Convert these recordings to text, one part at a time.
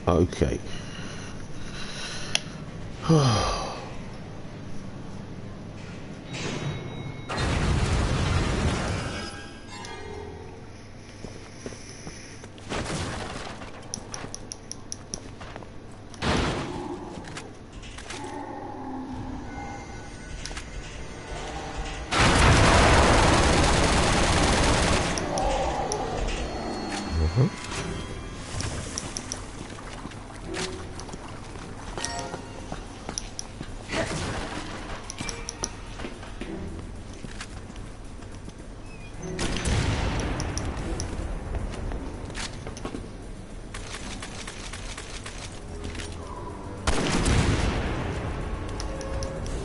Okay.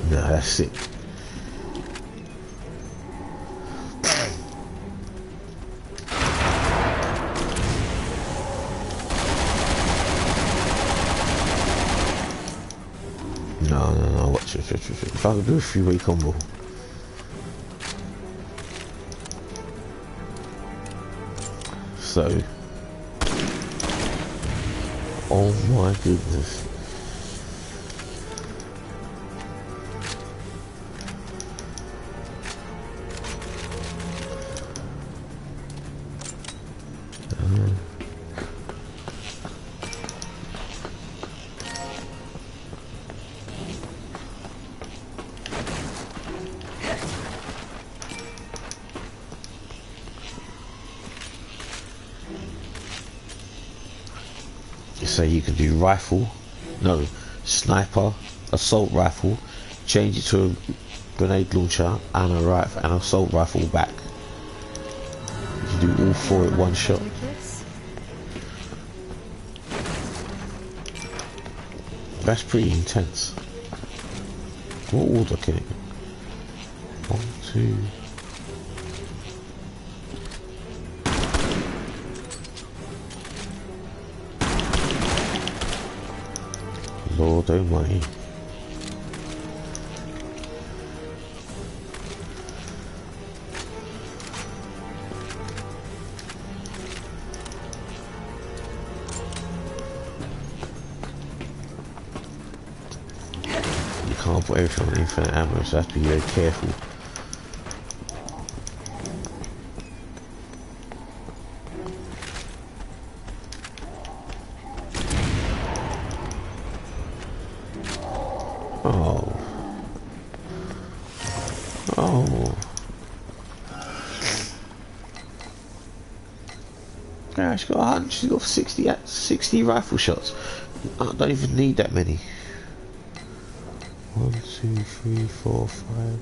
No, that's it. No, watch it. If I could do a three-way combo. So. Oh my goodness. So you can do rifle, no, sniper, assault rifle, change it to a grenade launcher and a rifle and assault rifle back. You can do all four at one shot. That's pretty intense. What order can it? 1, 2. Lord almighty. You can't put everything on infinite ammo, so you have to be very careful. Yeah, she's got 100, she's got 60 rifle shots. I don't even need that many. 1, 2, 3, 4, 5.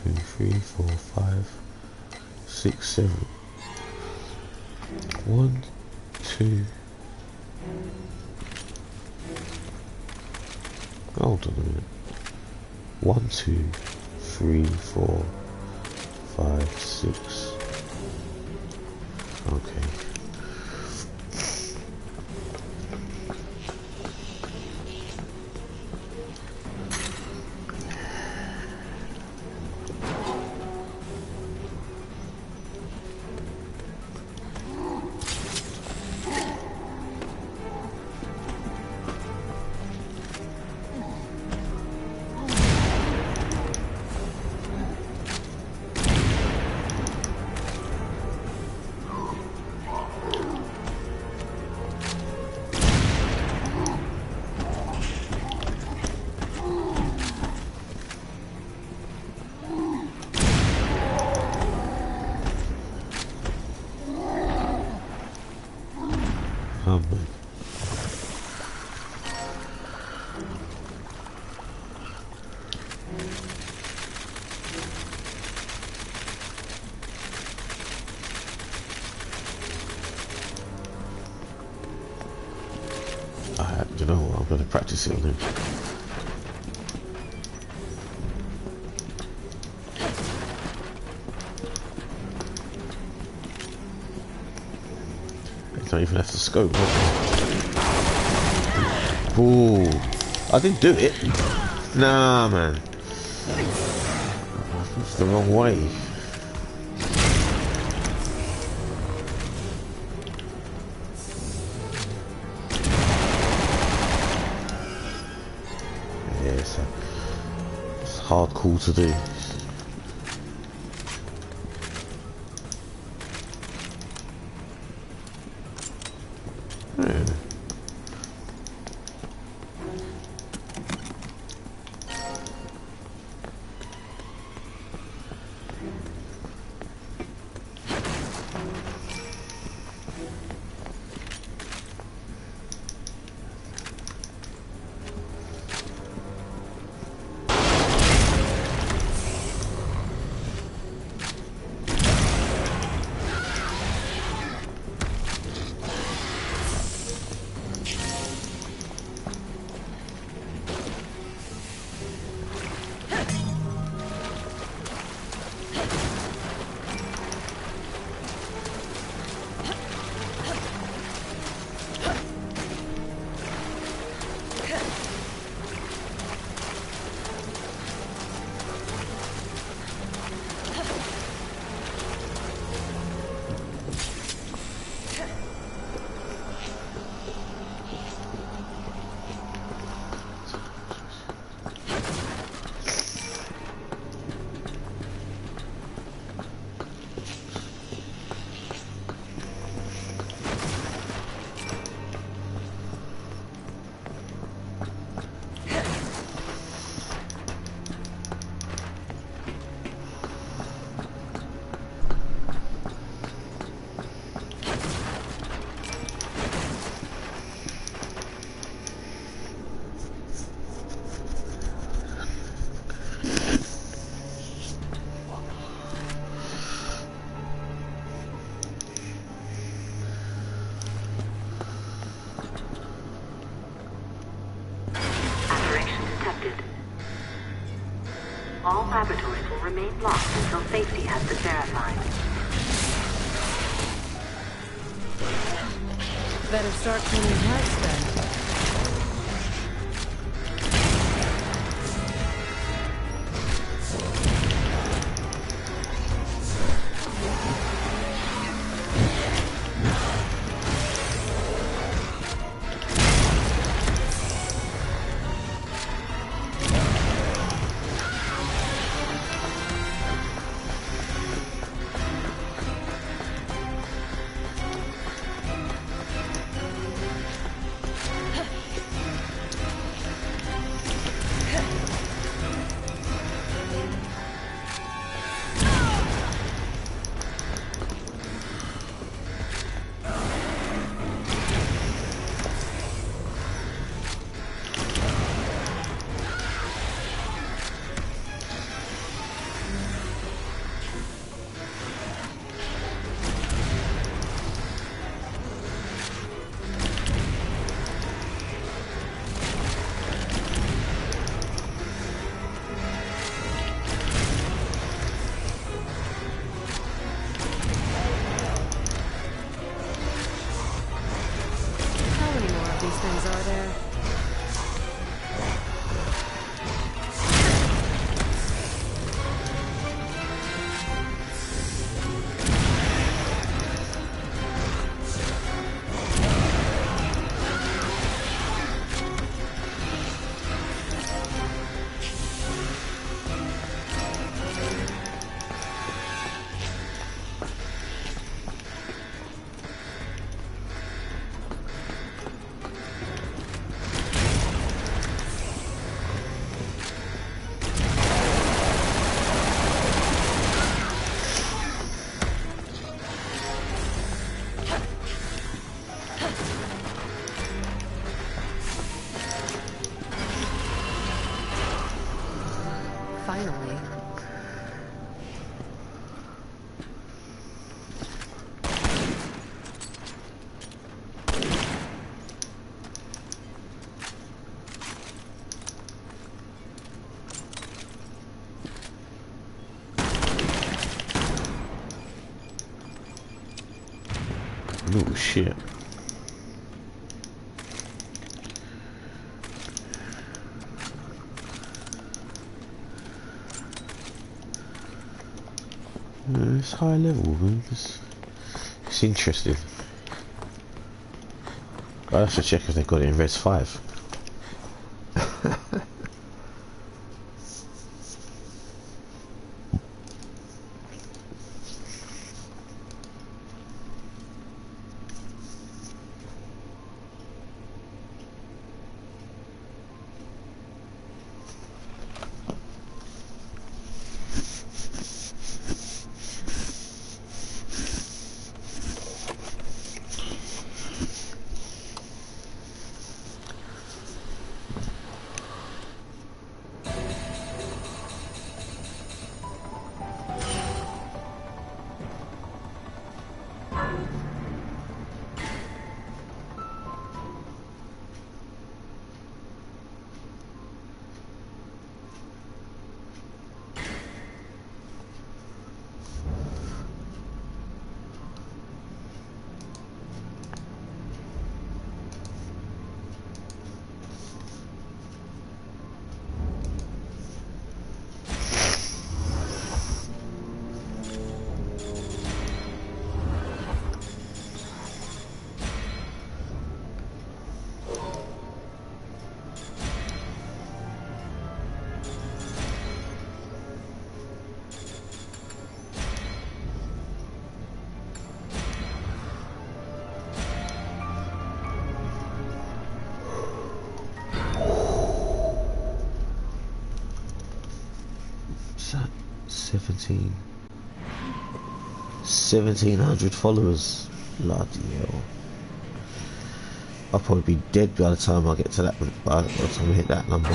Two, 3, 4, 5, 6, 7. 1, 2. Hold on a minute. 1, 2, 3, 4, 5, 6. Okay. practice it on him. You don't even have to scope. Ooh, I didn't do it. Nah, man. It's the wrong way. Yeah, it's hard call to do. All laboratories will remain locked until safety has been verified. Better start cleaning house then. Finally. shit. It's high level, man. It's interesting. I have to check if they got it in Res 5. What's that? 1700 followers. Bloody hell. I'll probably be dead by the time I get to that, by the time I hit that number.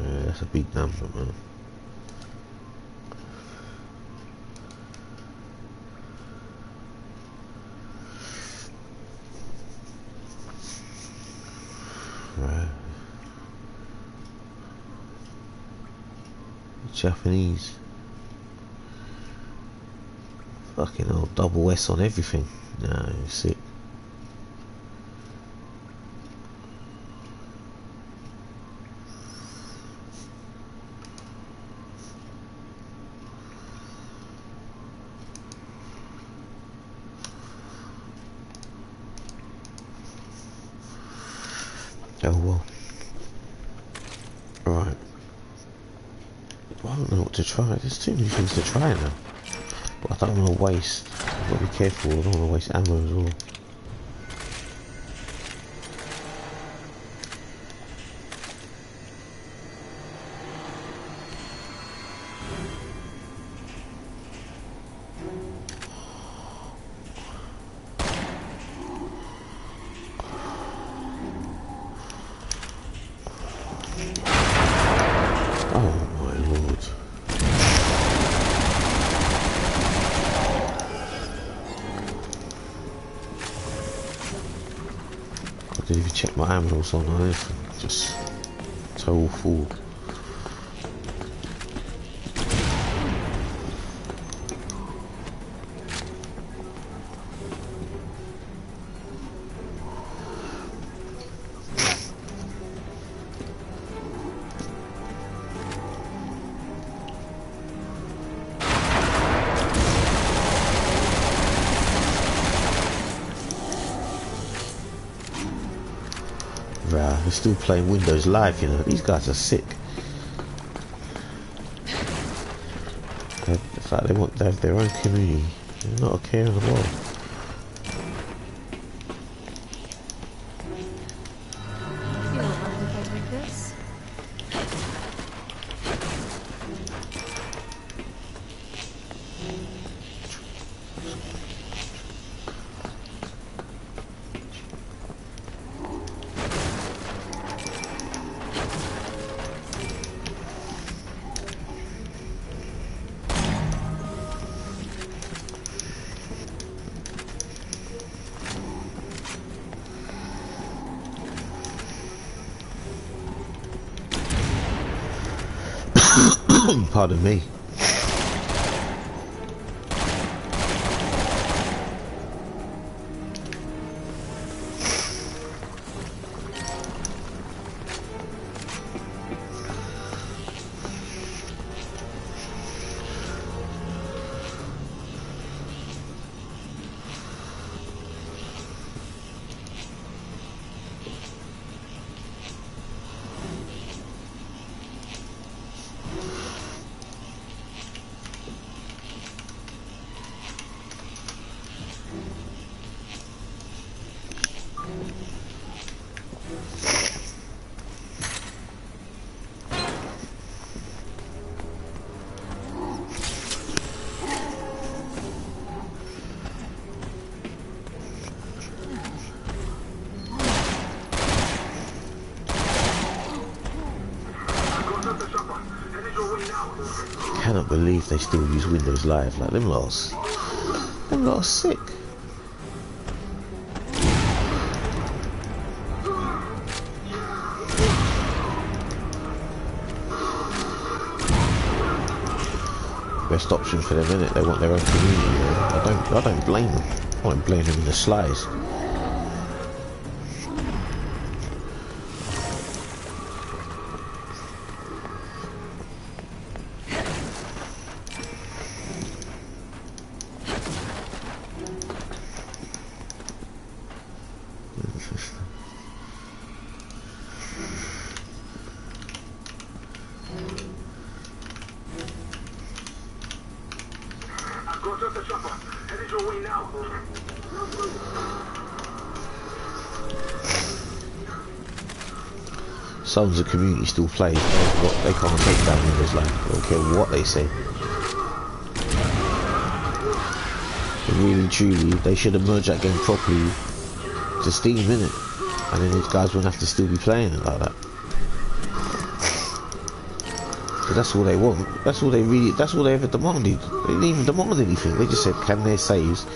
Yeah, that's a big number, man. Right. Japanese. Fucking hell, double S on everything. Nah, you're sick. Oh well. Right. I don't know what to try. There's too many things to try now. But I don't want to waste. I've got to be careful. I don't want to waste ammo as well. I didn't even check my ammo on anything. Just total fool. They're still playing Windows Live, you know. These guys are sick. It's like they want to have their own community. They're not a care in the world. You know how to fight like this? Pardon me. Cannot believe they still use Windows Live. Like them lots are sick. Best option for them, innit? They want their own community. You know? I don't blame them. I don't blame them in the slightest. Some of the community still plays, but they can't take down Windows Live. I don't care what they say. But really, truly, they should have merged that game properly to Steam, innit? And then these guys wouldn't have to still be playing it like that. Because that's all they want. That's all they ever demanded. They didn't even demand anything. They just said, can their saves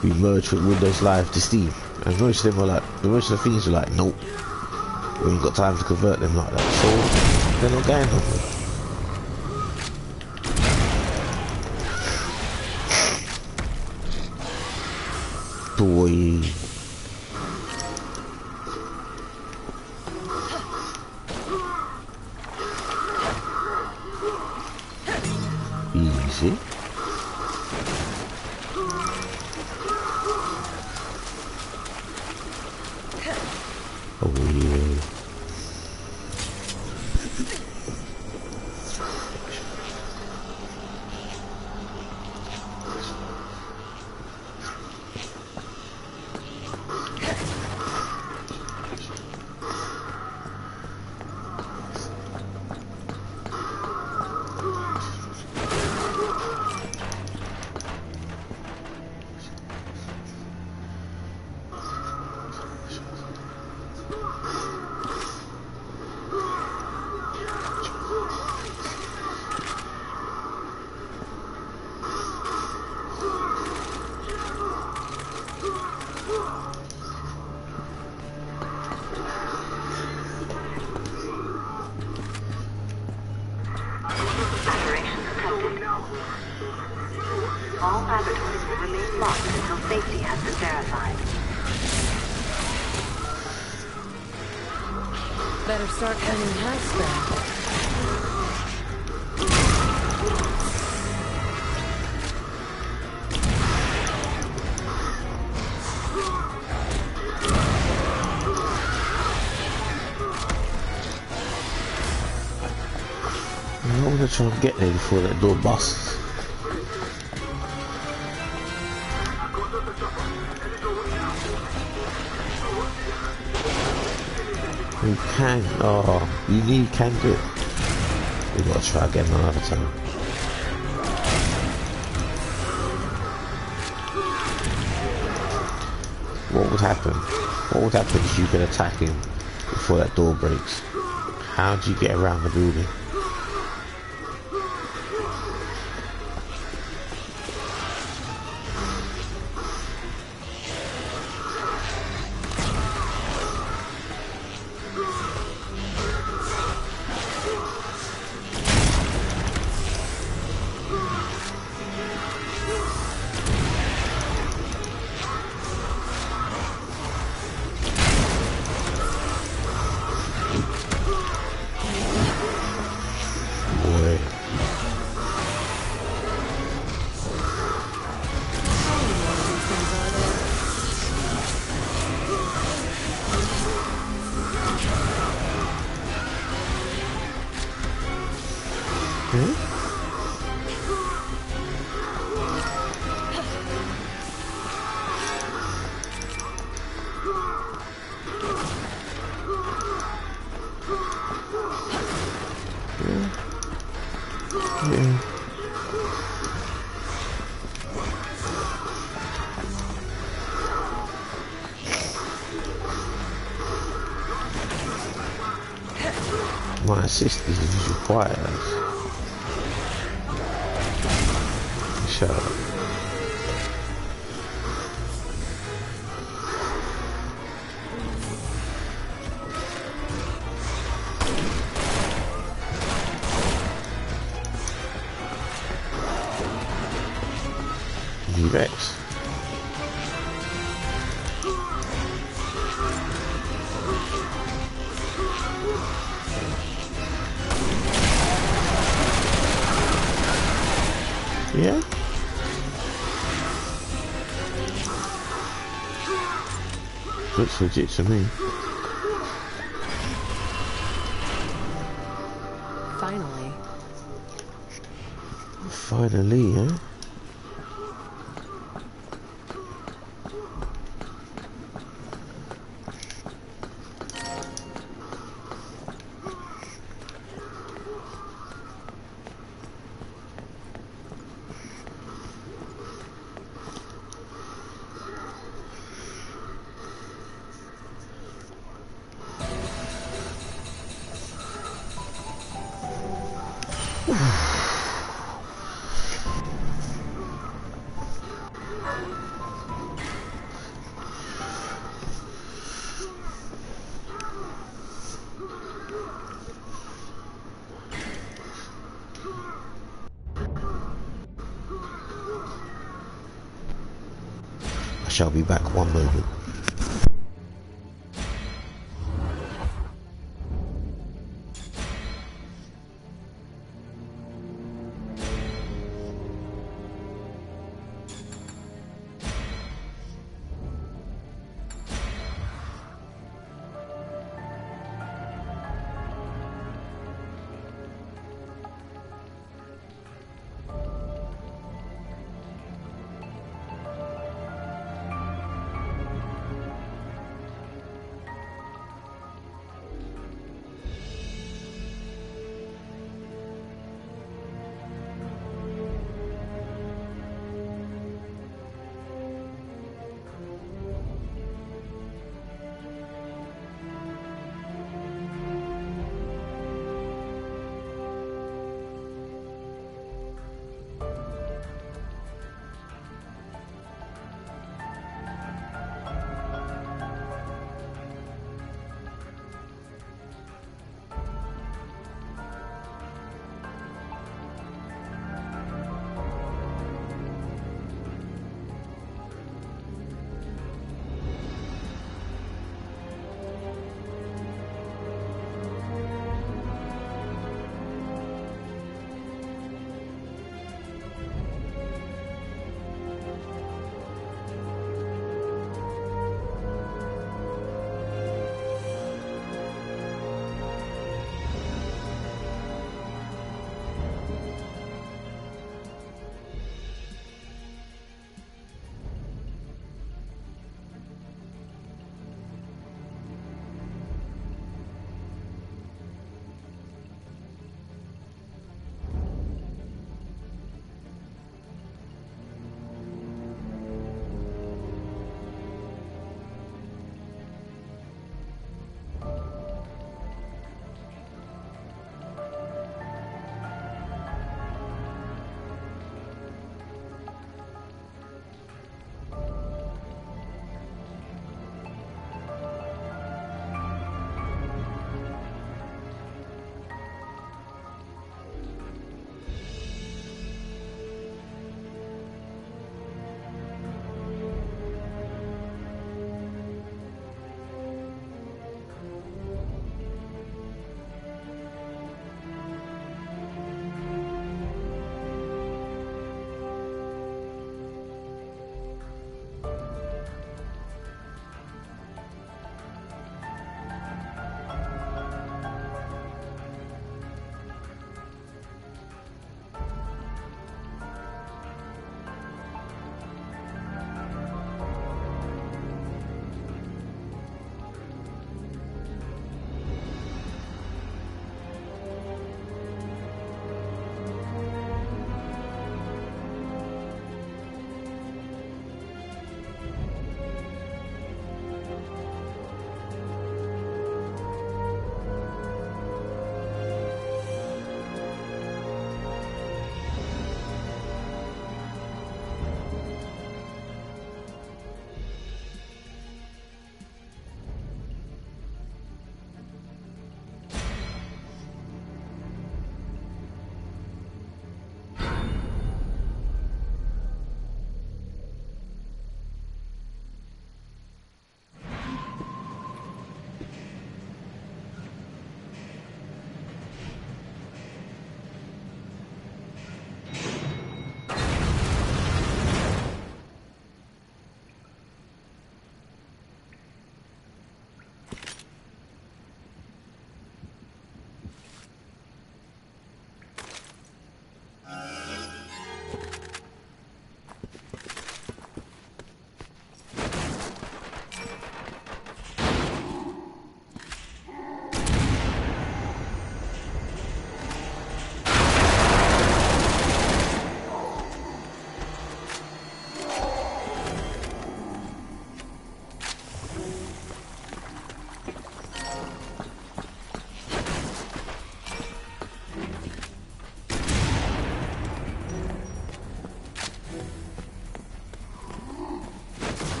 be merged with Windows Live to Steam? And most of them were like, most of the things were like, nope. We ain't got time to convert them like that, so they're not going nowhere. Boy. Easy. Oh yeah. All laboratories will remain locked until safety has been verified. Better start cutting house then. I'm gonna try and get there before that door busts. You can, oh, you can do it. We gotta try again another time. What would happen? What would happen if you could attack him before that door breaks? How do you get around the building? my assist is required. Shut up. Rex. Yeah. Looks legit to me. Finally. Finally, eh? I shall be back one moment.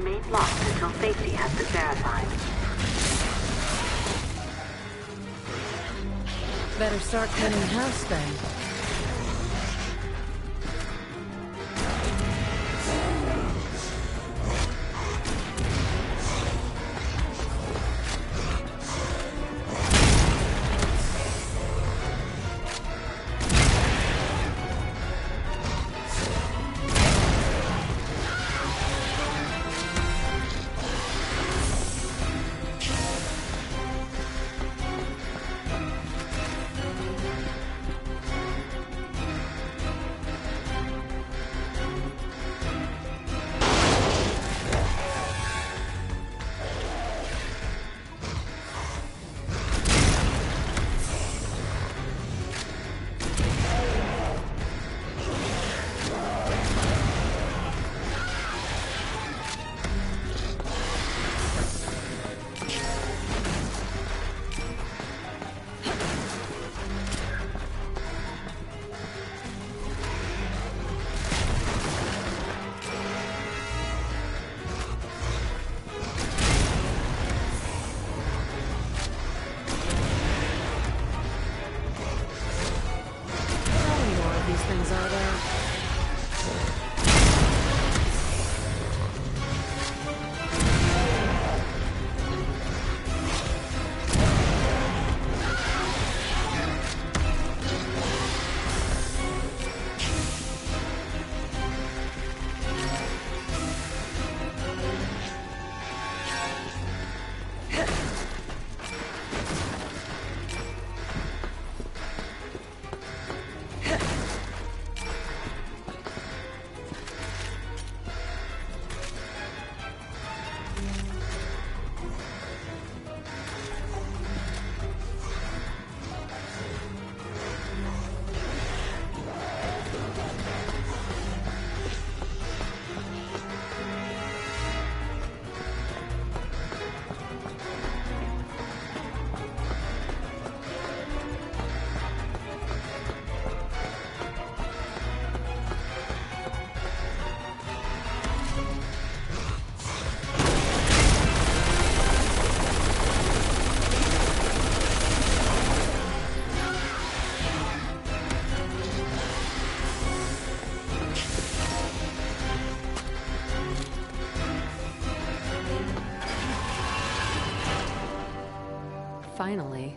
remain locked until safety has been verified. Better start cutting house then. Finally.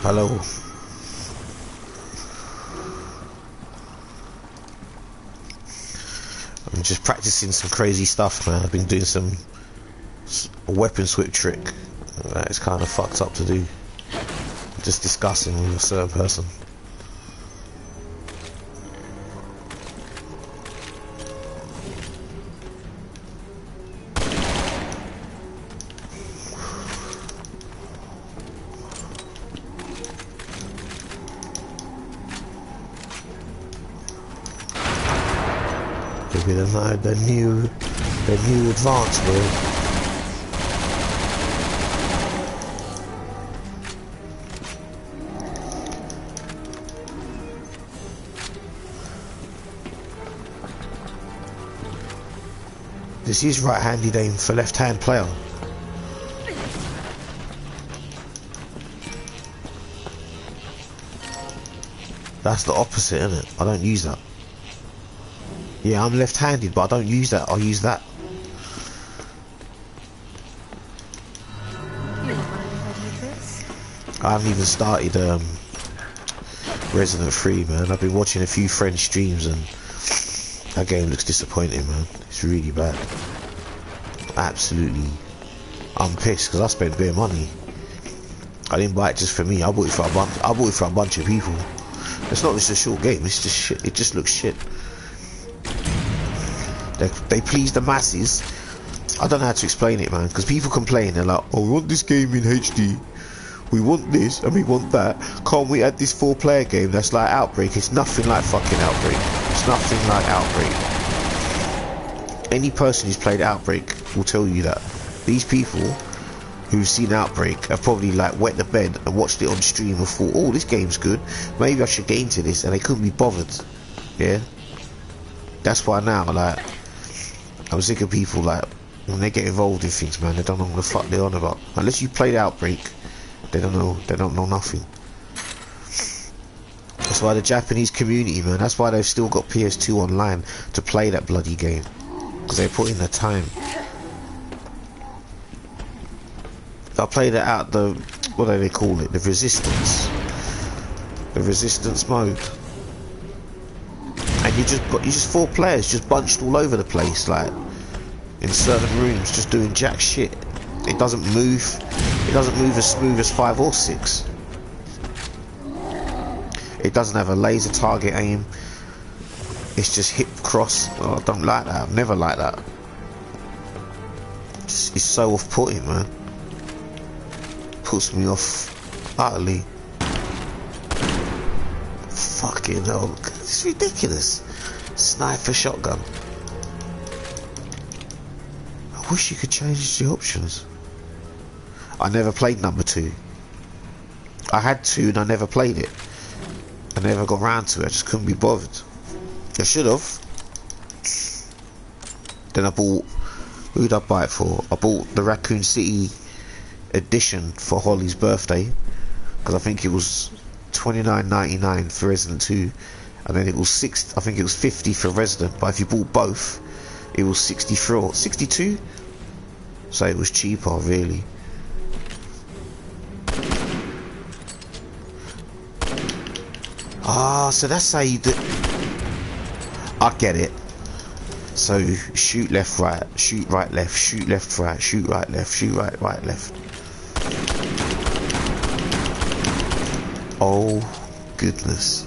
Hello. I'm just practicing some crazy stuff, man. I've been doing a weapon switch trick that is kind of fucked up to do. Just discussing with a certain person. Maybe the new advanced mode. This is right-handed aim for left-hand player. That's the opposite, isn't it? I don't use that. Yeah, I'm left-handed, but I don't use that. I use that. I haven't even started Resident 3, man. I've been watching a few friends' streams and that game looks disappointing, man. It's really bad. Absolutely. I'm pissed because I spent bare money. I didn't buy it just for me. I bought it for a bunch. I bought it for a bunch of people. It's not just a short game. It's just shit. It just looks shit. They please the masses. I don't know how to explain it, man. Because people complain. They're like, "Oh, we want this game in HD. We want this and we want that. Can't we add this 4-player game that's like Outbreak?" It's nothing like fucking Outbreak. It's nothing like Outbreak. Any person who's played Outbreak will tell you that. These people who've seen Outbreak have probably like wet the bed and watched it on stream and thought, "Oh, this game's good. Maybe I should get into this," and they couldn't be bothered. Yeah. That's why now, like, I'm sick of people like when they get involved in things, man. They don't know what the fuck they're on about. Unless you played Outbreak, they don't know. They don't know nothing. That's why the Japanese community, man. That's why they've still got PS2 online to play that bloody game, because they put in the time. I played it out the, what do they call it? The resistance mode. And you just 4 players just bunched all over the place, like in certain rooms, just doing jack shit. It doesn't move. It doesn't move as smooth as 5 or 6. It doesn't have a laser target aim. It's just hip cross. Oh, I don't like that. I've never liked that. It's so off-putting, man. Puts me off utterly. Fucking hell. It's ridiculous. Sniper shotgun. I wish you could change the options. I never played number 2. I had 2 and I never played it. I never got round to it. I just couldn't be bothered. I should have. Then I bought... Who did I buy it for? I bought the Raccoon City edition for Holly's birthday, because I think it was $29.99 for Resident 2, and then it was I think it was $50 for Resident. But if you bought both, it was $62. So it was cheaper, really. Ah, so that's how you do. I get it. So shoot left, right, shoot right, left, shoot left, right, shoot right, left, shoot right, right, left. Oh goodness.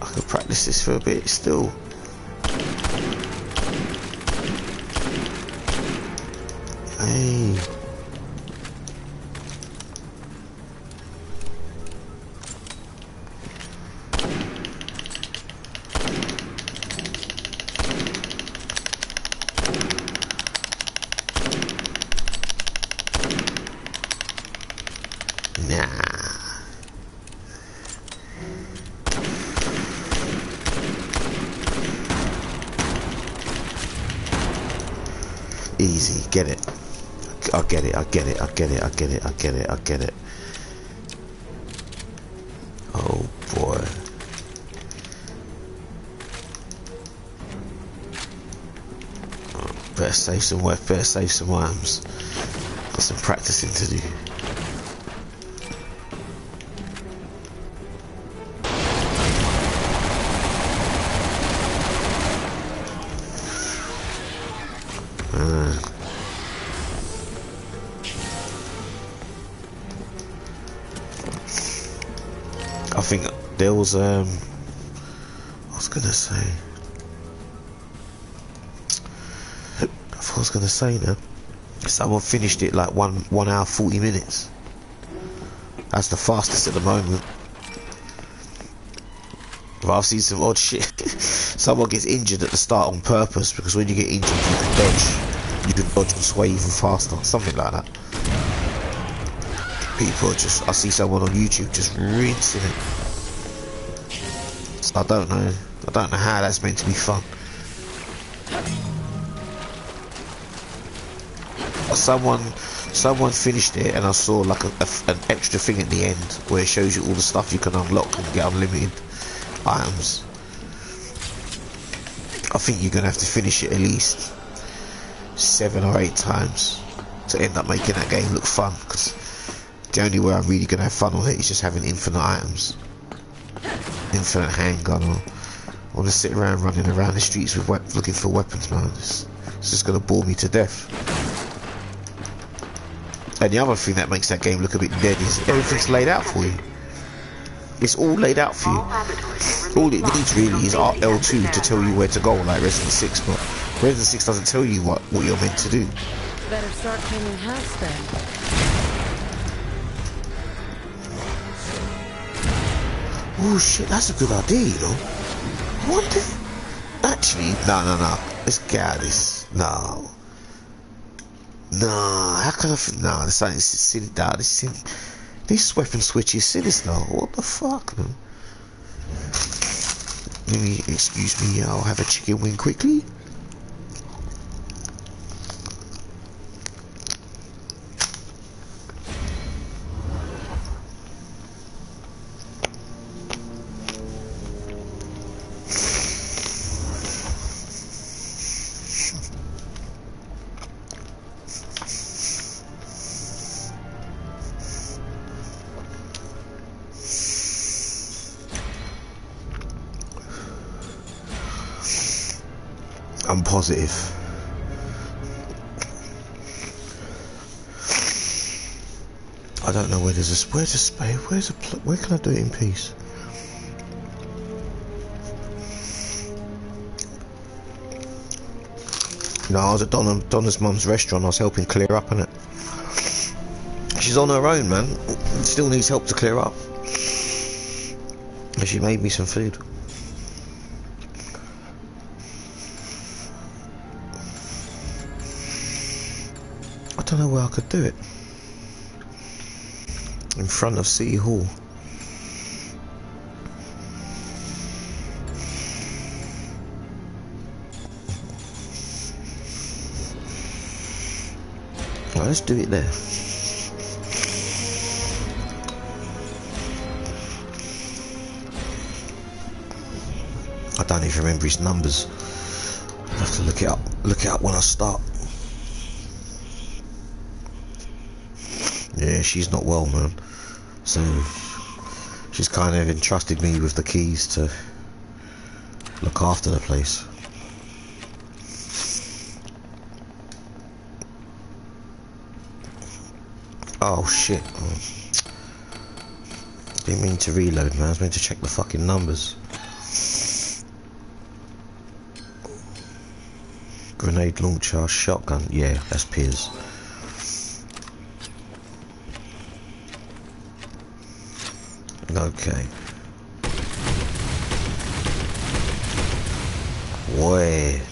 I could practice this for a bit still. Hey. Easy, get it. I get it, I get it, I get it, I get it, I get it, I get it. Oh boy. Better save some work, better save some worms. Got some practicing to do. think there was I was gonna say. I was gonna say now. Someone finished it like 1 hour 40 minutes. That's the fastest at the moment. But I've seen some odd shit. Someone gets injured at the start on purpose because when you get injured you can dodge. You can dodge and sway even faster. Something like that. People are just, I see someone on YouTube just rinsing it. So I don't know how that's meant to be fun. Someone finished it and I saw like an extra thing at the end where it shows you all the stuff you can unlock and get unlimited items. I think you're gonna have to finish it at least 7 or 8 times to end up making that game look fun, because the only way I'm really gonna have fun on it is just having infinite items, infinite handgun, or I want to sit around running around the streets with looking for weapons, man. It's just gonna bore me to death. And the other thing that makes that game look a bit dead is everything's laid out for you. It's all laid out for you. All it needs really is L2 to tell you where to go, like Resident 6, but Resident 6 doesn't tell you what you're meant to do. Better start cleaning house then. Oh shit, that's a good idea, you know. I wonder... Actually, no. Let's get out of this. No. Nah, how can I... Nah, this ain't silly. Nah, this weapon switch is sinister. What the fuck, man? Let me... Excuse me, I'll have a chicken wing quickly. I'm positive. I don't know where there's a where can I do it in peace? No, I was at Donna's mum's restaurant. I was helping clear up on it. She's on her own, man. Still needs help to clear up. And she made me some food. I don't know where I could do it. In front of City Hall. Right, let's do it there. I don't even remember his numbers. I have to look it up when I start. Yeah, she's not well, man. So she's kind of entrusted me with the keys to look after the place. Oh shit. Didn't mean to reload, man. I was meant to check the fucking numbers. Grenade launcher, shotgun. Yeah, that's Piers. Okay. Way.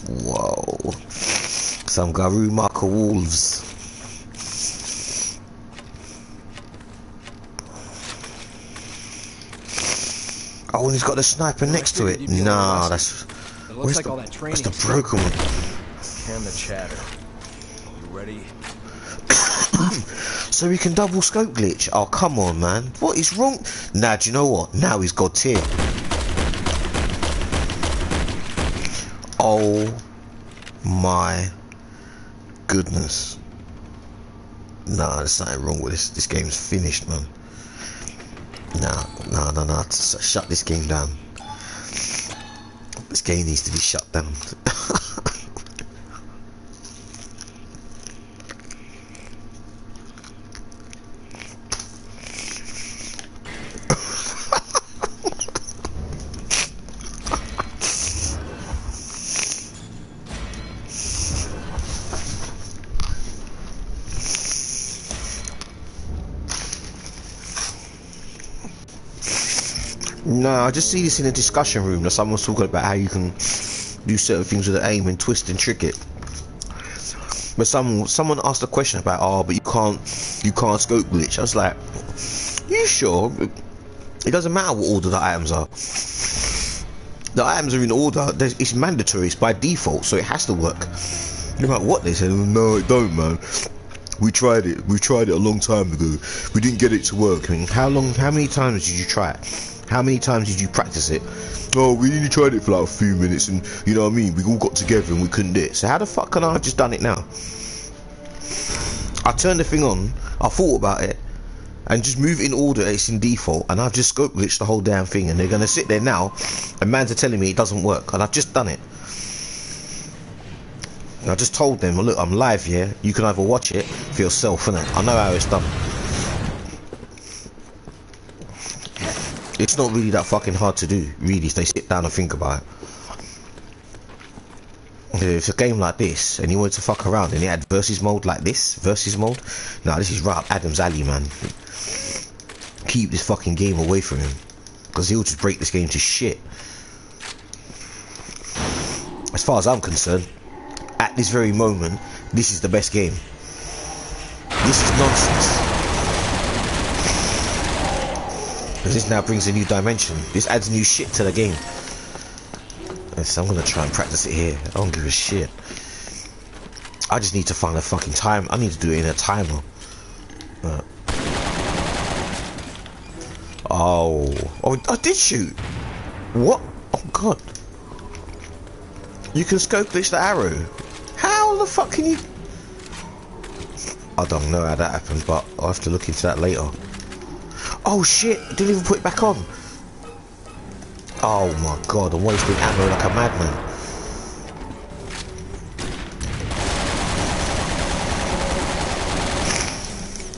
Whoa. Some Garumaka wolves. Oh, and he's got the sniper next to it. Nah, that's... Where's like that's the broken one. And the chatter. You ready? So he can double scope glitch? Oh, come on, man. What is wrong? Nah, do you know what? Now he's God tier. Oh my goodness. Nah, there's something wrong with this. This game's finished, man. Nah. Shut this game down. This game needs to be shut down. No, I just see this in a discussion room that someone's talking about how you can do certain things with the aim and twist and trick it. But someone asked a question about, oh, but you can't scope glitch. I was like, you sure? It doesn't matter what order the items are. The items are in order. It's mandatory. It's by default, so it has to work. No matter what they said, no, it don't, man. We tried it a long time ago. We didn't get it to work. I mean, how many times did you try it? How many times did you practice it? Oh, we only tried it for like a few minutes, and you know what I mean, we all got together and we couldn't do it. So how the fuck can I have just done it now? I turned the thing on, I thought about it, and just move it in order, it's in default, and I've just scope glitched the whole damn thing, and they're gonna sit there now, and mans are telling me it doesn't work, and I've just done it. And I just told them, well, look, I'm live here, you can either watch it for yourself, innit? I know how it's done. It's not really that fucking hard to do, really, if they sit down and think about it. If it's a game like this, and you wanted to fuck around, and it had versus mode like this, versus mode, nah, this is right up Adam's alley, man. Keep this fucking game away from him, because he'll just break this game to shit. As far as I'm concerned, at this very moment, this is the best game. This is nonsense. Because this now brings a new dimension. This adds new shit to the game. So I'm gonna try and practice it here. I don't give a shit. I just need to find a fucking time. I need to do it in a timer. Oh, I did shoot. What? Oh god. You can scope glitch the arrow. How the fuck can you? I don't know how that happened, but I'll have to look into that later. Oh shit, didn't even put it back on. Oh my god, I'm wasting ammo like a madman.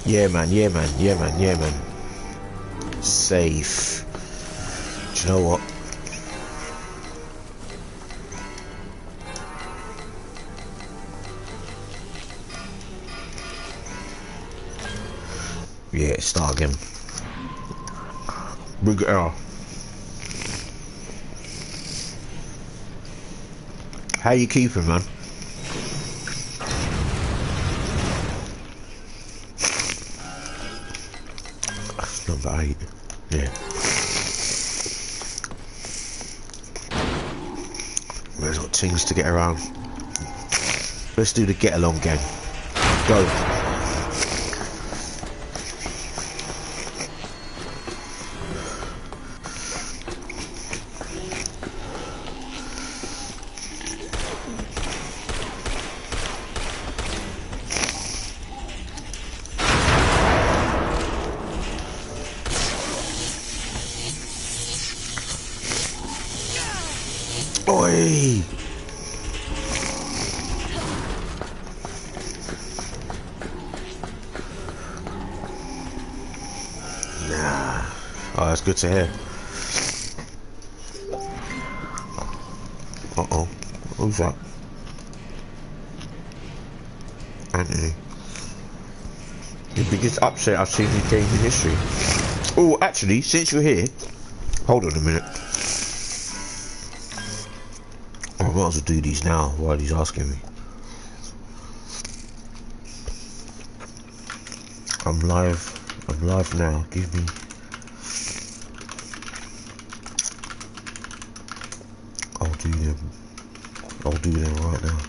Yeah man. Safe. Do you know what? Yeah, start again. Bring it out. How you keeping, man? Number 8. Yeah. There's got things to get around. Let's do the get along gang. Go. Oi! Nah. Oh, that's good to hear. Uh-oh. Who's that? Anthony. The biggest upset I've seen in games in history. Oh, actually, since you're here, hold on a minute. I might as well do these now while he's asking me. I'm live now. Give me. I'll do them right now.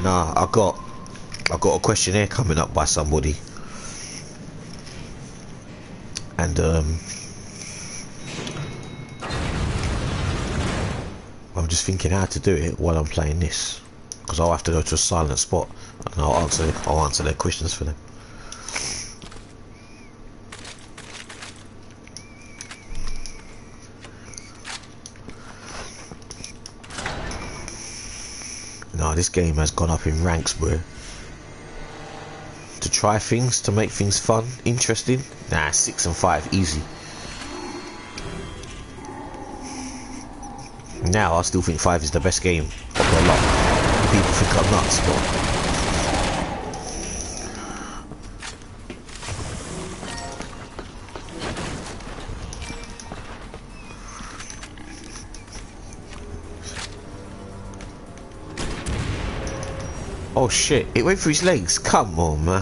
Nah, I got a questionnaire coming up by somebody, and I'm just thinking how to do it while I'm playing this, because I'll have to go to a silent spot and I'll answer their questions for them. Nah, this game has gone up in ranks, bro. To try things, to make things fun, interesting. Nah, 6 and 5, easy. Now I still think 5 is the best game of the lot. People think I'm nuts, but oh shit, it went through his legs. Come on, man.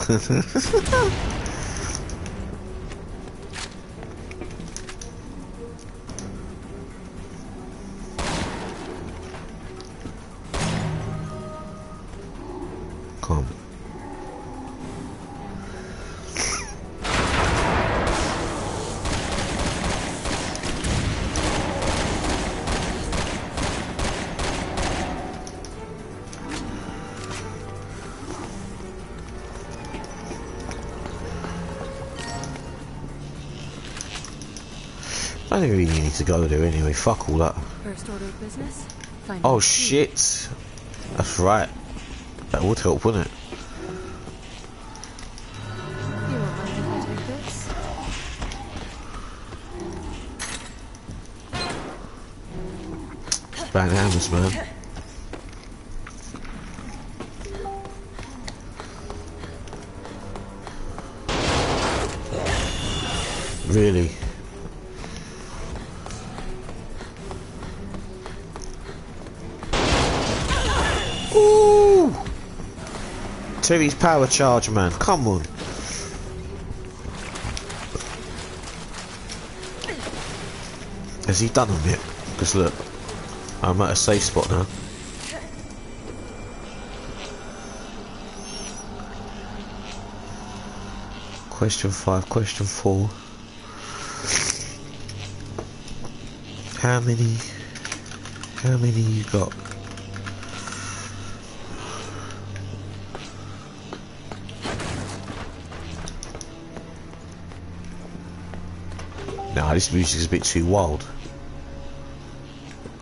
Come. I don't really need to go there anyway, fuck all that. First order of business? Find Oh the key. shit! That's right. That would help, wouldn't it? You won't mind if I take this? Bananas, man. Really? Ooh! Terry's power charge, man. Come on. Has he done them yet? Because look, I'm at a safe spot now. Question 5, question 4. How many you got? Nah, this music is a bit too wild.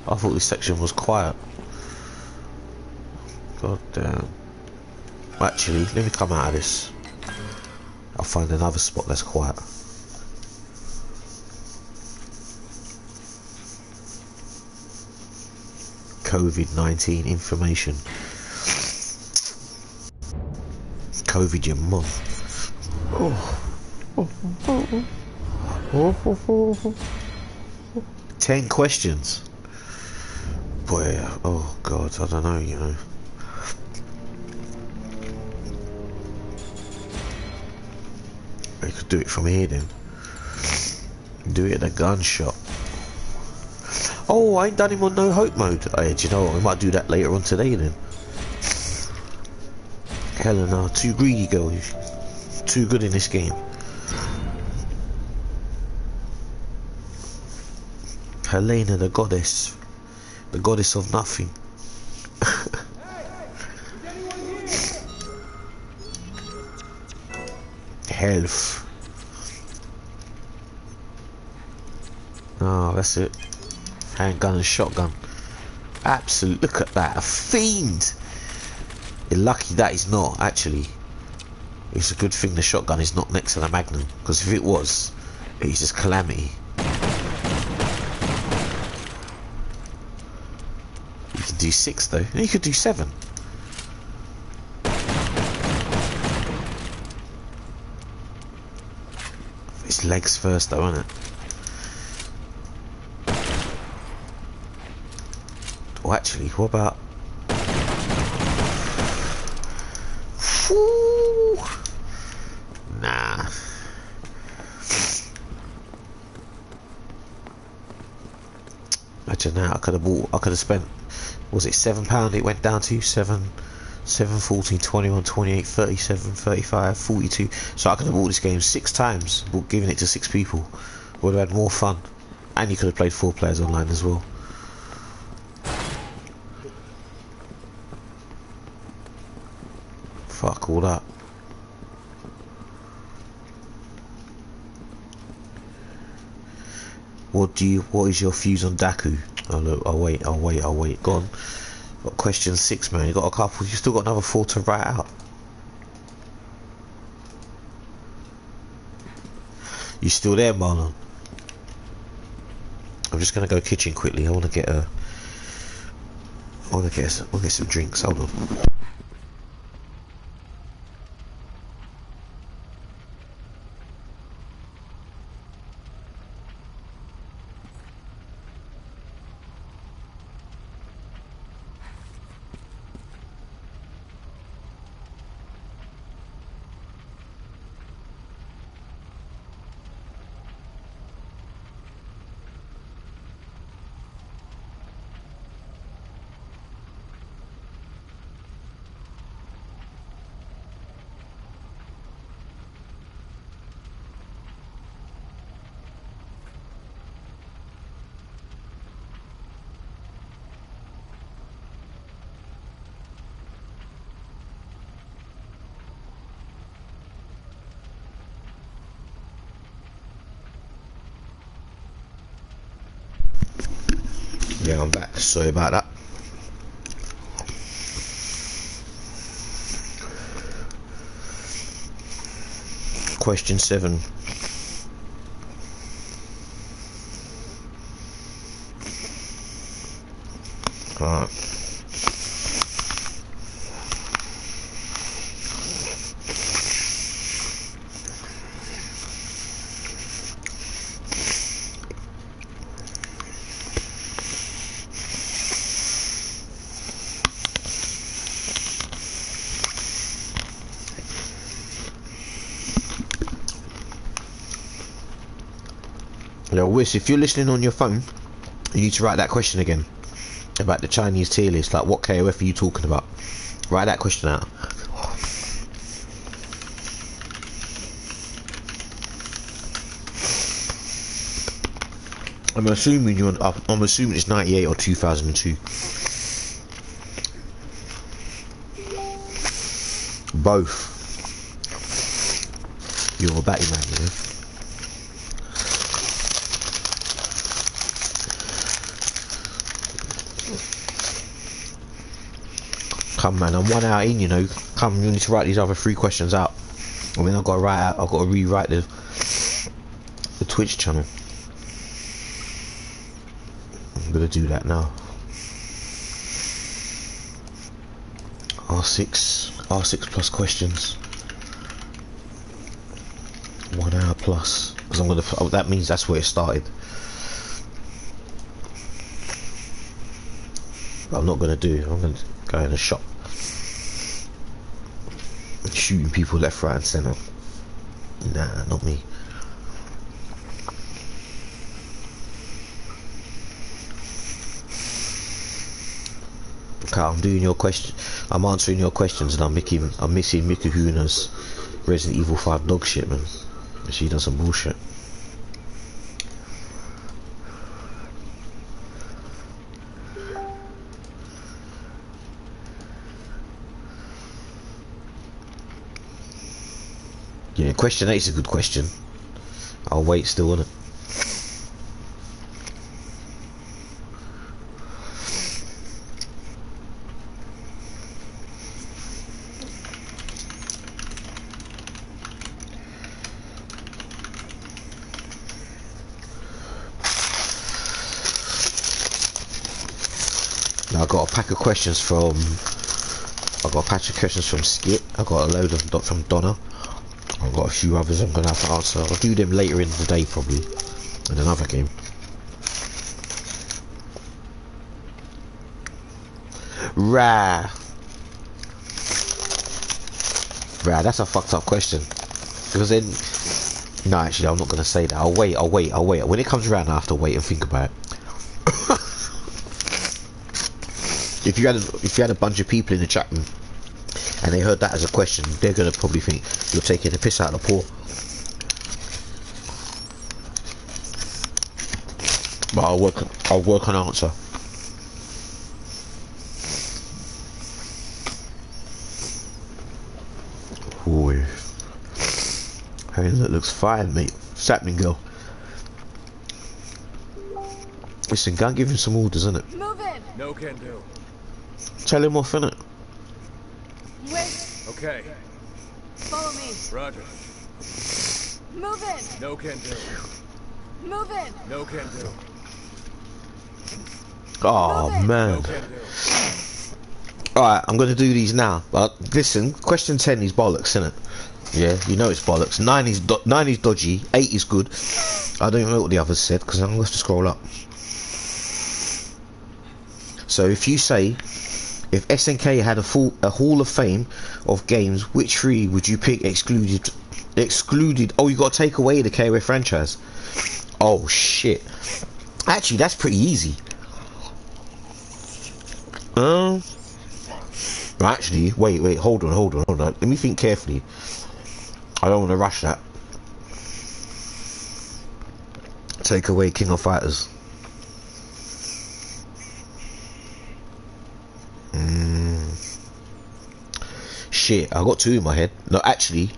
I thought this section was quiet. God damn. Actually, let me come out of this. I'll find another spot that's quiet. COVID-19 information. COVID your mum. Oh. 10 questions. Boy, oh god, I don't know, you know. I could do it from here then. Do it at a gun shop. Oh, I ain't done him on no hope mode. Hey, do you know what? We might do that later on today then. Helena, too greedy girl. Too good in this game. Helena, the goddess. The goddess of nothing. Health. Oh, that's it. Handgun and shotgun. Absolute. Look at that. A fiend. You're lucky that is not, actually. It's a good thing the shotgun is not next to the Magnum. Because if it was, it's just calamity. You can do 6 though. You could do 7. It's legs first though, isn't it? Oh, actually, what about... Whew. Nah. Imagine that. I could have spent, was it £7 it went down to? 7, 7, 14, 21, 28, 37, 35, 42. So I could have bought this game 6 times, but giving it to 6 people. Would have had more fun. And you could have played 4 players online as well. Fuck all that. What is your views on Daku? Oh look, I'll wait. Go on. Got question 6, man. You got a couple. You still got another 4 to write out. You still there, Marlon? I'm just gonna go kitchen quickly. I wanna get some drinks. Hold on. Yeah, I'm back. Sorry about that. Question 7. Alright. Yo, Wiss, if you're listening on your phone, you need to write that question again about the Chinese tier list. Like, what KOF are you talking about? Write that question out. I'm assuming it's 98 or 2002. Both. You're a batty man, you know. Come man, I'm 1 hour in, you know. Come, you need to write these other 3 questions out. I mean, I've got to rewrite the Twitch channel. I'm gonna do that now. R6 plus questions. 1 hour plus. Because that means that's where it started. But I'm not gonna go in a shop. Shooting people left, right and centre. Nah, not me. Okay, I'm doing your question. I'm answering your questions, and I'm missing Miku Huna's Resident Evil 5 dog shit, man. She does some bullshit. Yeah, question 8 is a good question. I'll wait still on it. Now I got a pack of questions from Skip. I got a load of from Donna. I've got a few others I'm gonna have to answer. I'll do them later in the day probably in another game. Rah, that's a fucked up question. Because then, no, actually, I'm not gonna say that. I'll wait. When it comes around, I have to wait and think about it. If you had a bunch of people in the chat room and they heard that as a question, they're gonna probably think you're taking the piss out of the poor. But I'll work on answer. Boy, hey, that looks fine, mate. What's happening, girl? Listen, go and give him some orders, innit? Move in. No can do. Tell him off, innit? Wait. Okay. Follow me. Roger. Move in. No can do. Move in. No can do. Oh man. No can do. Alright, I'm gonna do these now. But listen, question 10 is bollocks, innit? Yeah, you know it's bollocks. 9 is dodgy. 8 is good. I don't even know what the others said because I'm gonna have to scroll up. So if you say, if SNK had a Hall of Fame of games, which 3 would you pick excluded? Oh, you got to take away the KOF franchise. Oh shit. Actually, that's pretty easy. Actually, wait, hold on. Let me think carefully. I don't want to rush that. Take away King of Fighters. Shit, I got 2 in my head. No, actually,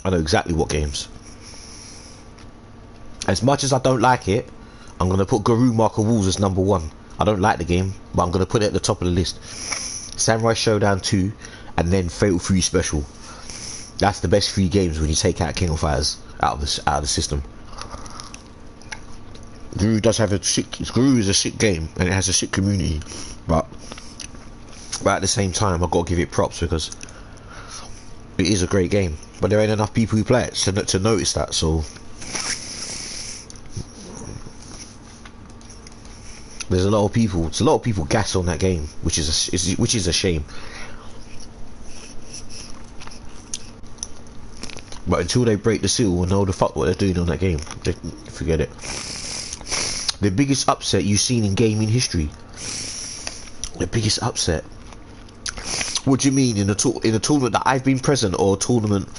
I know exactly what games. As much as I don't like it, I'm gonna put Garou Mark of Wolves as number 1. I don't like the game, but I'm gonna put it at the top of the list. Samurai Showdown 2, and then Fatal Fury Special. That's the best 3 games when you take out King of Fighters out of the system. Garou does have Garou is a sick game and it has a sick community, but at the same time I've got to give it props because it is a great game. But there ain't enough people who play it to notice that, so there's a lot of people gas on that game, which is a shame. But until they break the seal and know the fuck what they're doing on that game, they forget it. The biggest upset you've seen in gaming history. The biggest upset. What do you mean in a tournament that I've been present or a tournament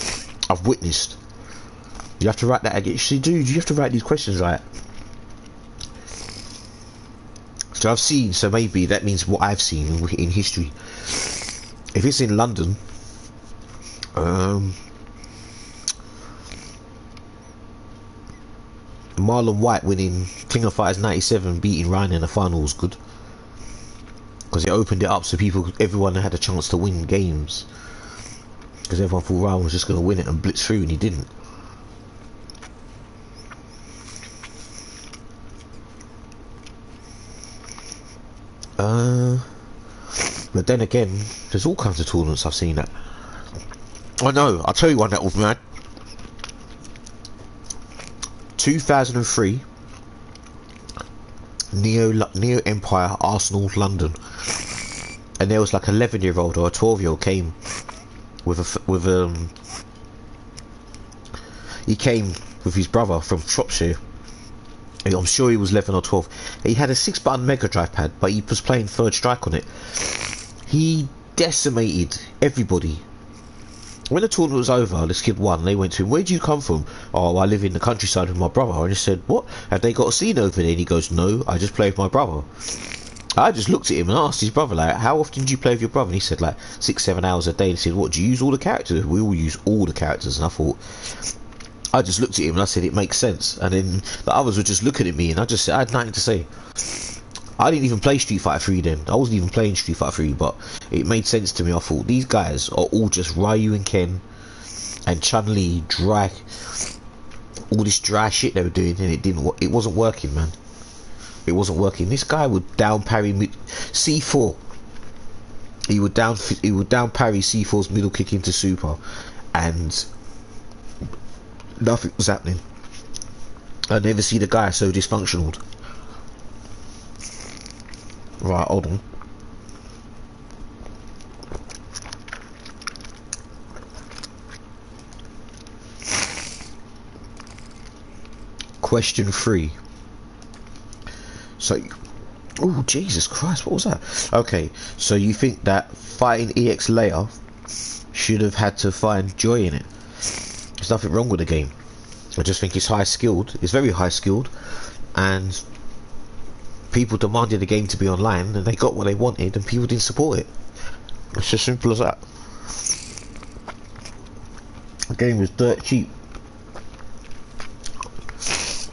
I've witnessed? You have to write that again. See, dude, you have to write these questions right. So I've seen, so maybe that means what I've seen in history. If it's in London, Marlon White winning King of Fighters 97, beating Ryan in the final was good because it opened it up so everyone had a chance to win games, because everyone thought Ryan was just going to win it and blitz through, and he didn't. But then again, there's all kinds of tournaments I've seen that. I know, I'll tell you one that was mad. 2003, Neo Empire Arsenal London, and there was like 11-year-old or a 12-year-old came he came with his brother from Shropshire. I'm sure he was 11 or 12. He had a 6-button Mega Drive pad, but he was playing Third Strike on it. He decimated everybody. When the tournament was over, this kid won. They went to him, "Where do you come from?" "Oh, I live in the countryside with my brother." And he said, "What? Have they got a scene over there?" And he goes, "No, I just play with my brother." I just looked at him and asked his brother, like, "How often do you play with your brother?" And he said, like, 6-7 hours a day. And he said, "What, do you use all the characters?" "We all use all the characters." And I thought, I just looked at him and I said, "It makes sense." And then the others were just looking at me, and I just said, I had nothing to say. I didn't even play Street Fighter 3 then. I wasn't even playing Street Fighter 3, but it made sense to me. I thought, these guys are all just Ryu and Ken and Chun-Li, all this dry shit they were doing, and it wasn't working, man. It wasn't working. This guy would down parry C4. He would down parry C4's middle kick into super, and nothing was happening. I never see the guy so dysfunctional. Right, hold on. Question 3. So Oh, Jesus Christ, what was that? Okay, so you think that fighting EX Leia should have had to find joy in it? There's nothing wrong with the game. I just think it's high skilled. It's very high skilled, and people demanded the game to be online, and they got what they wanted, and people didn't support it. It's as simple as that. The game was dirt cheap.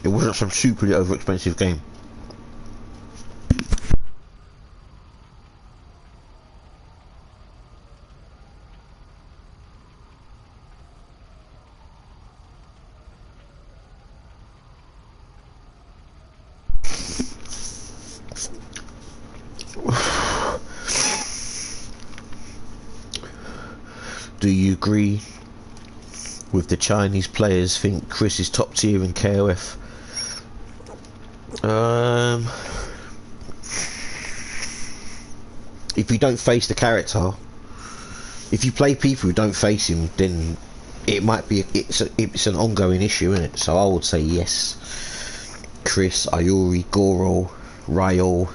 It wasn't some superly over expensive game. Do you agree with the Chinese players think Chris is top tier in KOF? If you don't face the character, if you play people who don't face him, then it might be it's an ongoing issue, isn't it? So I would say yes. Chris, Ayuri, Goro, Ryo,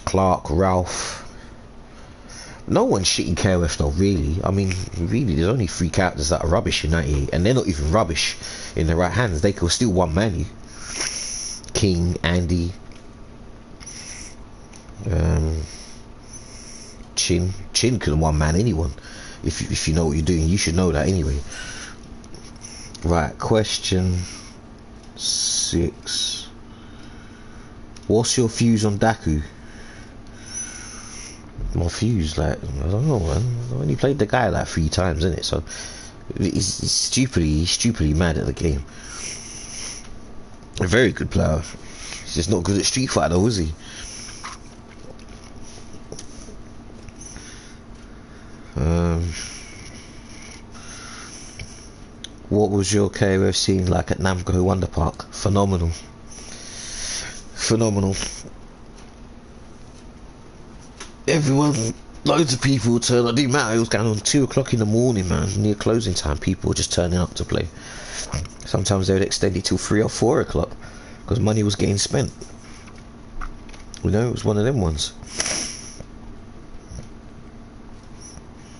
Clark, Ralph. No one's shitting KOF though, really. I mean, really, there's only 3 characters that are rubbish in 98, and they're not even rubbish in the right hands. They could still one-man you. King, Andy, Chin could one-man anyone. If you know what you're doing, you should know that anyway. Right, question 6. What's your views on Daku? My views, like, I don't know, man. I only played the guy like 3 times, innit? So he's stupidly mad at the game. A very good player. He's just not good at Street Fighter though, is he? What was your KOF scene like at Namco Wonder Park? Phenomenal. Phenomenal. Everyone, loads of people turn up. It didn't matter, it was going on 2 o'clock in the morning, man. Near closing time, people were just turning up to play. Sometimes they would extend it till 3 or 4 o'clock because money was getting spent. You know, it was one of them ones.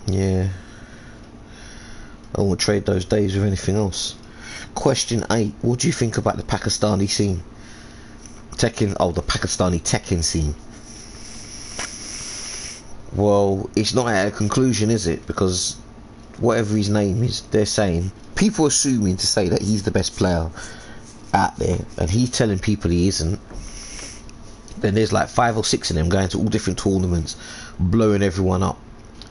Yeah. I won't trade those days with anything else. Question 8. What do you think about the Pakistani scene? Tekken, the Pakistani Tekken scene. Well, it's not at a conclusion, is it? Because whatever his name is, they're saying, people assuming to say that he's the best player out there, and he's telling people he isn't. Then there's like 5 or 6 of them going to all different tournaments, blowing everyone up.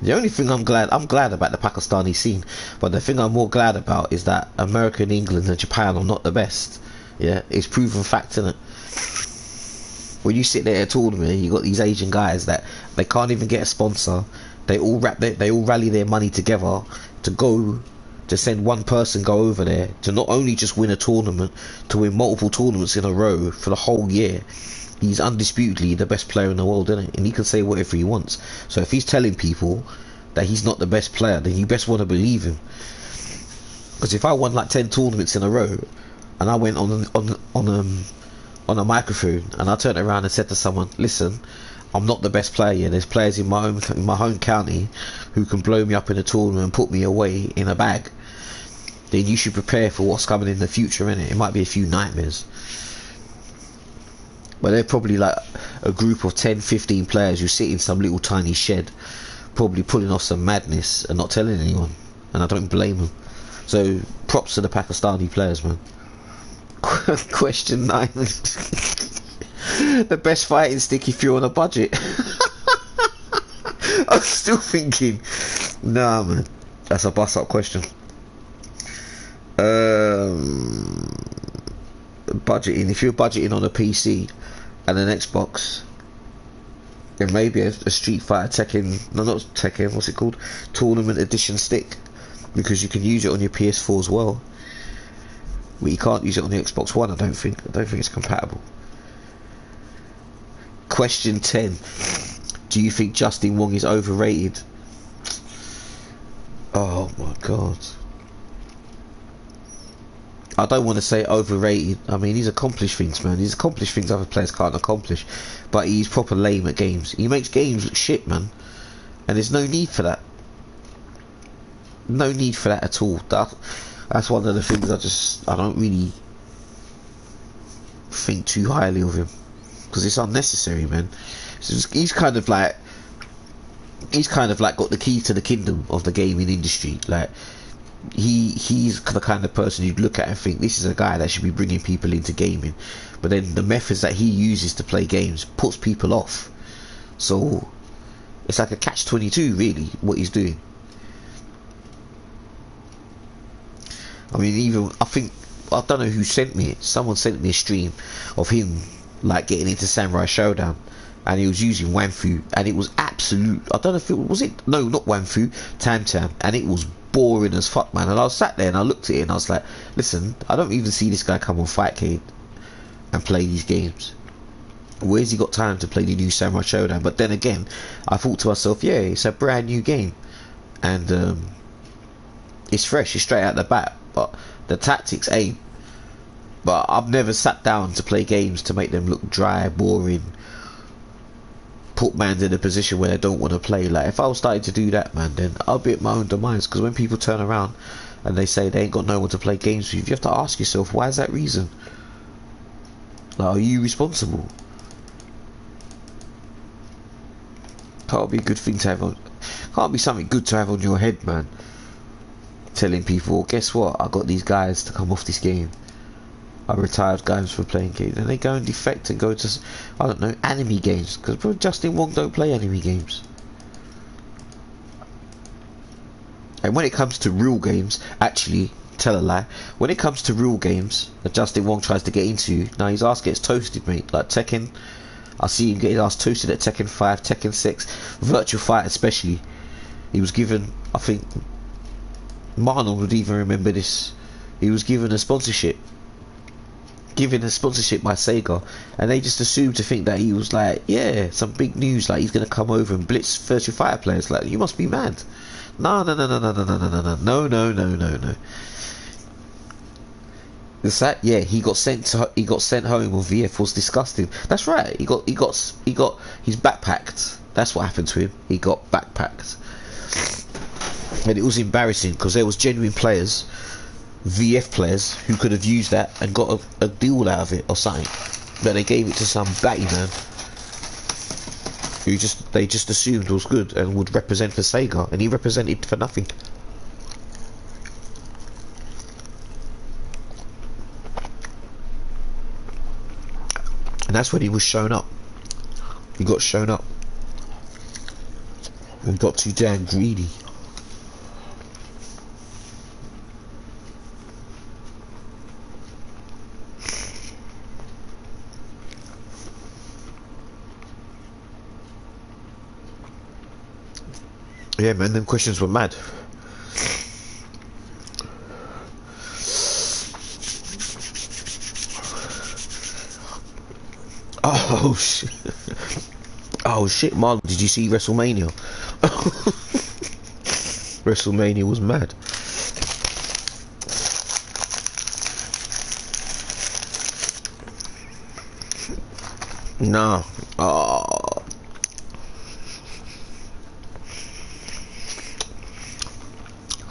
The only thing I'm glad about the Pakistani scene, but the thing I'm more glad about is that America and England and Japan are not the best. Yeah, it's proven fact, isn't it? When you sit there at a tournament, you got these Asian guys that they can't even get a sponsor. They all rally their money together to send one person go over there to not only just win a tournament, to win multiple tournaments in a row for the whole year. He's undisputedly the best player in the world, isn't it? And he can say whatever he wants. So if he's telling people that he's not the best player, then you best want to believe him. Because if I won like 10 tournaments in a row, and I went on a microphone and I turned around and said to someone, listen, I'm not the best player here. There's players in my home county who can blow me up in a tournament and put me away in a bag. Then you should prepare for what's coming in the future, innit? It might be a few nightmares. But they're probably like a group of 10-15 players who sit in some little tiny shed, probably pulling off some madness and not telling anyone. And I don't blame them. So props to the Pakistani players, man. Question 9. The best fighting stick if you're on a budget. I'm still thinking, nah, man, that's a bust up question. Budgeting, if you're budgeting on a PC and an Xbox, then maybe a Street Fighter Tekken, no, not Tekken, what's it called, Tournament Edition stick, because you can use it on your PS4 as well. But you can't use it on the Xbox One, I don't think it's compatible. Question 10. Do you think Justin Wong is overrated? Oh my god. I don't want to say overrated. I mean, he's accomplished things, man. He's accomplished things other players can't accomplish. But he's proper lame at games. He makes games look shit, man. And there's no need for that. No need for that at all. That's one of the things I don't really think too highly of him, because it's unnecessary, man. He's kind of like got the key to the kingdom of the gaming industry. Like he's the kind of person you'd look at and think this is a guy that should be bringing people into gaming, but then the methods that he uses to play games puts people off. So it's like a catch-22 really what he's doing. I mean, I don't know who sent me it. Someone sent me a stream of him like getting into Samurai Showdown, and he was using Wanfu, and it was absolute. I don't know if it was it. No, not Wanfu, Tam Tam, and it was boring as fuck, man. And I was sat there and I looked at it and I was like, listen, I don't even see this guy come on Fightcade and play these games. Where's he got time to play the new Samurai Showdown? But then again, I thought to myself, yeah, it's a brand new game, and it's fresh, it's straight out the bat. But the tactics ain't. But I've never sat down to play games to make them look dry, boring, put man in a position where they don't want to play. Like if I was starting to do that, man, then I'll be at my own demise. Because when people turn around and they say they ain't got no one to play games with, you have to ask yourself, why is that reason? Like, are you responsible? Can't be a good thing to have on. Can't be something good to have on your head, man. Telling people, guess what? I got these guys to come off this game. I retired guys for playing games, and they go and defect and go to, I don't know, anime games, because Justin Wong don't play anime games. And when it comes to real games, actually, tell a lie, when it comes to real games that Justin Wong tries to get into, now his ass gets toasted, mate. Like Tekken, I see him get his ass toasted at Tekken 5, Tekken 6, Virtua Fighter especially. He was given, I think, Marlon would even remember this, he was given a sponsorship by Sega, and they just assumed to think that he was like, yeah, some big news, like he's gonna come over and blitz Virtua Fighter players. Like, you must be mad. No. Is that, yeah, he got sent home on VF was disgusting. That's right, he got he's backpacked. That's what happened to him. He got backpacked. And it was embarrassing because there was genuine players, VF players, who could have used that and got a deal out of it or something, but they gave it to some batty man who they just assumed was good and would represent for Sega, and he represented for nothing. And that's when he was shown up. He got shown up and got too damn greedy. Yeah, man, them questions were mad. Oh shit! Oh shit, Marlon, did you see WrestleMania? WrestleMania was mad. Nah.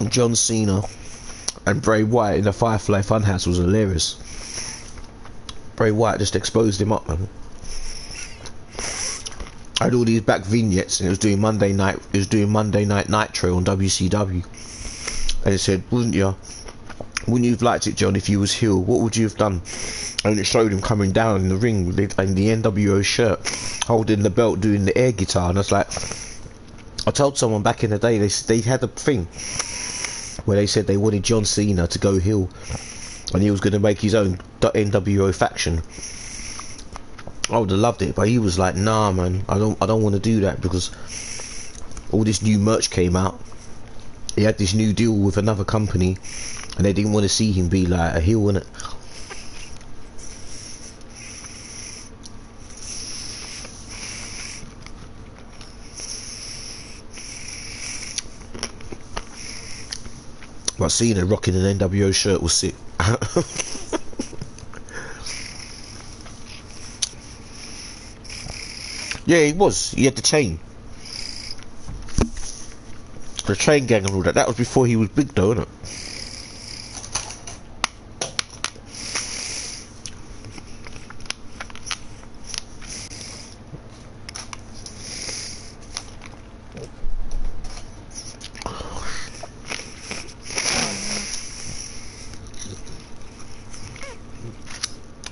John Cena and Bray Wyatt in the Firefly Funhouse was hilarious. Bray Wyatt just exposed him up, man. I had all these back vignettes, and it was doing Monday Night Nitro on WCW, and it said, wouldn't you have liked it, John, if you was heel? What would you have done? And it showed him coming down in the ring in the NWO shirt, holding the belt, doing the air guitar. And I was like, I told someone back in the day, they had a thing where they said they wanted John Cena to go heel, and he was going to make his own NWO faction. I would have loved it, but he was like, nah, man, I don't want to do that, because all this new merch came out. He had this new deal with another company, and they didn't want to see him be like a heel, innit? But Cena rocking an NWO shirt was sick. Yeah, he was. He had the chain. The chain gang and all that. That was before he was big though, innit?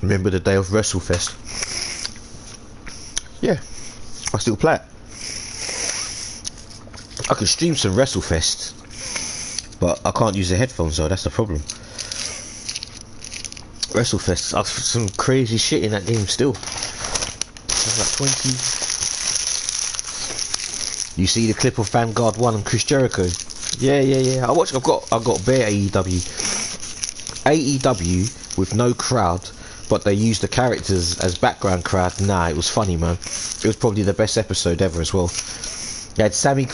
Remember the day of WrestleFest? Yeah, I still play it. I can stream some WrestleFest, but I can't use the headphones though, that's the problem. WrestleFest, I've some crazy shit in that game still. There's like 20. You see the clip of Vanguard 1 and Chris Jericho? Yeah. I've got bare AEW with no crowd, but they used the characters as background crowd. Nah, it was funny, man. It was probably the best episode ever as well. They had Sammy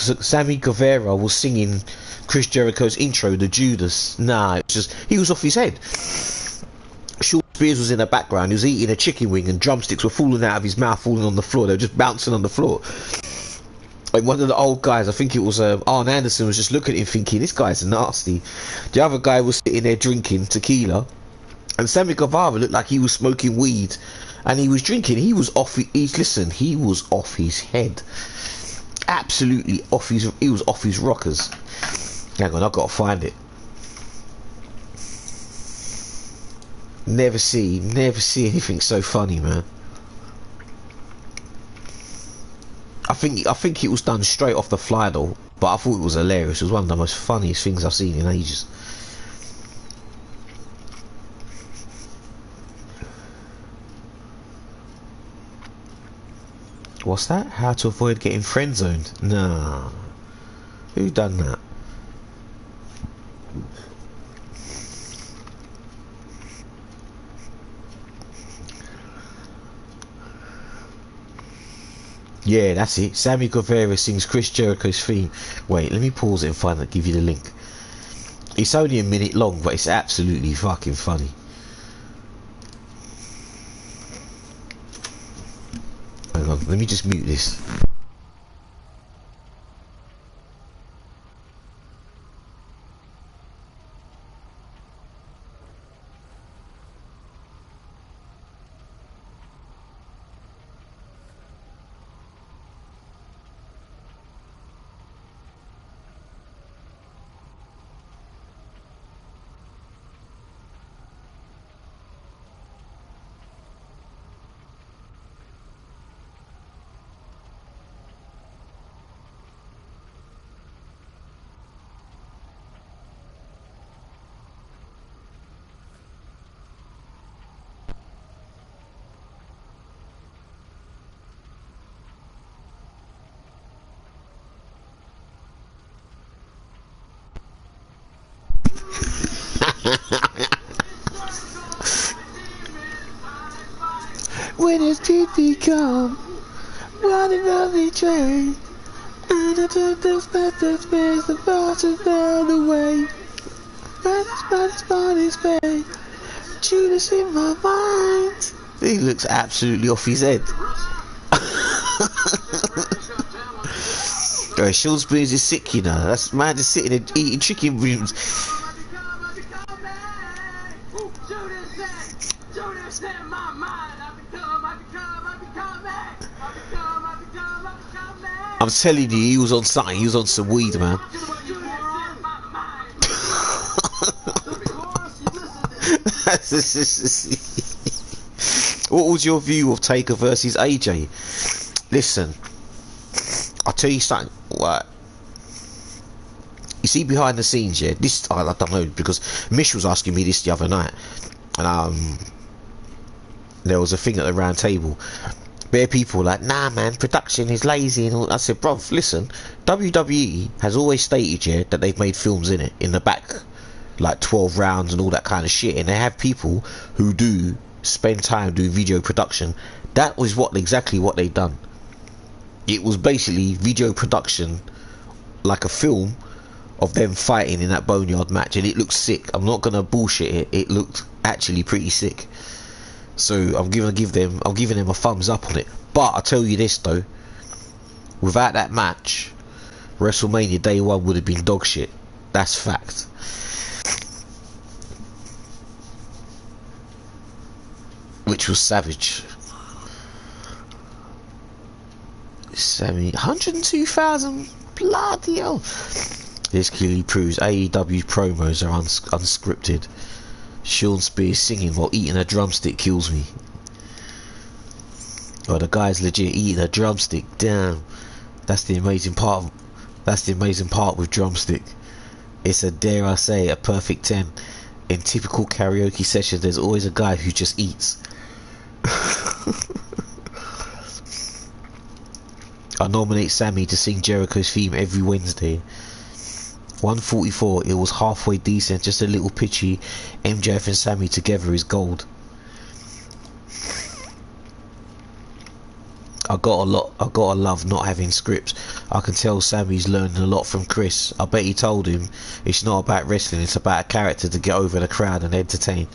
Guevara was singing Chris Jericho's intro, the Judas. Nah, it was just, he was off his head. Shawn Spears was in the background. He was eating a chicken wing and drumsticks were falling out of his mouth, falling on the floor. They were just bouncing on the floor. Like one of the old guys, I think it was Arn Anderson, was just looking at him thinking, this guy's nasty. The other guy was sitting there drinking tequila. And Sammy Guevara looked like he was smoking weed, and he was drinking. He was off. He was off his head, absolutely off his. He was off his rockers. Hang on, I've got to find it. Never see anything so funny, man. I think it was done straight off the fly though, but I thought it was hilarious. It was one of the most funniest things I've seen in ages. What's that? How to avoid getting friend zoned? Nah. Who done that? Yeah, that's it. Sammy Guevara sings Chris Jericho's theme. Wait, let me pause it and find it, give you the link. It's only a minute long, but it's absolutely fucking funny. Hang on, let me just mute this. When his teeth become running on the train, and I took the space, the bosses down the way. Body's pain, Judas in my mind. He looks absolutely off his head. Shawn Spears is sick, you know. That's man just sitting and eating chicken wings. I'm telling you, he was on something. He was on some weed, man. What was your view of Taker versus AJ? Listen, I'll tell you something. What? You see behind the scenes, yeah. This I don't know, because Mish was asking me this the other night, and there was a thing at the round table. Bare people were like, nah man, production is lazy and all. I said, bruv, listen, WWE has always stated, yeah, that they've made films in it, in the back, like 12 rounds and all that kind of shit, and they have people who do spend time doing video production. That was exactly what they done. It was basically video production, like a film, of them fighting in that Boneyard match, and it looked sick. I'm not gonna bullshit it. It looked actually pretty sick. So I'm giving them a thumbs up on it. But I tell you this though, without that match, WrestleMania Day 1 would have been dog shit. That's fact. Which was savage. Sammy, 102,000, bloody hell. This clearly proves AEW promos are unscripted. Sean Spears singing while eating a drumstick kills me. Oh, the guy's legit eating a drumstick. Damn, that's the amazing part. That's the amazing part with drumstick. It's a, dare I say, a perfect 10. In typical karaoke sessions, there's always a guy who just eats. I nominate Sammy to sing Jericho's theme every Wednesday. 144, it was halfway decent, just a little pitchy. MJF and Sammy together is gold. I gotta love not having scripts. I can tell Sammy's learning a lot from Chris. I bet he told him it's not about wrestling, it's about a character to get over the crowd and entertain.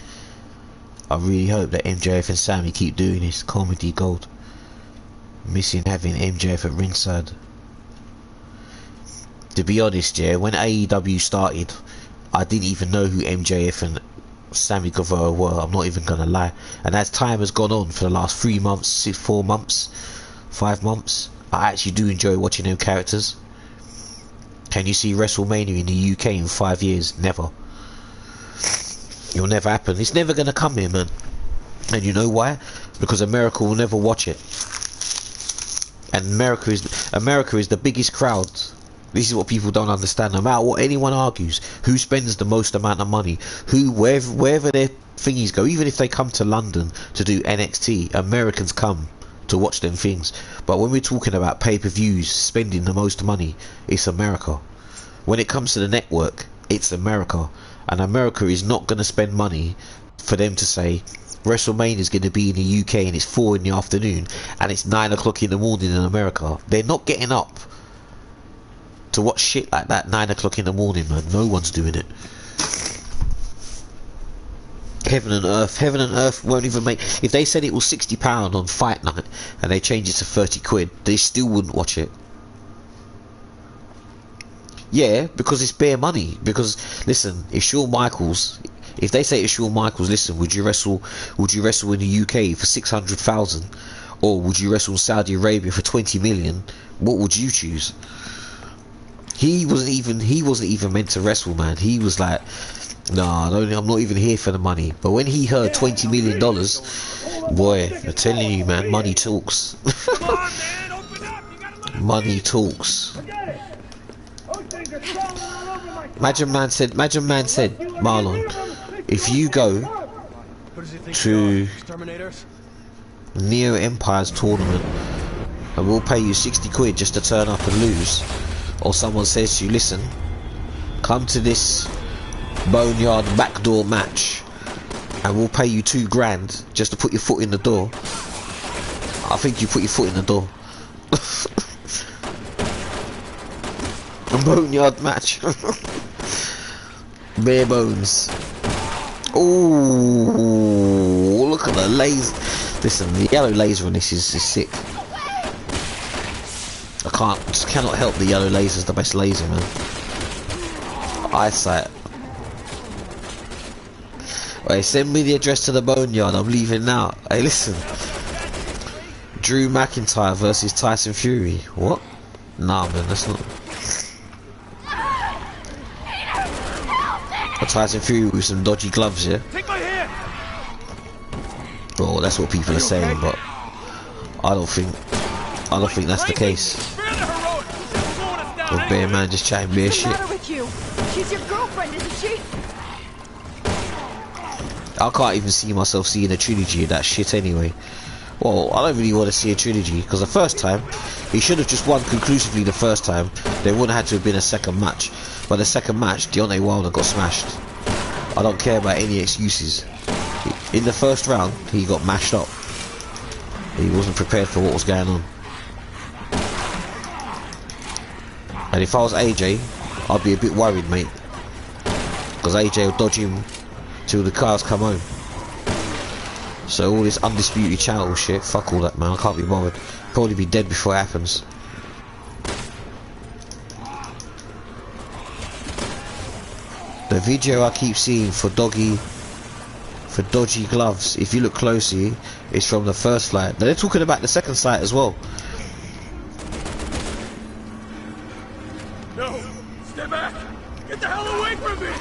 I really hope that MJF and Sammy keep doing this. Comedy gold. Missing having MJF at ringside. To be honest, yeah, when AEW started, I didn't even know who MJF and Sammy Guevara were. I'm not even gonna lie. And as time has gone on for the last 3 months, 4 months, 5 months, I actually do enjoy watching them characters. Can you see WrestleMania in the UK in 5 years? Never. It'll never happen. It's never gonna come here, man. And you know why? Because America will never watch it. And America is the biggest crowd. This is what people don't understand. No matter what anyone argues, who spends the most amount of money, wherever their thingies go, even if they come to London to do NXT, Americans come to watch them things. But when we're talking about pay-per-views spending the most money, it's America. When it comes to the network, it's America. And America is not going to spend money for them to say WrestleMania is going to be in the UK and it's 4 in the afternoon and it's 9 o'clock in the morning in America. They're not getting up to watch shit like that 9 o'clock in the morning, man. No one's doing it. Heaven and earth won't even make. If they said it was £60 on fight night and they changed it to 30 quid, they still wouldn't watch it. Yeah, because it's bare money. Because listen, if Shawn Michaels, if they say to Shawn Michaels, listen, would you wrestle in the UK for 600,000, or would you wrestle in Saudi Arabia for 20 million? What would you choose? He wasn't even meant to wrestle, man. He was like, nah, I'm not even here for the money. But when he heard $20 million, boy, I'm telling you, man, money talks. Money talks. Imagine man said, Marlon, if you go to Neo Empire's tournament and we'll pay you 60 quid just to turn up and lose, or someone says to you, listen, come to this Boneyard backdoor match and we'll pay you $2 grand just to put your foot in the door, I think you put your foot in the door. A Boneyard match. Bare bones. Ooh, look at the laser. Listen, the yellow laser on this is sick. I just cannot help the yellow laser's the best laser, man. Eyesight. Wait, send me the address to the Boneyard, I'm leaving now. Hey, listen. Drew McIntyre versus Tyson Fury. What? Nah, man, that's not. Tyson Fury with some dodgy gloves, yeah? Take my hand. Bro, that's what people are saying, but I don't think that's the case. The bear man just chatting bare shit. What's the matter with you? She's your girlfriend, isn't she? I can't even see myself seeing a trilogy of that shit anyway. Well, I don't really want to see a trilogy, because the first time, he should have just won conclusively the first time. There wouldn't have had to have been a second match. But the second match, Deontay Wilder got smashed. I don't care about any excuses. In the first round, he got mashed up. He wasn't prepared for what was going on. And if I was AJ, I'd be a bit worried, mate. Because AJ will dodge him till the cars come home. So all this Undisputed Channel shit, fuck all that, man. I can't be bothered. Probably be dead before it happens. The video I keep seeing for dodgy gloves, if you look closely, is from the first flight. They're talking about the second flight as well. No! Stay back! Get the hell away from me!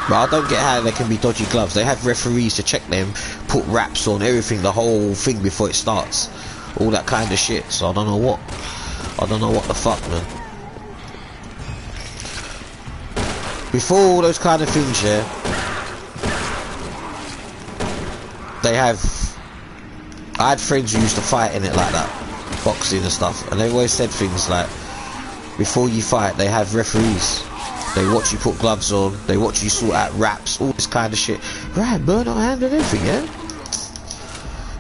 But I don't get how there can be dodgy gloves. They have referees to check them, put wraps on everything, the whole thing before it starts. All that kind of shit. So I don't know what the fuck, man. Before all those kind of things, yeah, I had friends who used to fight in it like that, boxing and stuff, and they always said things like, before you fight, they have referees. They watch you put gloves on, they watch you sort out wraps, all this kind of shit. Right, burn her hand and everything, yeah?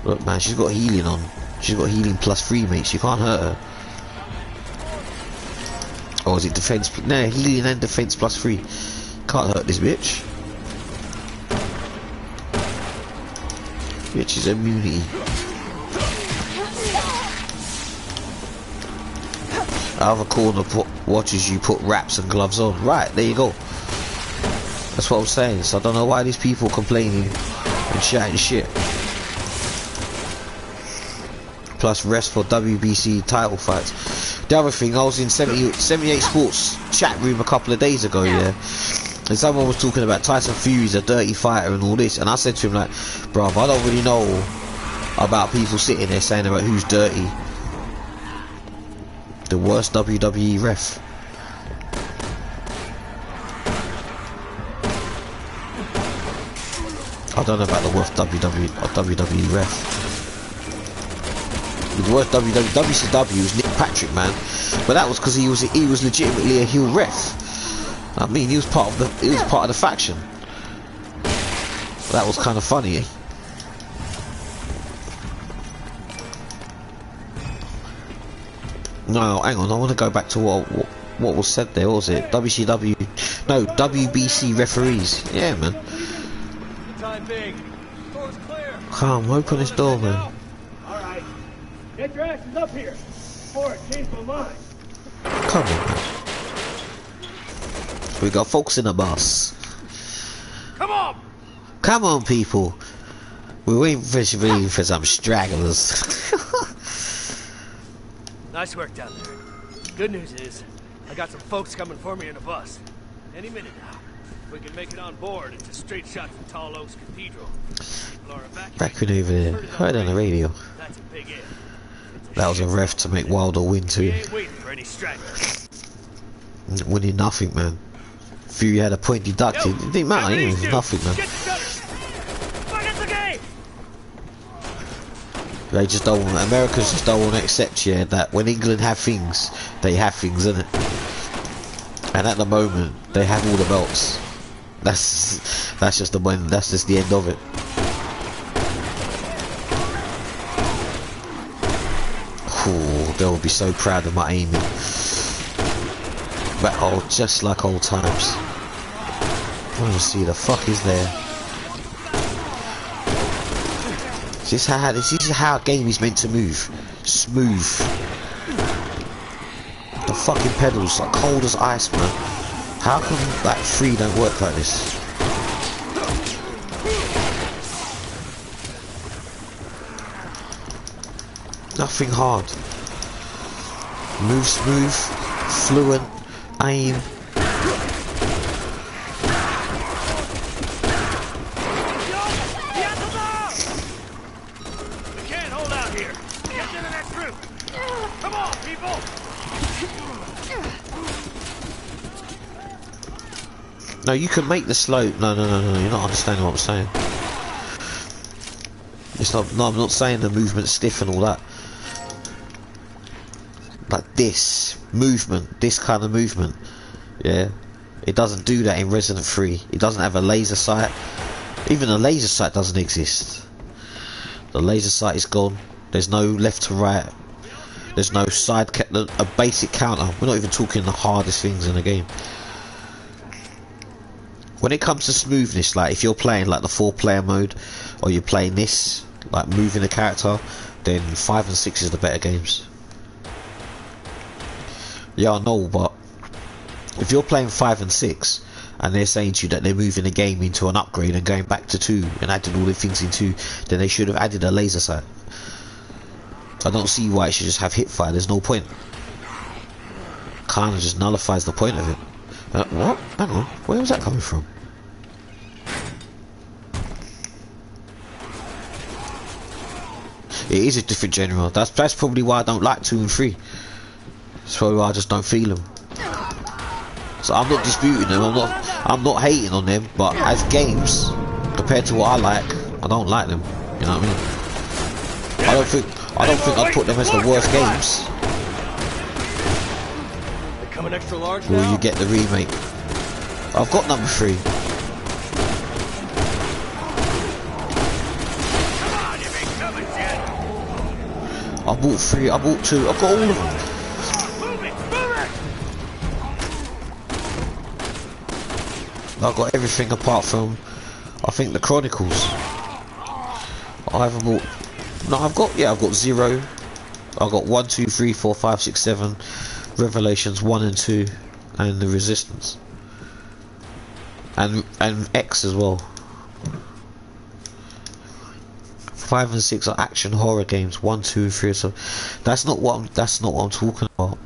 Look, man, she's got healing on. She's got healing +3, mate. You can't hurt her. Or is it defense? No, healing and defense +3. Can't hurt this bitch. Bitch is immunity. Other corner watches you put wraps and gloves on. Right, there you go. That's what I'm saying. So I don't know why these people complaining and shouting shit. Plus rest for WBC title fights. The other thing, I was in 78 Sports chat room a couple of days ago, yeah, and someone was talking about Tyson Fury's a dirty fighter and all this, and I said to him like, bruv, I don't really know about people sitting there saying about who's dirty. The worst WWE ref. I don't know about the worst WWE ref. The worst WCW was Nick Patrick, man, but that was because he was legitimately a heel ref. I mean, he was part of the faction. That was kind of funny. No, hang on. I want to go back to what was said there. What was it? WCW? No, WBC referees. Yeah, man. Come, open this door, man. All right, get your asses up here before it changes my mind. Come on, man. We got folks in the bus. Come on! Come on, people. We're waiting for some stragglers. Nice work down there. Good news is, I got some folks coming for me in a bus. Any minute now. If we can make it on board, it's a straight shot from Tall Oaks Cathedral. Raccoon over there. Heard on the radio. That's a big if. That was a ref to make Wilder win We too. ain't waiting for any stragglers. Winning nothing, man. Fury had a point deducted. It didn't matter. It was nothing, man. They just don't want. Americans just don't want to accept, yeah, that when England have things, they have things, innit? And at the moment, they have all the belts. That's just the one. That's just the end of it. Ooh, they'll be so proud of my aiming. But oh, just like old times. I want to see the fuck is there. This is how a game is meant to move. Smooth. The fucking pedals are cold as ice, man. How come like 3 don't work like this? Nothing hard. Move smooth, fluent, aim. No, you can make the slope. No, you're not understanding what I'm saying. It's not. No, I'm not saying the movement's stiff and all that. Like this movement, this kind of movement, yeah. It doesn't do that in Resident 3. It doesn't have a laser sight. Even the laser sight doesn't exist. The laser sight is gone. There's no left to right. There's no a basic counter. We're not even talking the hardest things in the game. When it comes to smoothness, like if you're playing like the 4-player mode, or you're playing this, like moving the character, then 5 and 6 is the better games. Yeah, I know, but if you're playing 5 and 6, and they're saying to you that they're moving the game into an upgrade and going back to 2, and adding all the things in 2, then they should have added a laser sight. I don't see why it should just have hip fire. There's no point. Kinda just nullifies the point of it. What? Hang on. Where was that coming from? It is a different genre. That's probably why I don't like 2 and 3. That's probably why I just don't feel them. So I'm not disputing them. I'm not hating on them. But as games, compared to what I like, I don't like them. You know what I mean? I don't think I'd put them as the worst games. They coming extra large Will now? you get the remake? I've got number 3. Come on, you big coming yet. I bought 3. I bought 2. I've got all of them. Move it, move it. I've got everything apart from, I think, the Chronicles. I haven't bought. No, I've got 0. I've got 1, 2, 3, 4, 5, 6, 7, Revelations 1 and 2, and the Resistance, and X as well. 5 and 6 are action horror games. 1, 2, and 3. So that's not what I'm talking about.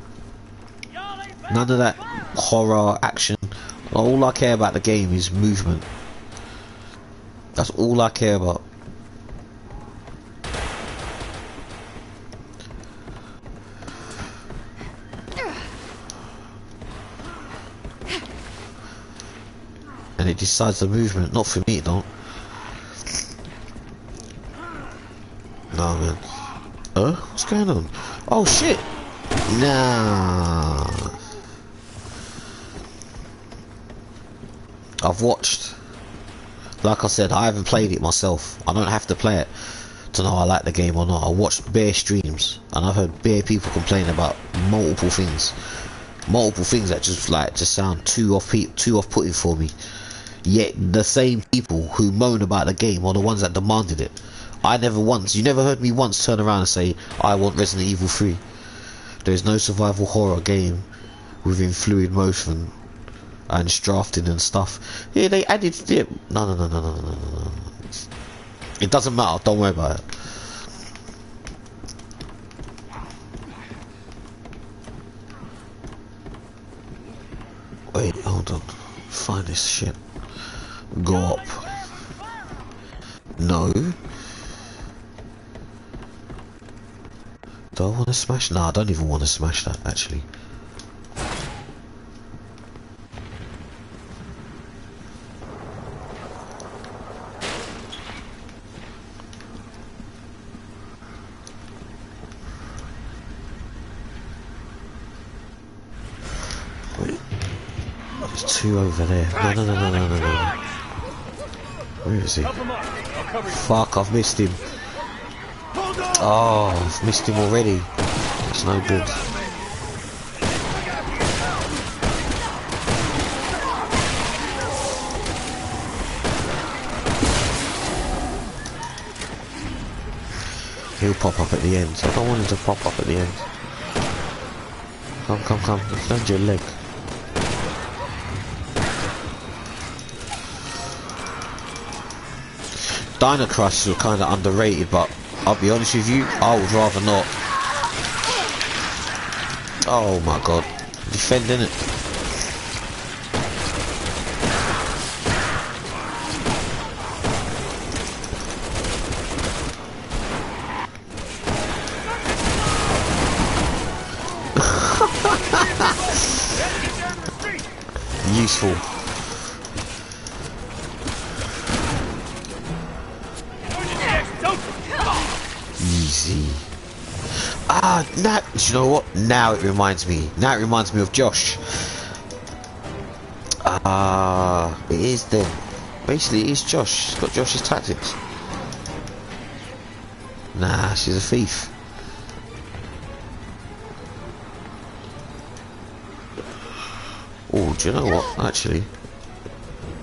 None of that horror action. All I care about the game is movement. That's all I care about. And it decides the movement, not for me, it don't. No, man. What's going on? Oh shit! Nah. I've watched. Like I said, I haven't played it myself. I don't have to play it to know I like the game or not. I watched bare streams, and I've heard bare people complain about multiple things that just sound too off-putting for me. Yet the same people who moan about the game are the ones that demanded it. You never heard me once turn around and say, I want Resident Evil 3. There's no survival horror game within fluid motion and drafting and stuff. Yeah, they added it. No. It doesn't matter, don't worry about it. Wait, hold on. Find this shit. Go up. No. Do I want to smash? Nah, I don't even want to smash that, actually. Wait. There's 2 over there. No. Where is he? Fuck, I've missed him. Oh, I've missed him already. It's no good. He'll pop up at the end. I don't want him to pop up at the end. Come. Defend your leg. Dino Crisis was kind of underrated, but I'll be honest with you, I would rather not. Oh my god. Defending it. Useful. Easy. Now, do you know what? Now it reminds me of Josh. It is then. Basically, it is Josh. She's got Josh's tactics. Nah, she's a thief. do you know what? Actually,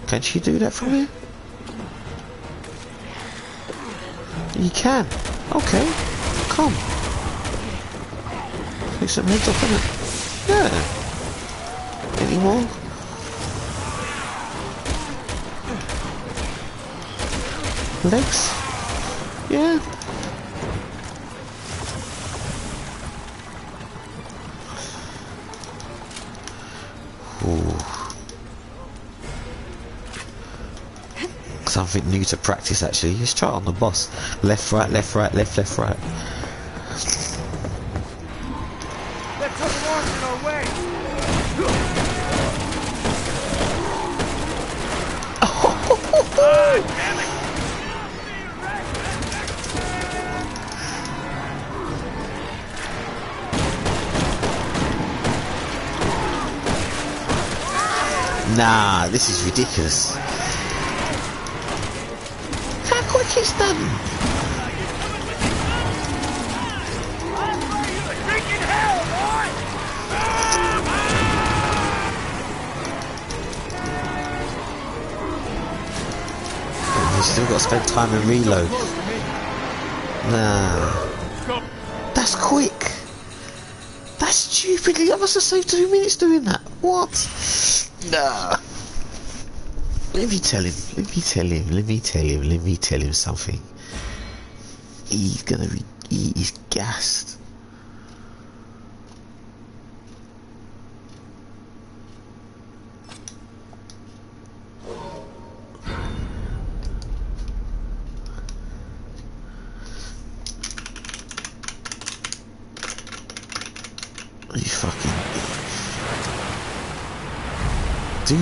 can she do that from here? You can. Okay. Come. Take some heads off, innit? Yeah. Any more? Legs? Yeah. Ooh. Something new to practice actually. Let's try it on the boss. Left, right, left, right, left, left, right. Let's have an arch in our way. Damn it! Nah, this is ridiculous. How quick is done? You still got to spend time and reload. Nah. That's quick. That's stupidly. I must have saved 2 minutes doing that. What? Nah. Let me tell him. Let me tell him. Let me tell him. Let me tell him something. He's gonna be. He's gassed. You fucking do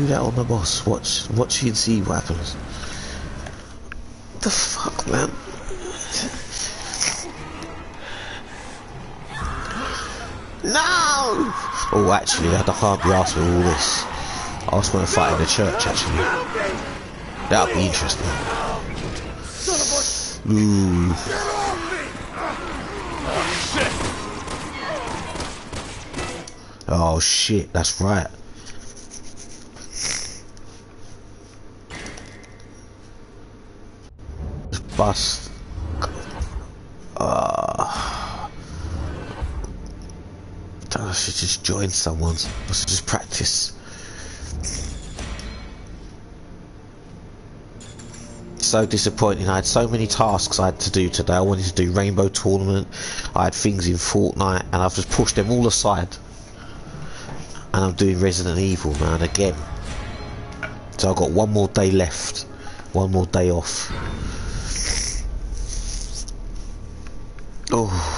that on the boss. Watch you and see what happens. The fuck, man. No! Oh, actually, I can't be asked for all this. I also want to fight in the church, actually. That'll be interesting. Ooh. Oh shit, that's right. Just bust. I should just join someone. I should just practice. So disappointing. I had so many tasks I had to do today. I wanted to do Rainbow Tournament. I had things in Fortnite, and I've just pushed them all aside. And I'm doing Resident Evil, man, again. So I've got one more day left. One more day off. Oh.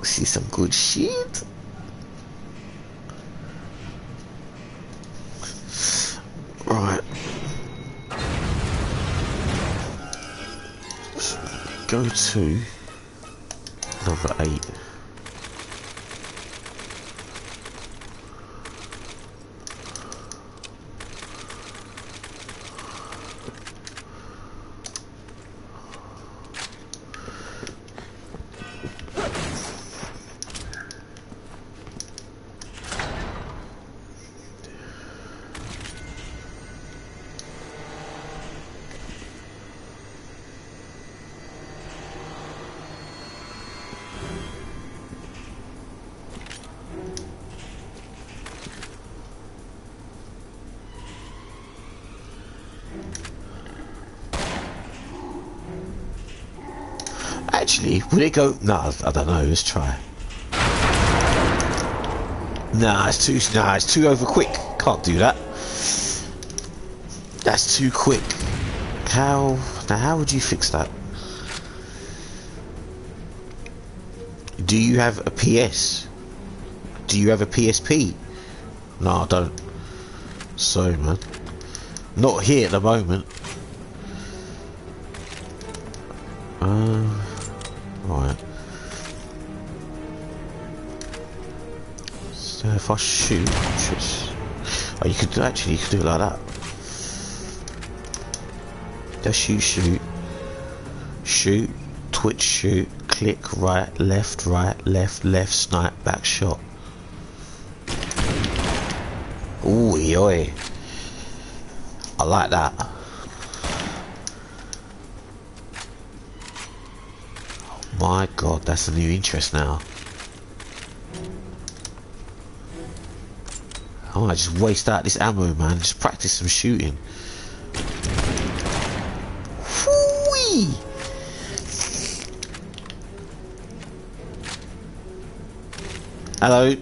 See some good shit. Right. Go to number 8. Actually, would it go? No, I don't know. Let's try. Nah, it's too over quick. Can't do that. That's too quick. How? Now, how would you fix that? Do you have a PS? Do you have a PSP? No, I don't. Sorry, man. Not here at the moment. Right. So if I shoot, oh, you could do it like that. Just shoot, twitch shoot, click right, left, snipe, back shot. Ooh, oi. I like that. Oh my god, that's a new interest now. I might just waste out this ammo, man. Just practice some shooting. Whoo-wee! Hello.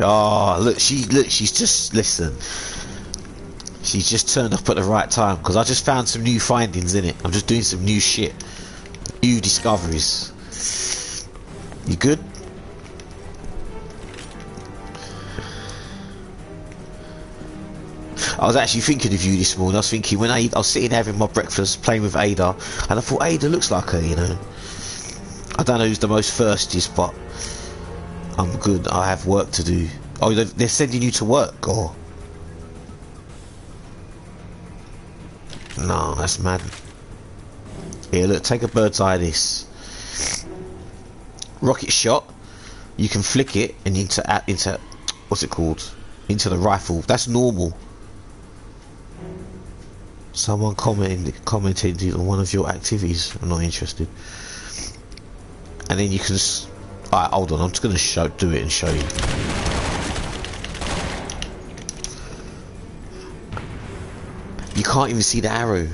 Oh, look, she's just, listen. She's just turned up at the right time, because I just found some new findings in it. I'm just doing some new shit. New discoveries. You good? I was actually thinking of you this morning. I was thinking when I was sitting having my breakfast, playing with Ada, and I thought Ada looks like her, you know. I don't know who's the most thirstiest, but I'm good. I have work to do. Oh, they're sending you to work, or? No, that's mad. Here, look, take a bird's eye of this. Rocket shot. You can flick it and into what's it called? Into the rifle. That's normal. Someone commented on one of your activities. I'm not interested. And then you can. Alright, hold on. I'm just gonna do it and show you. You can't even see the arrow.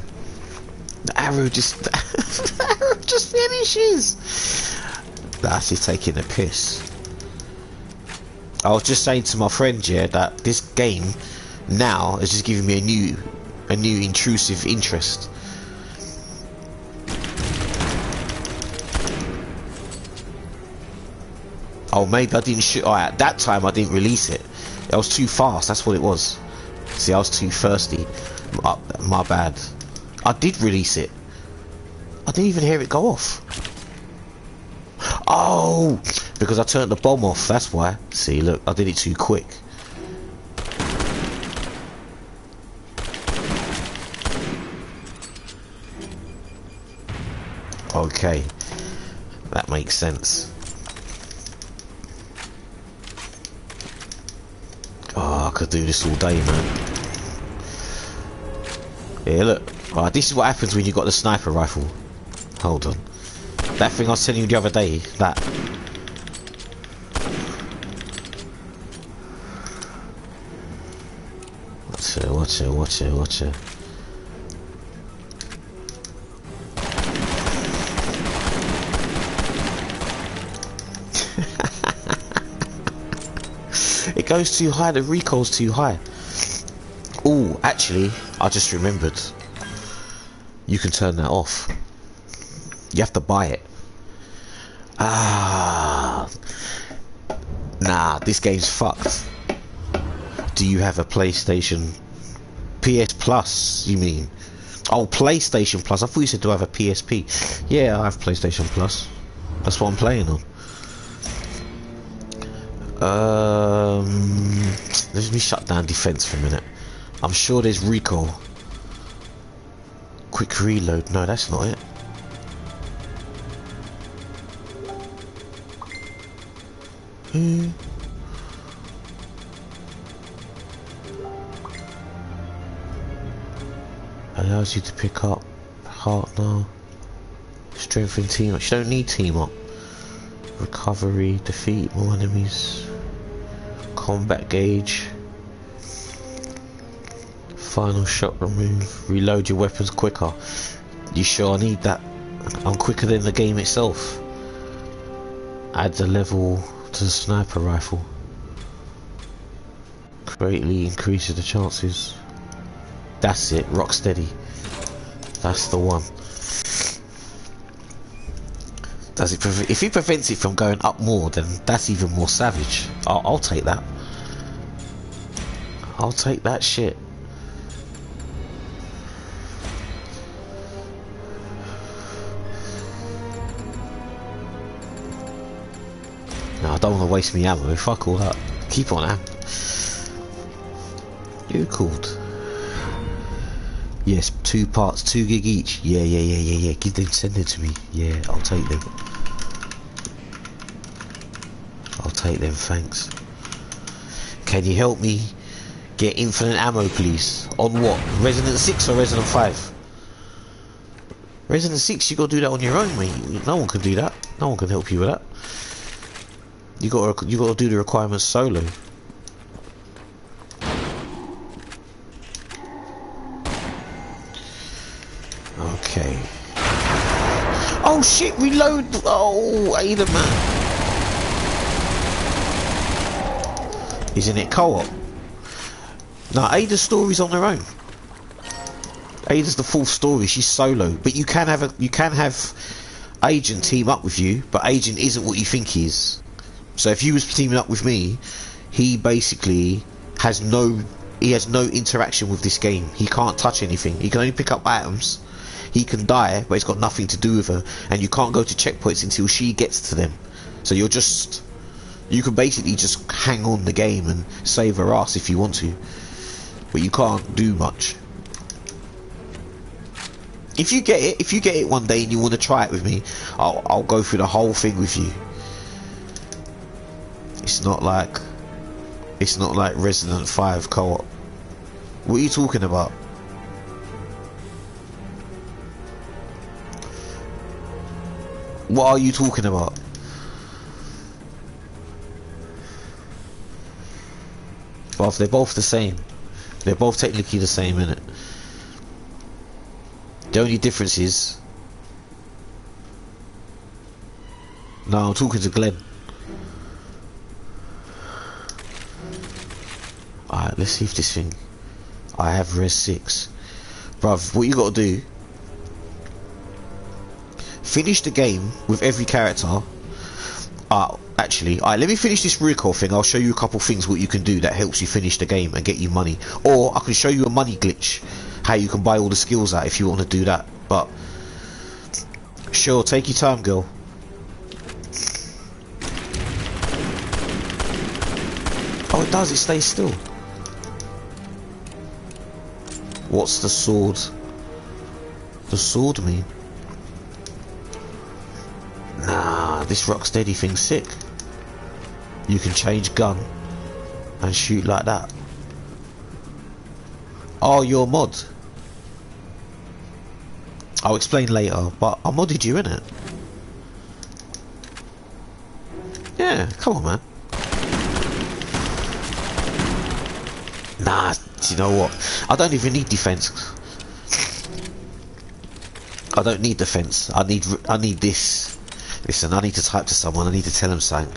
The arrow just the arrow just finishes. That's just taking a piss. I was just saying to my friend, yeah, that this game now is just giving me a new intrusive interest. Oh, maybe I didn't shoot. Oh, at that time I didn't release it. I was too fast. That's what it was. See, I was too thirsty. My bad. I did release it. I didn't even hear it go off. Oh, because I turned the bomb off. That's why. See, look, I did it too quick. Okay, that makes sense. Oh, I could do this all day, man. Yeah, look. Right, this is what happens when you got the sniper rifle. Hold on. That thing I was telling you the other day, that. Watch it. It goes too high, the recoil's too high. Oh, actually, I just remembered. You can turn that off. You have to buy it. Ah. Nah, this game's fucked. Do you have a PlayStation? PS Plus, you mean? Oh, PlayStation Plus. I thought you said do I have a PSP. Yeah, I have PlayStation Plus. That's what I'm playing on. Let me shut down defense for a minute. I'm sure there's recoil. Quick reload. No, that's not it. Allows you to pick up heart now. Strengthen team up. You don't need team up. Recovery, defeat more enemies. Combat gauge. Final shot remove. Reload your weapons quicker. You sure I need that? I'm quicker than the game itself. Adds a level to the sniper rifle. Greatly increases the chances. That's it, Rocksteady. That's the one. Does it if it prevents it from going up more, then that's even more savage. I'll take that. I'll take that shit. No, I don't want to waste me ammo. Fuck all that. Keep on ammo. Who called? Yes, 2 parts, 2 gig each. Yeah. Give them, send it to me. Yeah, I'll take them. I'll take them, thanks. Can you help me Get infinite ammo, please. On what? Resident 6 or Resident 5? Resident 6, you gotta do that on your own, mate. No one can do that. No one can help you with that. You gotta do the requirements solo. Okay. Oh shit, reload! Oh, Ada, man. Isn't it co-op? No, Ada's story's on her own. Ada's the full story. She's solo, but you can have Agent team up with you, but Agent isn't what you think he is. So if you was teaming up with me, he basically has no interaction with this game. He can't touch anything. He can only pick up items. He can die, but it's got nothing to do with her, and you can't go to checkpoints until she gets to them. So you can basically just hang on the game and save her ass if you want to, but you can't do much. If you get it one day and you want to try it with me, I'll go through the whole thing with you. It's not like Resident 5 co-op. What are you talking about? What are you talking about? Well, they're both the same. They're both technically the same, innit? The only difference is... No, I'm talking to Glenn. Alright, let's see if this thing... I have Res 6. Bruv, what you gotta do... Finish the game with every character. Actually, alright, let me finish this recall thing. I'll show you a couple things what you can do that helps you finish the game and get you money. Or I can show you a money glitch, how you can buy all the skills out if you want to do that. But sure, take your time, girl. Oh, it does, it stays still. What's the sword? The sword mean? Nah, this Rocksteady thing's sick. You can change gun and shoot like that. Oh, you're a mod. I'll explain later, but I modded you, innit? Yeah, come on, man. Nah, do you know what? I don't even need defense. I don't need defense. I need this. Listen, I need to type to someone. I need to tell them something.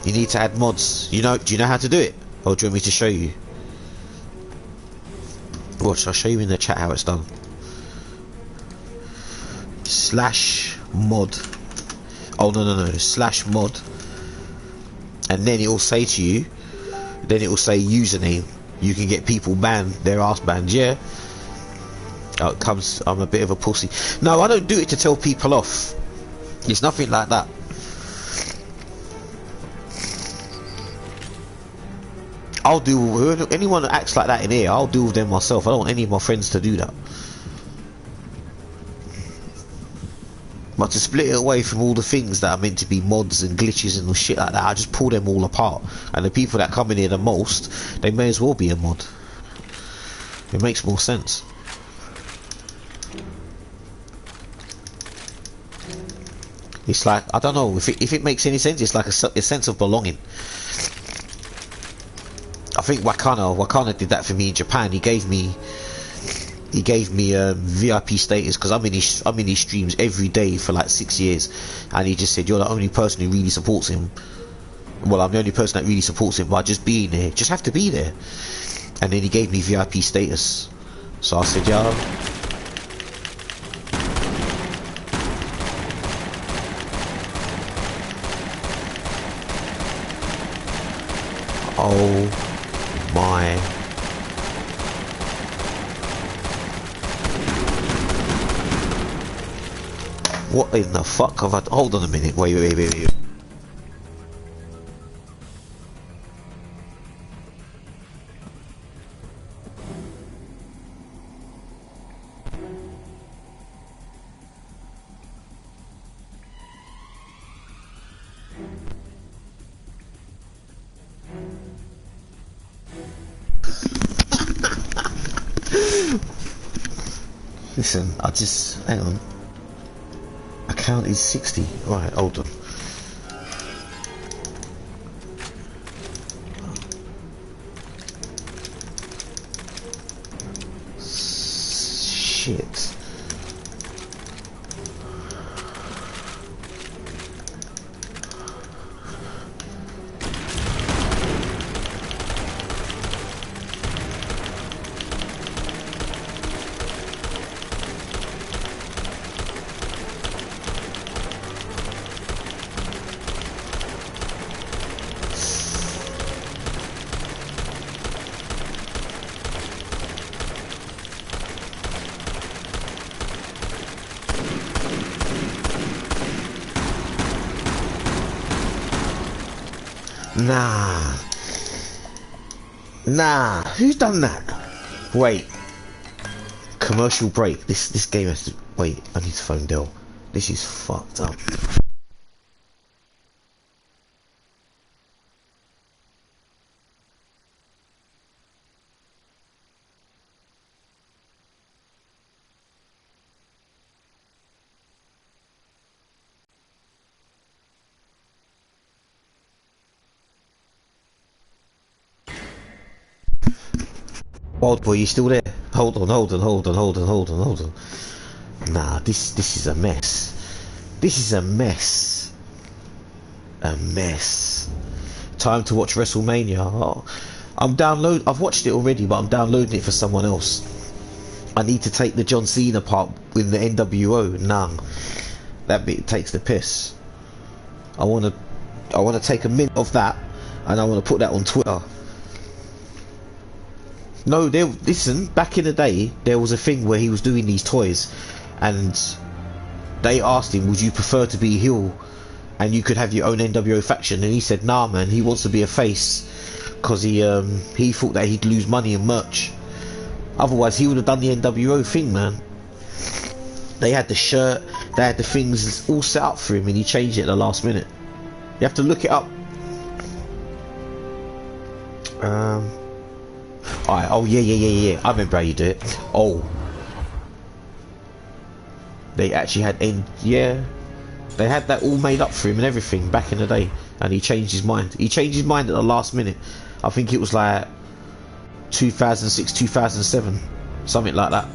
You need to add mods. Do you know how to do it? Or do you want me to show you? Watch, I'll show you in the chat how it's done. /mod. Oh, no. /mod. And then it will say to you, then it will say username. You can get people banned, their ass banned, yeah? Oh, it comes, I'm a bit of a pussy. No, I don't do it to tell people off. It's nothing like that. I'll deal with anyone that acts like that in here. I'll deal with them myself. I don't want any of my friends to do that. But to split it away from all the things that are meant to be mods and glitches and shit like that, I just pull them all apart. And the people that come in here the most, they may as well be a mod. It makes more sense. It's like, I don't know if it makes any sense. It's like a sense of belonging. I think Wakana did that for me in Japan. He gave me VIP status because I'm in his streams every day for like 6 years, and he just said, you're the only person who really supports him. Well, I'm the only person that really supports him by just being there. Just have to be there. And then he gave me VIP status. So I said, yeah. Oh my. What in the fuck have I... Hold on a minute. Wait. Listen, hang on. I counted 60. Right, hold on. Shit. Nah, who's done that? Wait. Commercial break. This game has to... Wait, I need to phone Dell. This is fucked up. Wild boy, you still there? Hold on. Nah, this is a mess. This is a mess. A mess. Time to watch WrestleMania. Oh, I've watched it already, but I'm downloading it for someone else. I need to take the John Cena part with the NWO. Nah, that bit takes the piss. I wanna take a minute of that, and I wanna put that on Twitter. No, listen, back in the day, there was a thing where he was doing these toys, and they asked him, would you prefer to be heel, and you could have your own NWO faction, and he said, nah man, he wants to be a face, because he thought that he'd lose money and merch. Otherwise, he would have done the NWO thing, man. They had the shirt, they had the things all set up for him, and he changed it at the last minute. You have to look it up. Alright, oh yeah, I remember how you do it. Oh. They actually had, they had that all made up for him and everything back in the day, and he changed his mind. He changed his mind at the last minute. I think it was like 2006, 2007, something like that.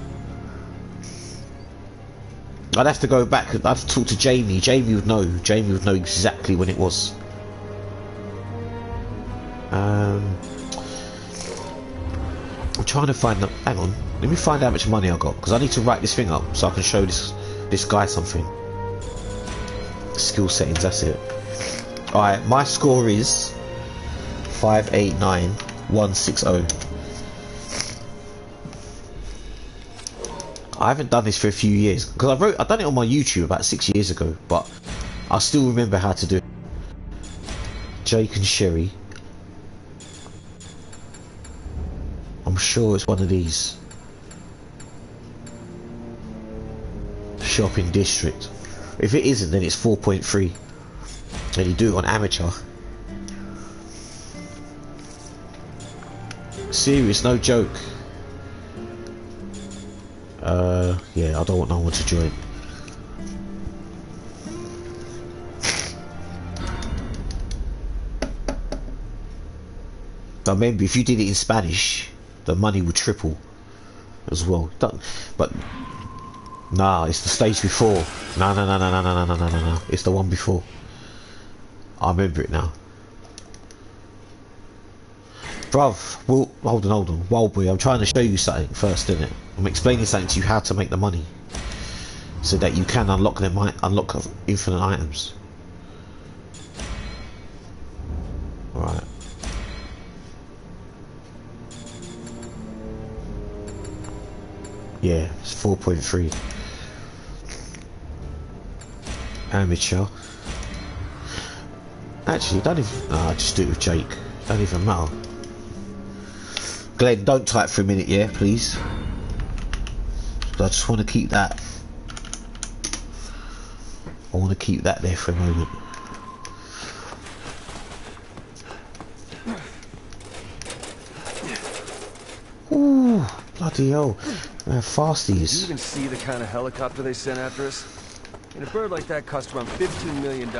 I'd have to go back, I'd have to talk to Jamie. Jamie would know exactly when it was. I'm trying to find the... Hang on. Let me find out how much money I got, because I need to write this thing up so I can show this guy something. Skill settings, that's it. Alright, my score is 589160. I haven't done this for a few years, because I done it on my YouTube about 6 years ago, but I still remember how to do it. Jake and Sherry. I'm sure it's one of these. Shopping district. If it isn't, then it's 4.3. And you do it on amateur. Serious, no joke. Yeah, I don't want no one to join. Now remember, if you did it in Spanish, the money would triple as well. But nah, it's the stage before. No. It's the one before. I remember it now. Bruv, well, hold on. Wild boy, I'm trying to show you something first, innit? I'm explaining something to you, how to make the money, so that you can unlock infinite items. Alright. Yeah, it's 4.3. Amateur. Actually, don't even... Nah, just do it with Jake. Don't even matter. Glenn, don't type for a minute, yeah, please. I just want to keep that. I want to keep that there for a moment. Ooh, bloody Bloody hell. Man, fast he Did you is. even see the kind of helicopter they sent after us? And a bird like that cost around $15 million.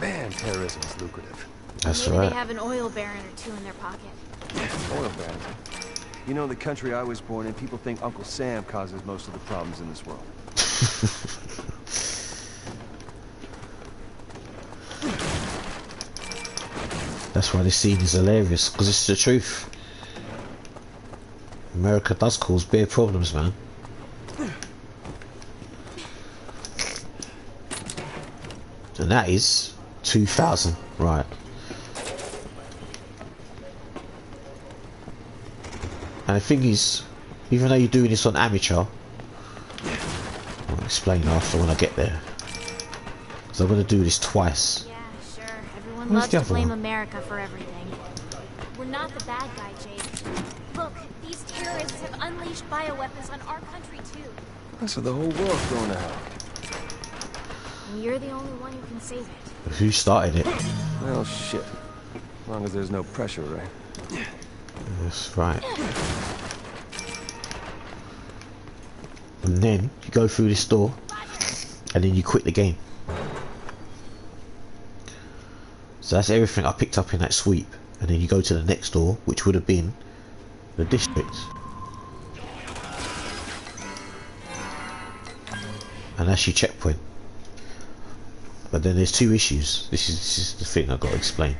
Man, terrorism is lucrative. That's Maybe right. they have an oil baron or two in their pocket. Oil barons. You know, the country I was born in, people think Uncle Sam causes most of the problems in this world. That's why this scene is hilarious, because it's the truth. America does cause bare problems, man. And that is 2000, right. And the thing is, even though you're doing this on amateur, I'll explain after when I get there. Because I'm going to do this twice. Yeah, sure. Everyone Where's loves the to other blame one? America for everything. We're not the bad guy, Jake. Look, these terrorists have unleashed bioweapons on our country, too. So the whole world's going to hell. And you're the only one who can save it. Who started it? Well, shit. As long as there's no pressure, right? That's right. And then you go through this door, and then you quit the game. So that's everything I picked up in that sweep. And then you go to the next door, which would have been the district. And that's your checkpoint. But then there's two issues. This is the thing I've got to explain.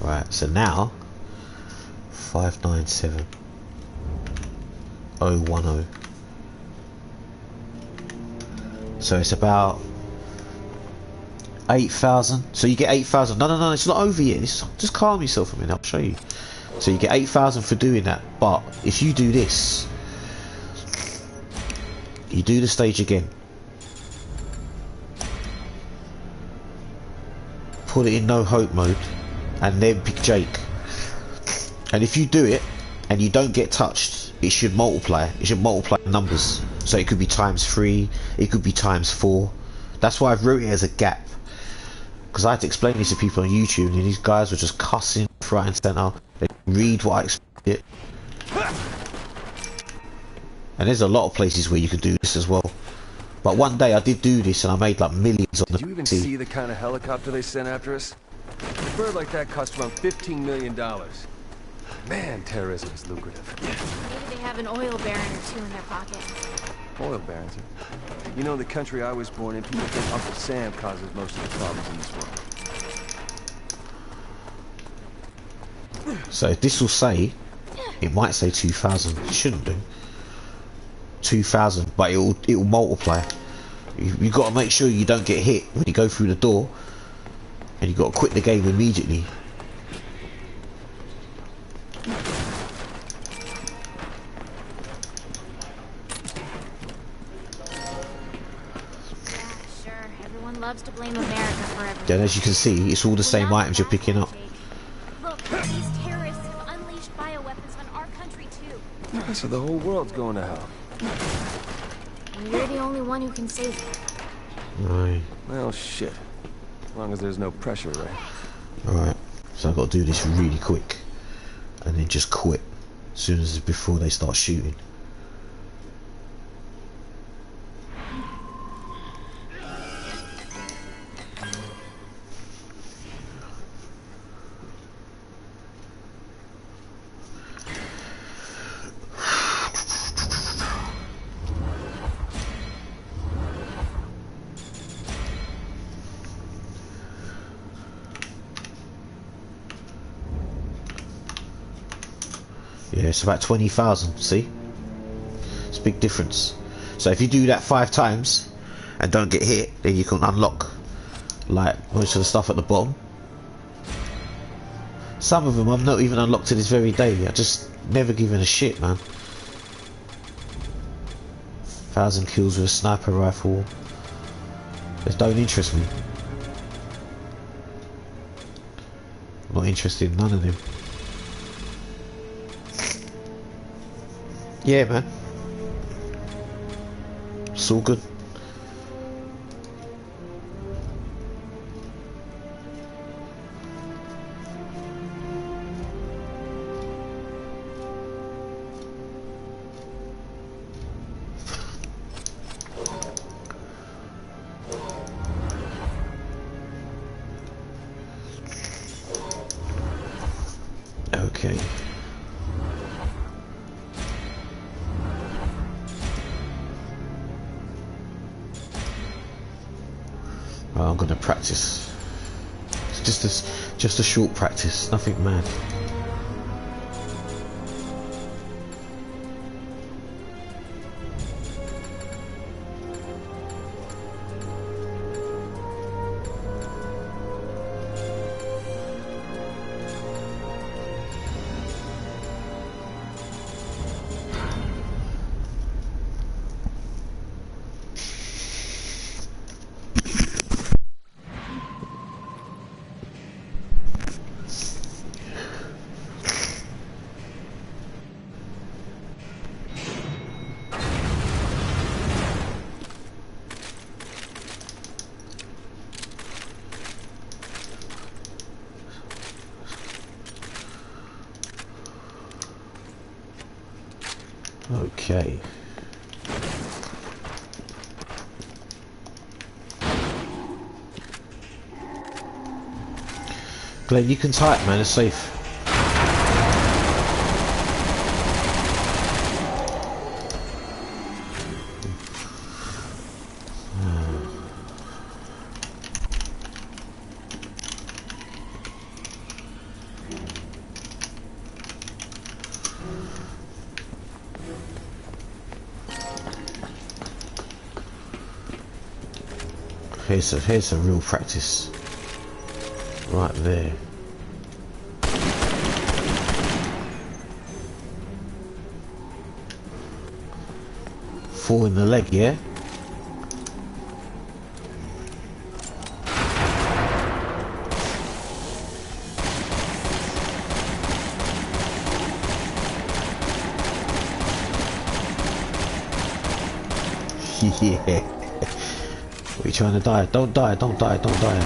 Right, so now 597010. So it's about 8,000. So you get 8,000. No, it's not over yet. Just calm yourself a minute. I'll show you. So you get 8,000 for doing that. But if you do this, you do the stage again. Put it in no hope mode, and then pick Jake. And if you do it and you don't get touched, it should multiply. It should multiply numbers. So it could be ×3, it could be ×4. That's why I've wrote it as a gap, because I had to explain this to people on YouTube, and these guys were just cussing right and centre. They read what I explained it. And there's a lot of places where you can do this as well. But one day I did do this and I made like millions on the Did you even PC. see the kind of helicopter they sent after us? A bird like that cost around $15 million. Man, terrorism is lucrative. Maybe they have an oil baron or two in their pocket. Oil barons. You know, the country I was born in, people think Uncle Sam causes most of the problems in this world. So this will say, it might say 2000, it shouldn't do 2000, but it will multiply. You got to make sure you don't get hit when you go through the door, and you got to quit the game immediately. Sure, everyone loves to blame America for everything. Then as you can see, it's all the same items you're picking up. Look, these terrorists have unleashed bioweapons on our country too. So the whole world's going to hell. And you're the only one who can save it. Right. Well, shit. As long as there's no pressure, right? Alright. So I've got to do this really quick, and then just quit as soon as before they start shooting. Yeah, it's about 20,000, see? It's a big difference. So if you do that 5 times and don't get hit, then you can unlock like most of the stuff at the bottom. Some of them I've not even unlocked to this very day. I just never given a shit, man. 1,000 kills with a sniper rifle. They don't interest me. I'm not interested in none of them. Yeah, man. It's all good. Okay. Well, I'm gonna practice. It's just a short practice, nothing mad. Okay. Glenn, you can type, man, it's safe. Here's a real practice. Right there. Fall in the leg, yeah? Yeah. What are you trying to die? Don't die, don't die, don't die.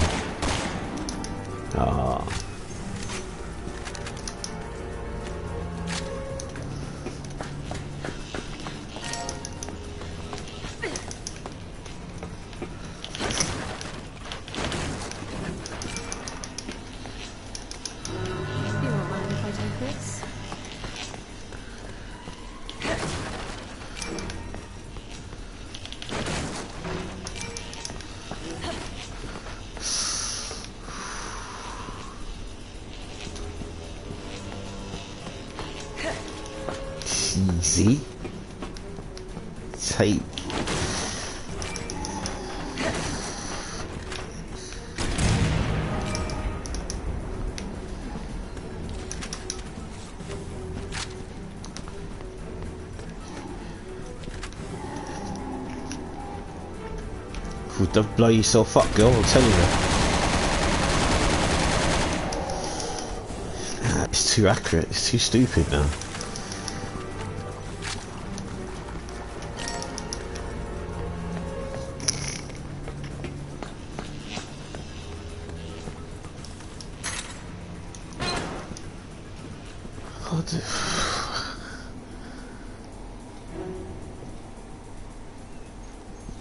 Ah. You won't mind if I take this? Easy. Tape. Don't blow yourself up, girl, I'm telling you. It's too accurate, it's too stupid now.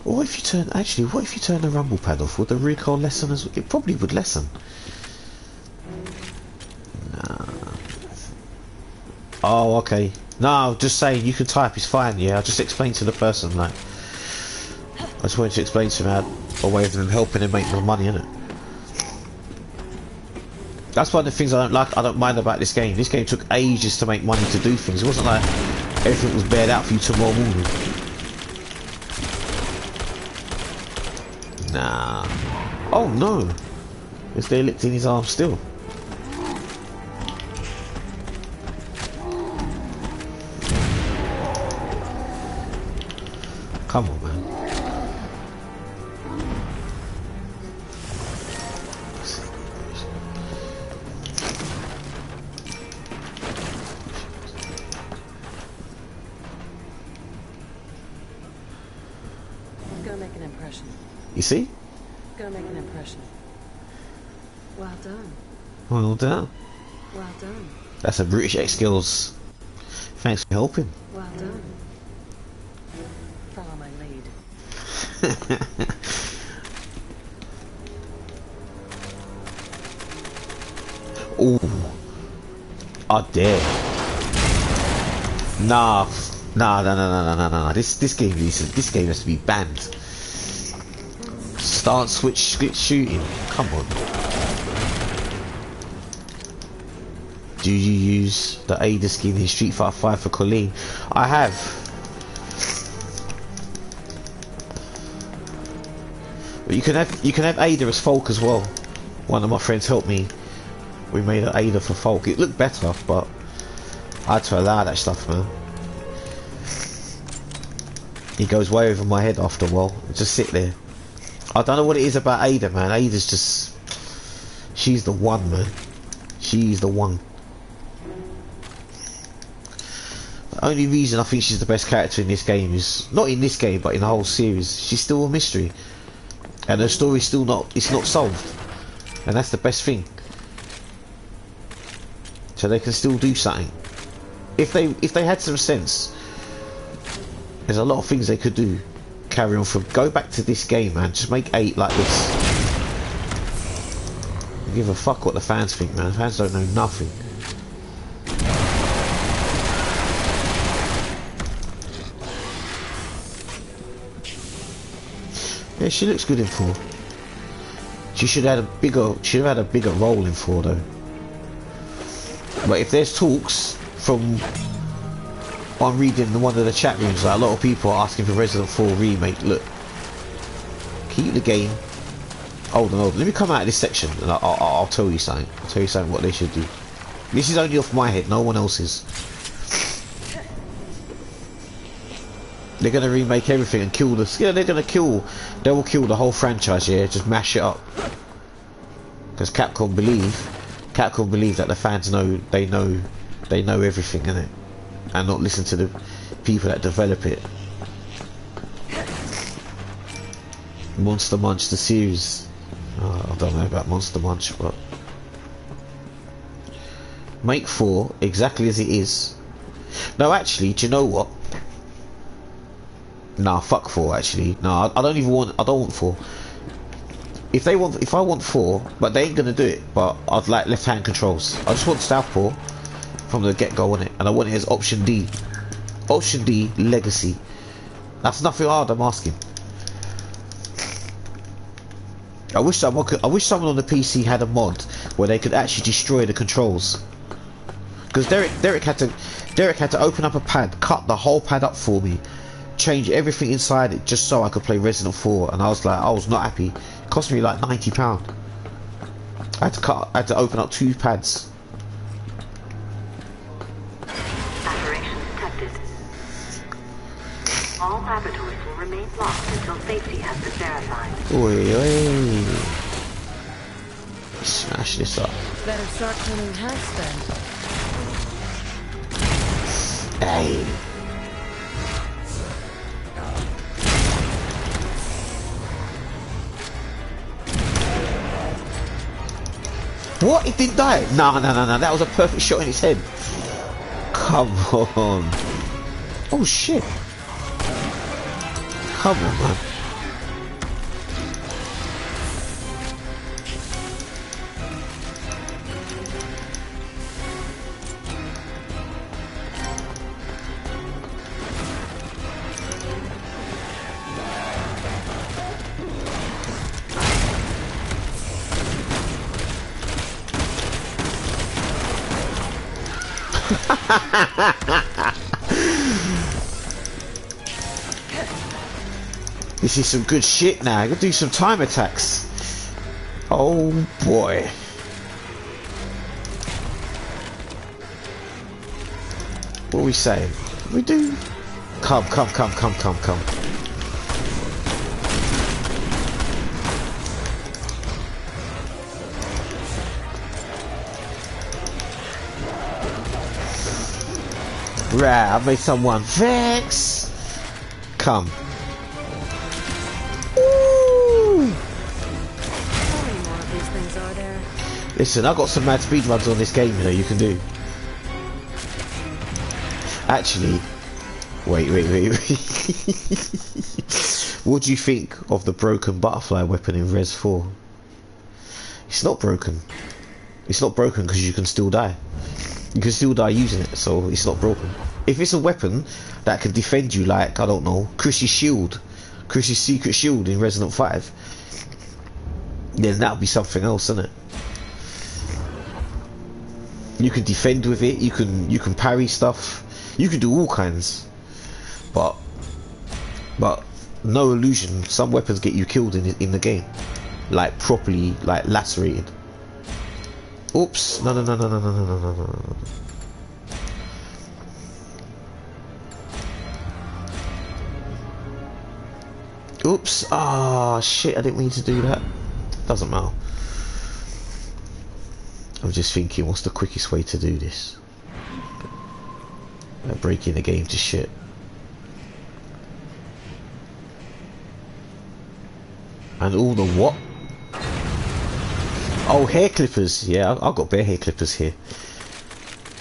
What if you turn, actually, what if you turn the rumble pad off? Would the recoil lessen as well? It probably would lessen. Nah. Oh, okay. No, just saying, you can type, it's fine, yeah. I just explained to the person, like, I just wanted to explain to him how, a way of them helping him make more money, innit? That's one of the things I don't mind about this game. This game took ages to make money to do things. It wasn't like everything was bared out for you tomorrow morning. Nah. Oh no. It's there licked in his arm still. Come on, man. Gonna make an impression. You see? Gonna make an impression. Well done. Well done. Well done. That's a British X Skills. Thanks for helping. Well done. Follow my lead. Ooh. I dare. Nah. This game has to be banned. Start switch shooting. Come on. Do you use the Ada skin in Street Fighter 5 for Colleen? I have. But you can have Ada as Folk as well. One of my friends helped me. We made an Ada for Folk. It looked better, but I had to allow that stuff, man. He goes way over my head after a while. Just sit there. I don't know what it is about Ada, man. Ada's just... she's the one, man. She's the one. The only reason I think she's the best character in this game is... not in this game, but in the whole series. She's still a mystery. And her story's still not... it's not solved. And that's the best thing. So they can still do something. If they had some sense... there's a lot of things they could do. Carry on from... go back to this game, man. Just make 8 like this. I give a fuck what the fans think, man. Fans don't know nothing. Yeah, she looks good in 4. She should have had a bigger role in 4 though. But if there's talks from... I'm reading one of the chat rooms, like a lot of people are asking for Resident 4 remake. Look, keep the game. Hold on. Let me come out of this section and I'll tell you something. I'll tell you something what they should do. This is only off my head, no one else's. They're gonna remake everything and kill the... yeah, they will kill the whole franchise, yeah, just mash it up. Because Capcom believe that the fans know everything, innit? And not listen to the people that develop it. Monster Munch, the series. I don't know about Monster Munch, but... make 4 exactly as it is. No, actually, do you know what? Nah, fuck 4 actually. Nah, I don't want 4. If I want 4, but they ain't gonna do it, but I'd like left hand controls. I just want Southpaw from the get-go on it, and I want it as option D. Option D, Legacy. That's nothing hard, I'm asking. I wish someone on the PC had a mod where they could actually destroy the controls. Because Derek had to open up a pad, cut the whole pad up for me, change everything inside it just so I could play Resident 4, and I was not happy. It cost me like £90. I had to open up 2 pads. Aberration detected. All laboratories will remain locked until safety has been verified. Oi, oi. Smash this up. Better start cleaning house then. Hey. What? It didn't die? No. That was a perfect shot in his head. Come on. Oh shit. Come on, man. This is some good shit now. I gotta do some time attacks. Oh boy. What are we saying? We do. Come. Right, I've made someone vex. Come. Woo! How many more of these things are there? Listen, I've got some mad speedruns on this game, you know, you can do. Actually, wait. What do you think of the broken butterfly weapon in Res 4? It's not broken. It's not broken because you can still die. You can still die using it, so it's not broken. If it's a weapon that can defend you, like, I don't know, Chris's shield, Chris's secret shield in Resident 5, then that'll be something else, isn't it? You can defend with it, you can parry stuff, you can do all kinds. But no illusion, some weapons get you killed in the game. Like properly, like lacerated. Oops, no. Oops, ah, shit, I didn't mean to do that. Doesn't matter. I'm just thinking, what's the quickest way to do this? Breaking the game to shit. And all the what? Oh, hair clippers. Yeah, I've got bare hair clippers here.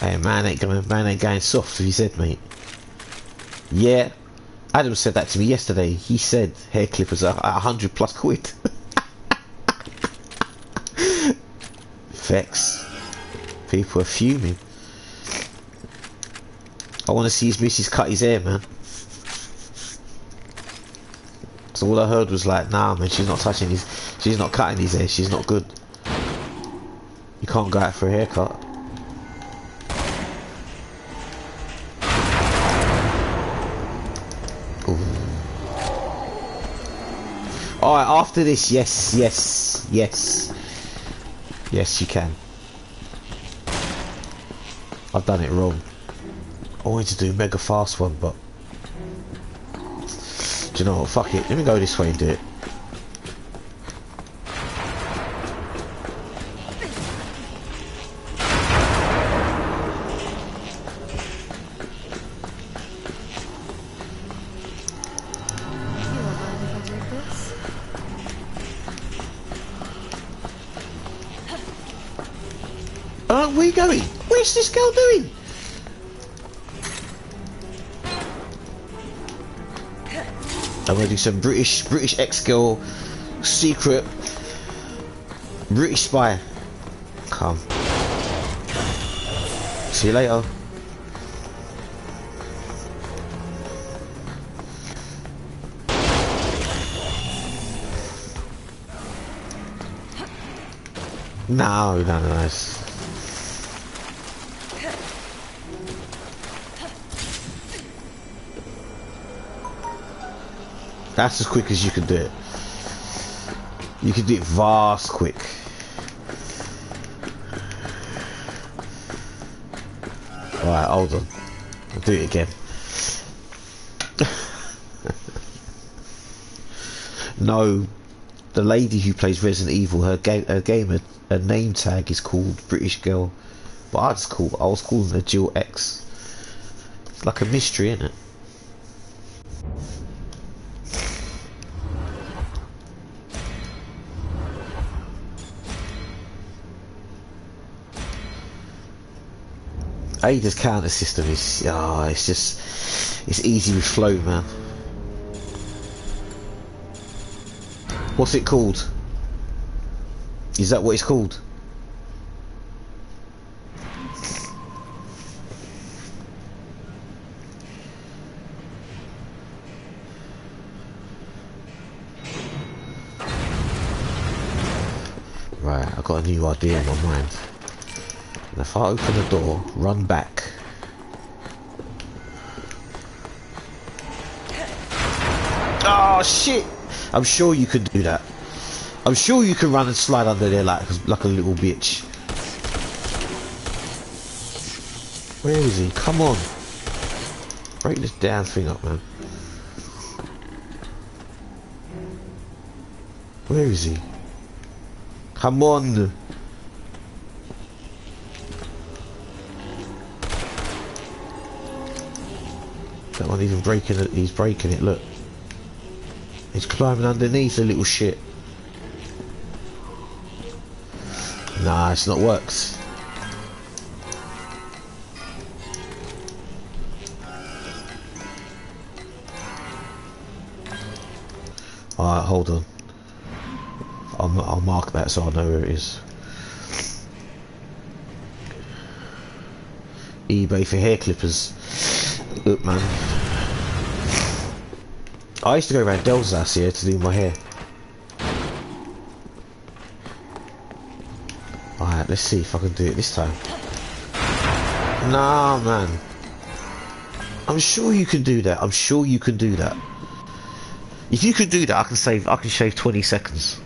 Hey, man ain't going soft, he said, mate. Yeah, Adam said that to me yesterday. He said hair clippers are 100 plus quid. Vex. People are fuming. I want to see his missus cut his hair, man. So all I heard was like, nah, man, she's not touching his, she's not cutting his hair, she's not good. You can't go out for a haircut. Alright, after this, yes, you can. I've done it wrong. I wanted to do mega fast one, but do you know what, fuck it, let me go this way and do it. Where are you going? Where's this girl doing? I'm gonna do some British ex-girl secret British spy. Come. See you later. No. That's as quick as you can do it. You can do it vast quick. Alright, hold on. I'll do it again. No, the lady who plays Resident Evil, her name tag is called British Girl. But I was calling her Jill X. It's like a mystery, isn't it? Ada's counter system is, it's easy with flow, man. What's it called? Is that what it's called? Right, I've got a new idea in my mind. And if I open the door, run back. Oh shit! I'm sure you can do that. I'm sure you can run and slide under there like a little bitch. Where is he? Come on. Break this damn thing up, man. Where is he? Come on. That one even breaking it, he's breaking it, look. He's climbing underneath the little shit. Nah, it's not worked. Alright, hold on. I'll mark that so I know where it is. eBay for hair clippers. Look, man. I used to go around Dell's house here to do my hair. Alright, let's see if I can do it this time. Nah, man. I'm sure you can do that. I'm sure you can do that. If you can do that, I can shave 20 seconds.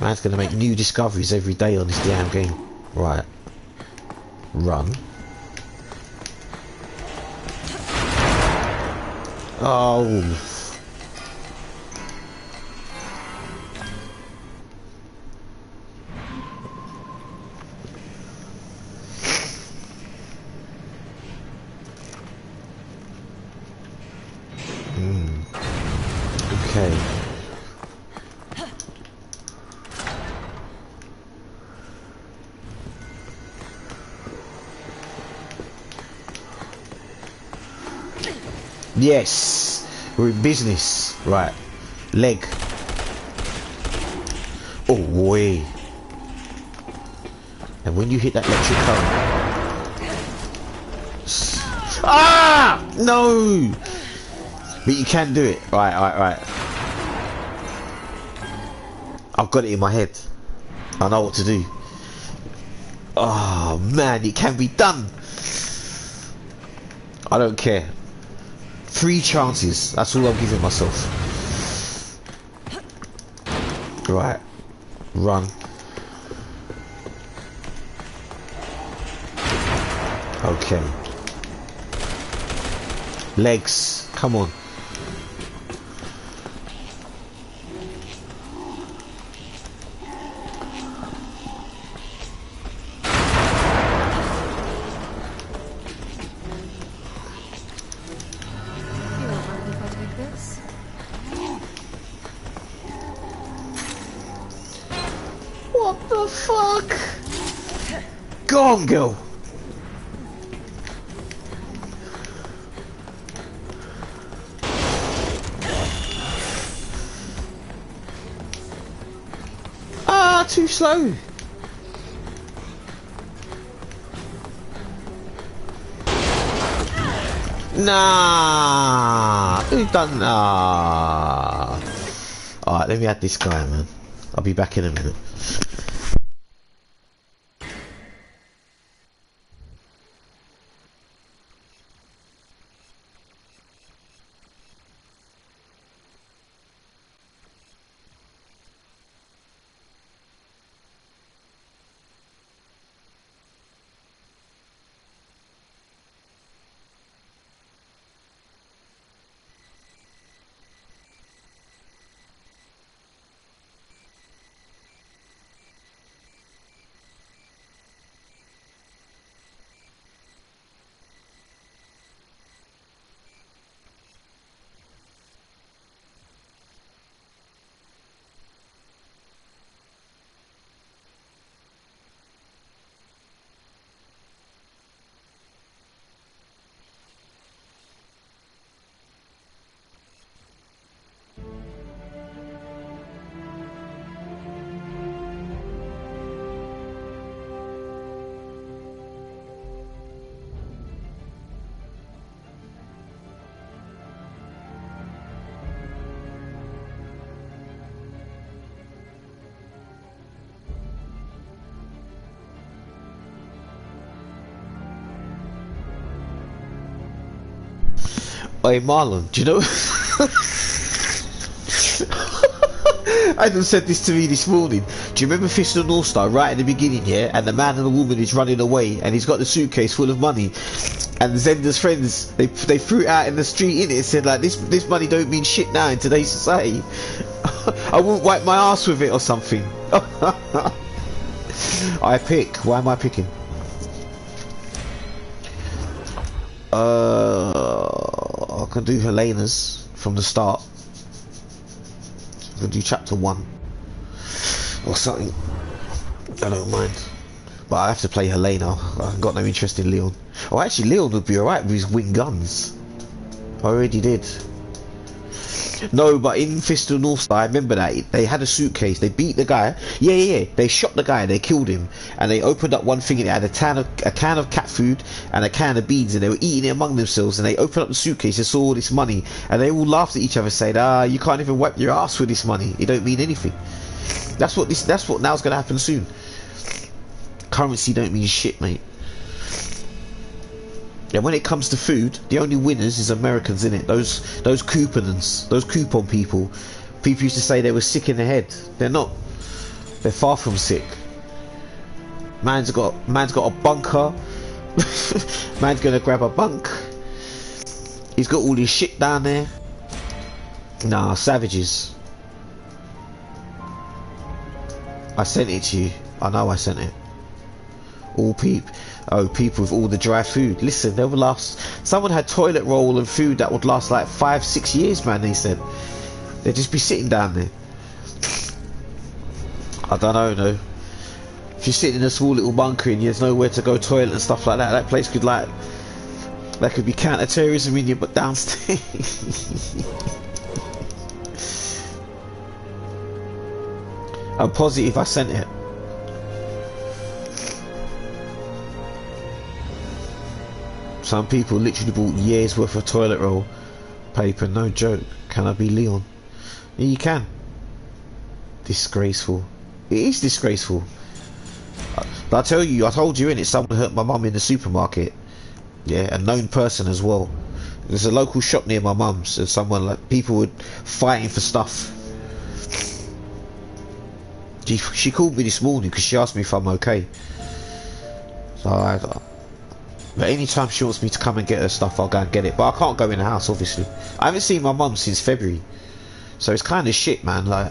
Man's gonna make new discoveries every day on this damn game. Right. Run. Oh. Okay. Yes, we're in business. Right, leg. Oh boy! And when you hit that electric current, ah, no! But you can do it. Right. I've got it in my head. I know what to do. Oh man, it can be done. I don't care. 3 chances, that's all I'm giving myself. Right. Run. Okay. Legs, come on. What the fuck? Go on, girl. Ah, too slow. Nah, who done that? Alright, let me add this guy, man. I'll be back in a minute. Hey Marlon, do you know? Adam said this to me this morning. Do you remember Fist of the North Star right at the beginning, yeah? And the man and the woman is running away, and he's got the suitcase full of money. And Zenda's friends, they threw it out in the street in it and said like, this money don't mean shit now in today's society. I wouldn't wipe my ass with it or something. I pick. Why am I picking? I can do Helena's from the start. I can do chapter 1 or something. I don't mind, but I have to play Helena. I've got no interest in Leon. Oh, actually, Leon would be alright with his wing guns. I already did. No, but in Fist of the North Star, I remember that they had a suitcase. They beat the guy. Yeah. They shot the guy. They killed him, and they opened up one thing and it had a can of cat food and a can of beans, and they were eating it among themselves. And they opened up the suitcase and saw all this money, and they all laughed at each other, saying, you can't even wipe your ass with this money. It don't mean anything." That's what now's gonna happen soon. Currency don't mean shit, mate. And when it comes to food, the only winners is Americans, innit? Those coupon people. People used to say they were sick in the head. They're not. They're far from sick. Man's got a bunker. Man's gonna grab a bunk. He's got all his shit down there. Nah, savages. I sent it to you. I know I sent it. People with all the dry food. Listen, they would last. Someone had toilet roll and food that would last like 5-6 years, man. They said they'd just be sitting down there. I don't know, no. If you're sitting in a small little bunker and there's nowhere to go toilet and stuff like that, that place could that could be counter-terrorism in you, but downstairs. I'm positive I sent it. Some people literally bought years worth of toilet roll paper, no joke. Can I be Leon? Yeah, you can. Disgraceful. It is disgraceful. I told you, innit, someone hurt my mum in the supermarket. Yeah, a known person as well. There's a local shop near my mum's, and people were fighting for stuff. She called me this morning because she asked me if I'm okay. So but anytime she wants me to come and get her stuff, I'll go and get it. But I can't go in the house, obviously. I haven't seen my mum since February, so it's kind of shit, man. Like,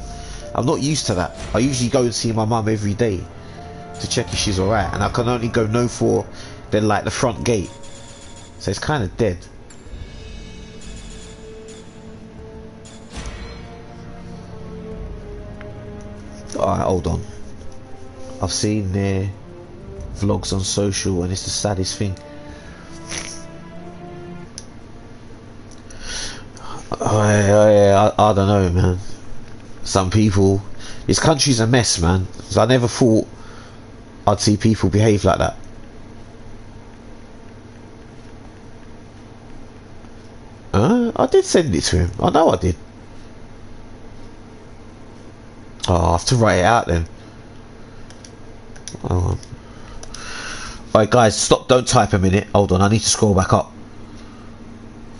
I'm not used to that. I usually go and see my mum every day to check if she's alright, and I can only go no for then like the front gate, so it's kind of dead. Alright, hold on. I've seen their vlogs on social and it's the saddest thing. I don't know, man. Some people, this country's a mess, man. So I never thought I'd see people behave like that. I did send it to him. I know I did. Oh, I'll have to write it out then. Alright guys, stop, don't type a minute. Hold on, I need to scroll back up.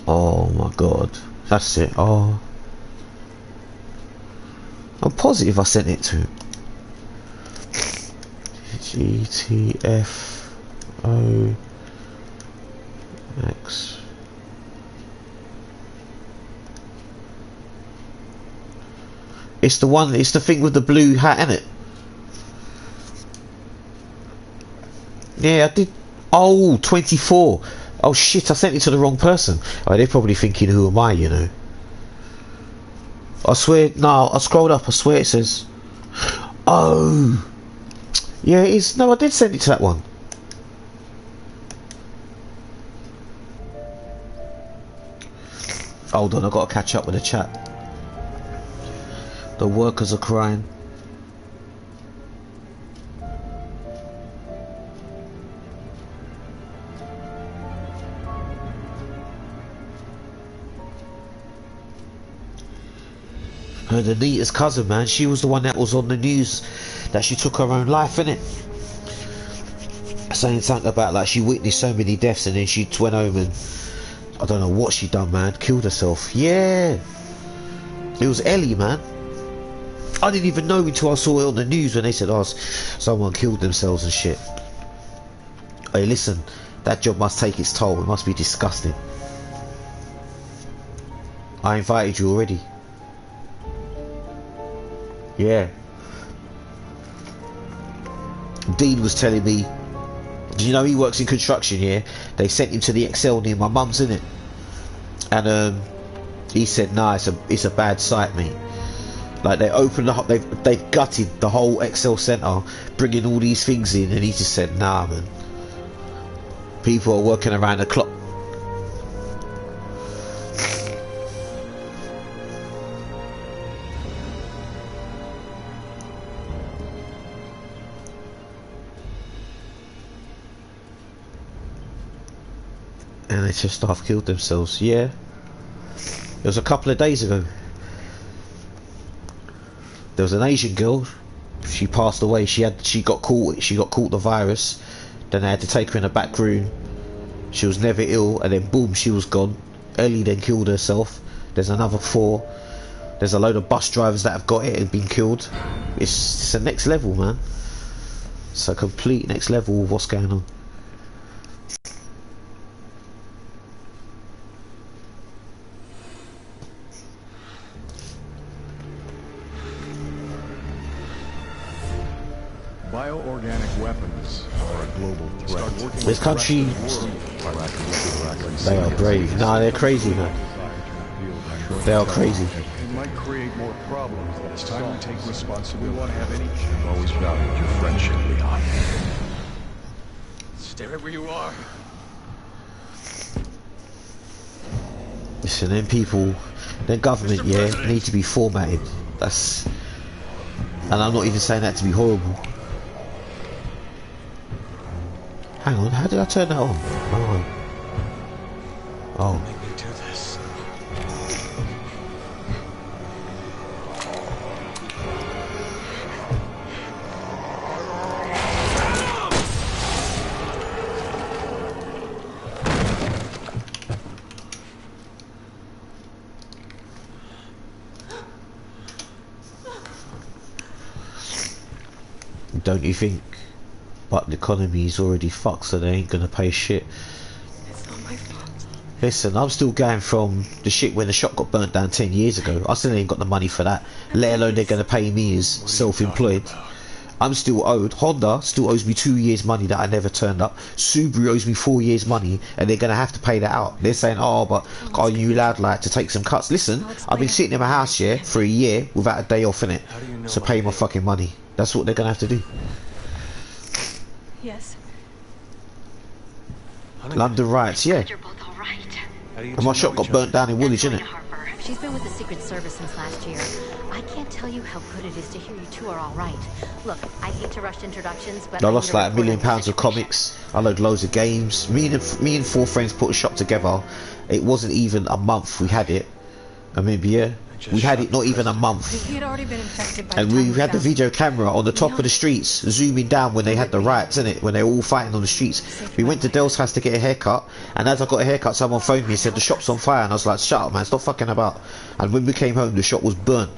Oh my god. That's it. Oh, I'm positive I sent it to him. GTFOX. It's the one, it's the thing with the blue hat in it. Yeah, I did. Oh, 24. Oh shit, I sent it to the wrong person. Oh, they're probably thinking, who am I, you know? I swear, no, I scrolled up, I swear it says. Oh. Yeah, it is. No, I did send it to that one. Hold on, I've got to catch up with the chat. The workers are crying. Anita's cousin, man, she was the one that was on the news that she took her own life, innit? Saying something about like she witnessed so many deaths and then she went home and I don't know what she done, man, killed herself. Yeah, it was Ellie, man. I didn't even know until I saw it on the news when they said, oh, someone killed themselves and shit. Hey, listen, that job must take its toll. It must be disgusting. I invited you already. Yeah. Dean was telling me, do you know he works in construction here? They sent him to the Excel near my mum's, innit? And he said, nah, it's a bad site, mate. Like, they opened up, they've gutted the whole Excel centre, bringing all these things in, and he just said, nah, man. People are working around the clock. NHS staff killed themselves. Yeah, it was a couple of days ago. There was an Asian girl. She passed away. She got caught the virus. Then they had to take her in a back room. She was never ill, and then boom, she was gone. Ellie then killed herself. There's another 4. There's a load of bus drivers that have got it and been killed. It's a next level, man. It's a complete next level of what's going on. Bioorganic weapons are a global threat. This country, they are brave. Nah, they're crazy, man. They are crazy. It might create more problems than it's time we take responsibility. We want to have any. I've always valued your friendship, Leon. Stay right where you are. Listen, them people, their government, yeah, need to be formatted. That's, and I'm not even saying that to be horrible. Hang on, how did I turn that on? Oh. Make me do this. Don't you think? But the economy's already fucked, so they ain't gonna pay shit. It's not my fault. Listen, I'm still going from the shit when the shop got burnt down 10 years ago. I still ain't got the money for that, let alone they're gonna pay me as self-employed. I'm still owed. Honda still owes me 2 years money that I never turned up. Subaru owes me 4 years money, and they're gonna have to pay that out. They're saying, oh, but are you allowed like to take some cuts? Listen, I've been sitting in my house here for a year without a day off in it, so pay my fucking money. That's what they're gonna have to do. Yes. London riots, yeah. You're both all right. And my shop got burnt down in Woolwich, innit? Harper. She's been with the Secret Service since last year. I can't tell you how good it is to hear you two are all right. Look, I hate to rush introductions, but I lost like £1 million of comics. I load loads of games. Me and 4 friends put a shop together. It wasn't even a month we had it. I mean, yeah, we had it not even a month. He had already been infected by And we had the video camera on the top of the streets, zooming down when they had the riots, innit? When they were all fighting on the streets. We went to Dell's house to get a haircut, and as I got a haircut, someone phoned me and said the shop's on fire, and I was like, shut up, man, stop fucking about. And when we came home, the shop was burnt.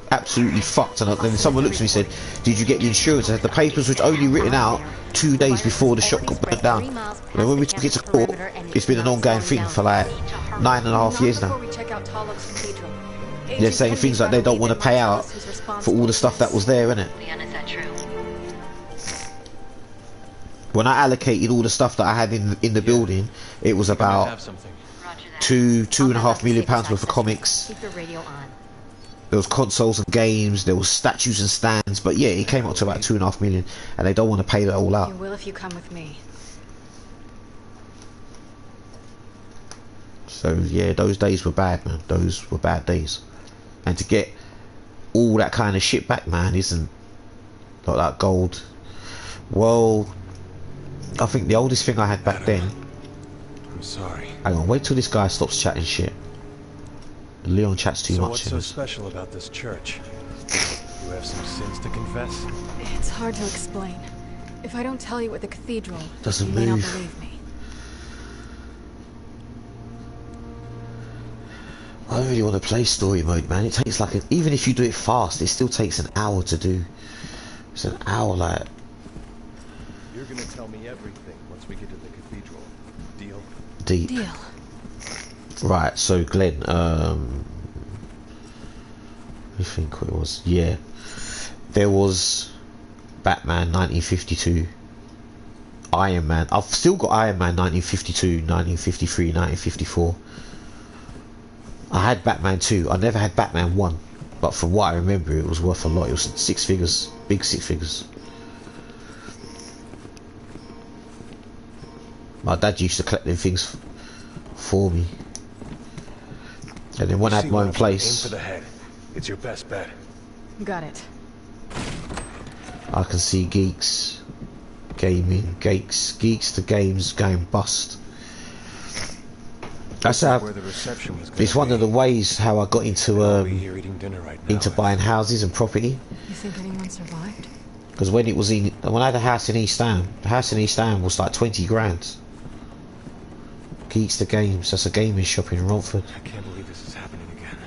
Absolutely fucked. And then someone looked at me and said, did you get the insurance? I had the papers which only written out 2 days before the shop got burnt down. And when we took it to court, it's been an ongoing thing for like 9.5 years now. They're saying things like they don't want to pay out for all the stuff that was there, innit? Leon, is that true? When I allocated all the stuff that I had in the building, it was about Roger that. £2.5 million worth of comics. Keep the radio on. There was consoles and games, there was statues and stands, but yeah, it came up to about 2.5 million, and they don't want to pay that all out. You will if you come with me. So yeah, those days were bad, man. Those were bad days. And to get all that kind of shit back, man, isn't like that gold. Well, I think the oldest thing I had back then. I'm sorry. Hang on, wait till this guy stops chatting shit. Leon chats too So much. what's so special about this church? You have some sins to confess? It's hard to explain. If I don't tell you at the cathedral, Doesn't you may not move. believe me. I don't really want to play story mode, man. It takes like even if you do it fast, it still takes an hour to do. It's an hour, like. You're gonna tell me everything once we get to the cathedral. Deal? Deep. Deal. Right, so Glenn, I think it was, yeah. There was Batman 1952, Iron Man. I've still got Iron Man 1952, 1953, 1954. I had Batman 2. I never had Batman 1, but from what I remember, it was worth a lot. It was 6 figures, big 6 figures. My dad used to collect them things for me. And then when I had my own place, Aim for the head. It's your best bet. Got it. I can see geeks, gaming, geeks to games going bust. That's how. Where the reception was It's one of the ways how I got into I'll be here eating dinner right now. into buying houses and property. You think anyone survived? Because when I had a house in East Ham, the house in East Ham was like 20 grand. Geeks to Games, that's a gaming shop in Romford. I can't believe this is happening again.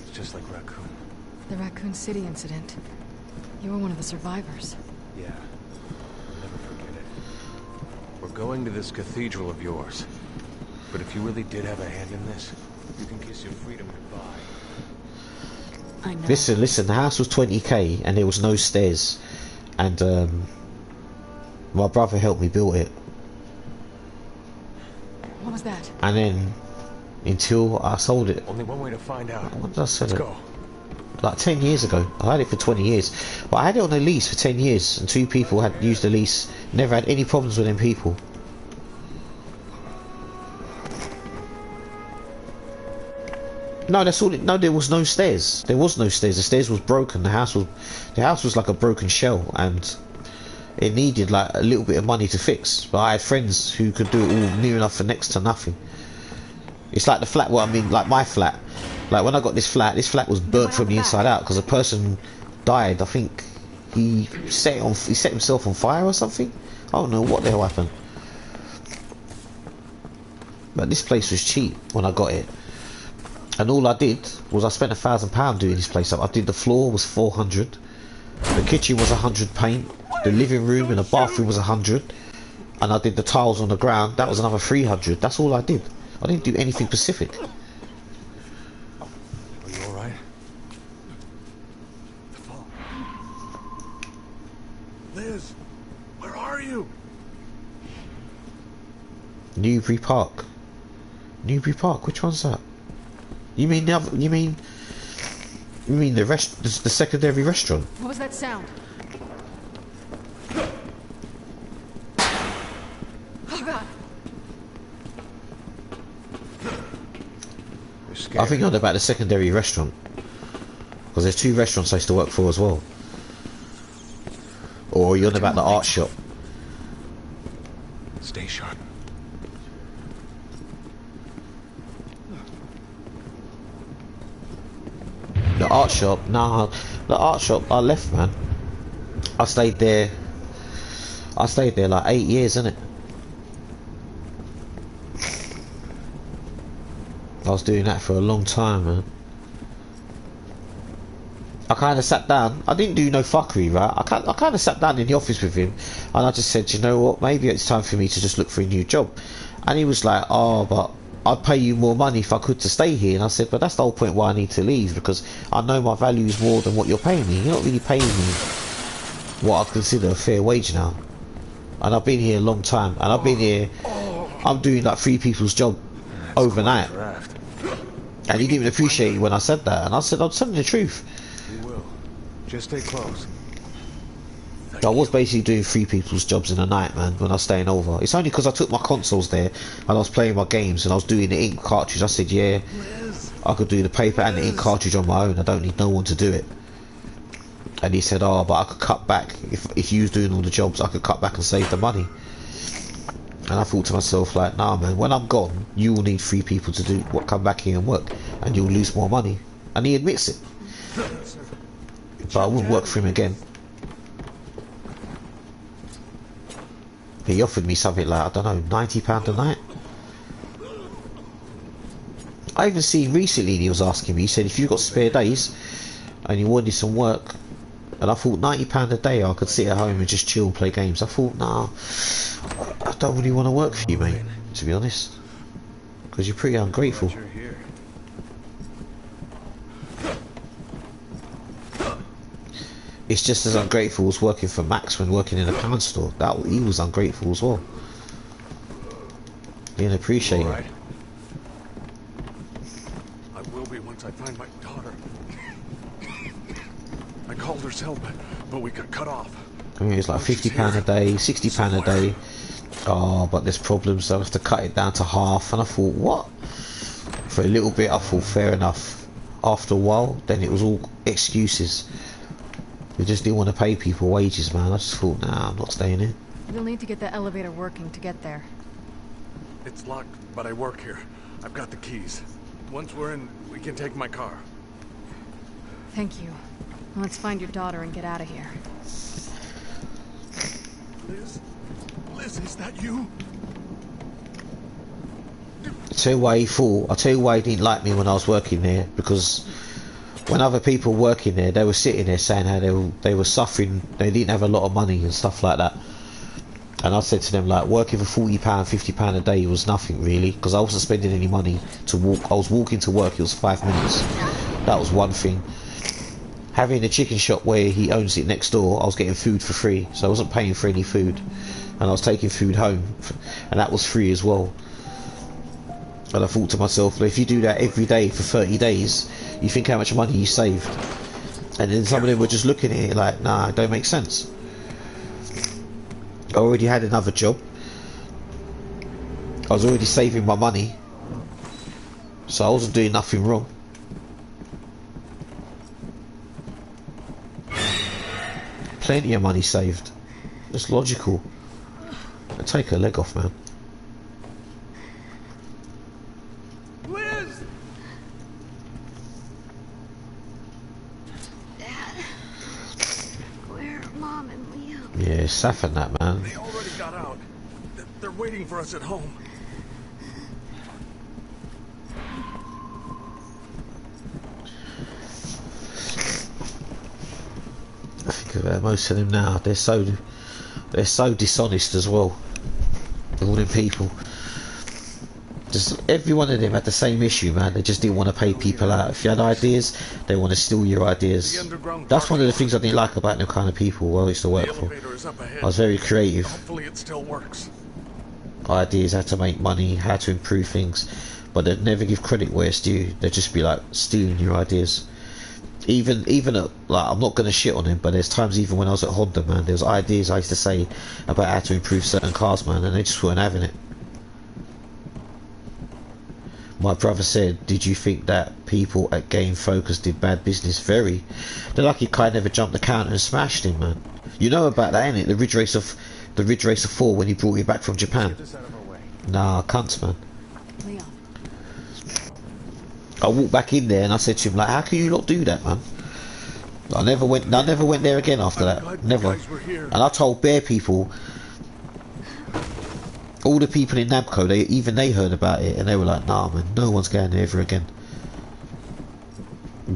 It's just like Raccoon. The Raccoon City incident. You were one of the survivors. Yeah. I'll never forget it. We're going to this cathedral of yours. But if you really did have a hand in this, you can kiss your freedom goodbye. I know. Listen, the house was 20k and there was no stairs. And my brother helped me build it. What was that? And then until I sold it. Only one way to find out. When did I sell Let's it? go. Like 10 years ago. I had it for 20 years. But I had it on a lease for 10 years and 2 people had used the lease. Never had any problems with them people. No, that's all. No, there was no stairs. There was no stairs. The stairs was broken. The house was like a broken shell, and it needed like a little bit of money to fix. But I had friends who could do it all near enough for next to nothing. It's like the flat. Well, I mean, like my flat. Like when I got this flat was burnt from the inside out because a person died. I think he set himself on fire or something. I don't know what the hell happened. But this place was cheap when I got it. And all I did was I spent £1,000 doing this place up. I did the floor was 400, the kitchen was 100 paint, the living room and the bathroom was 100, and I did the tiles on the ground. That was another 300. That's all I did. I didn't do anything specific. Are you alright? Liz, where are you? Newbury Park. Newbury Park. Which one's that? You mean the other, you mean the secondary restaurant? What was that sound? Oh God! You're scared. I think you're on about the secondary restaurant, because there's 2 restaurants I used to work for as well. Or you're on about the art shop. Stay sharp. The art shop, nah, the art shop, I left, man. I stayed there like 8 years, innit? I was doing that for a long time, man. I kind of sat down, I didn't do no fuckery, right? I kind of sat down in the office with him, and I just said, you know what, maybe it's time for me to just look for a new job. And he was like, oh, but I'd pay you more money if I could to stay here. And I said, but that's the whole point why I need to leave, because I know my value is more than what you're paying me. You're not really paying me what I consider a fair wage now. And I've been here a long time, and I've been here, I'm doing like 3 people's job overnight. And he didn't even appreciate it when I said that. And I said, I'm telling the truth. You will. Just stay close. I was basically doing 3 people's jobs in a night, man, when I was staying over. It's only because I took my consoles there and I was playing my games and I was doing the ink cartridge. I said, yeah, I could do the paper and the ink cartridge on my own. I don't need no one to do it. And he said, oh, but I could cut back. If you was doing all the jobs, I could cut back and save the money. And I thought to myself, like, nah, man, when I'm gone, you will need 3 people to do what, come back here and work, and you'll lose more money. And he admits it. But I wouldn't work for him again. He offered me something like, I don't know, £90 a night. I even seen recently he was asking me, he said, if you've got spare days and you wanted some work, and I thought £90 a day I could sit at home and just chill and play games. I thought, nah, I don't really want to work for you, mate, to be honest, because you're pretty ungrateful. It's just as ungrateful as working for Max when working in a pound store. That he was ungrateful as well. He didn't appreciate it. I will be once I find my daughter. I called her cell, but we got cut off. I mean, it's like £50 a day, £60 a day. Oh, but there's problems, so I have to cut it down to half. And I thought, what? For a little bit, I thought, fair enough. After a while, then it was all excuses. We just didn't want to pay people wages, man. I just thought, nah, I'm not staying here. You'll need to get the elevator working to get there. It's locked, but I work here. I've got the keys. Once we're in, we can take my car. Thank you. Let's find your daughter and get out of here. Liz? Liz, is that you? I'll tell you why he thought. I'll tell you why he didn't like me when I was working there. Because when other people were working there, they were sitting there saying how they were suffering. They didn't have a lot of money and stuff like that. And I said to them, like, working for £40, £50 a day was nothing really, because I wasn't spending any money to walk. I was walking to work. It was 5 minutes. That was one thing. Having a chicken shop where he owns it next door, I was getting food for free, so I wasn't paying for any food, and I was taking food home, and that was free as well. And I thought to myself, well, if you do that every day for 30 days, you think how much money you saved. And then some of them were just looking at it like, nah, it don't make sense. I already had another job. I was already saving my money, so I wasn't doing nothing wrong. Plenty of money saved. It's logical. I'll take her leg off, man. Liz! Dad, where are Mom and Liam? Yeah, Saf and that, man. They already got out. They're waiting for us at home. I think about most of them now. They're so dishonest as well. All them people. Just every one of them had the same issue, man. They just didn't want to pay people out. If you had ideas, they want to steal your ideas. That's one of the things I didn't like about them kind of people I used to work for. I was very creative. Hopefully it still works. Ideas, how to make money, how to improve things, but they'd never give credit where it's due. They'd just be like stealing your ideas. Even at, like, I'm not going to shit on him, but there's times even when I was at Honda, man, there was ideas I used to say about how to improve certain cars, man, and they just weren't having it. My brother said, did you think that people at Game Focus did bad business? Very. They're lucky Kai never jumped the counter and smashed him, man. You know about that, innit? The Ridge Racer 4 when he brought it back from Japan. Nah, cunts, man. Leon. I walked back in there and I said to him, like, how can you not do that, man? I never went there again after that. Never. And I told bare people, all the people in Namco, they heard about it and they were like, nah, man, no one's going there ever again.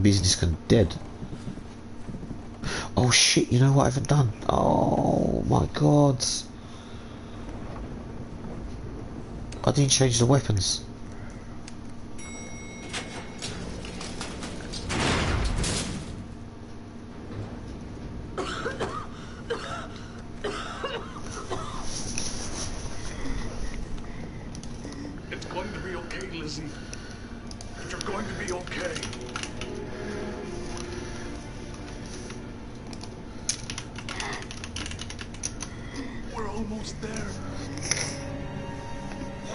Business gone dead. Oh shit, you know what I haven't done? Oh my god. I didn't change the weapons. It's going to be okay, Lizzie. You're going to be okay. We're almost there.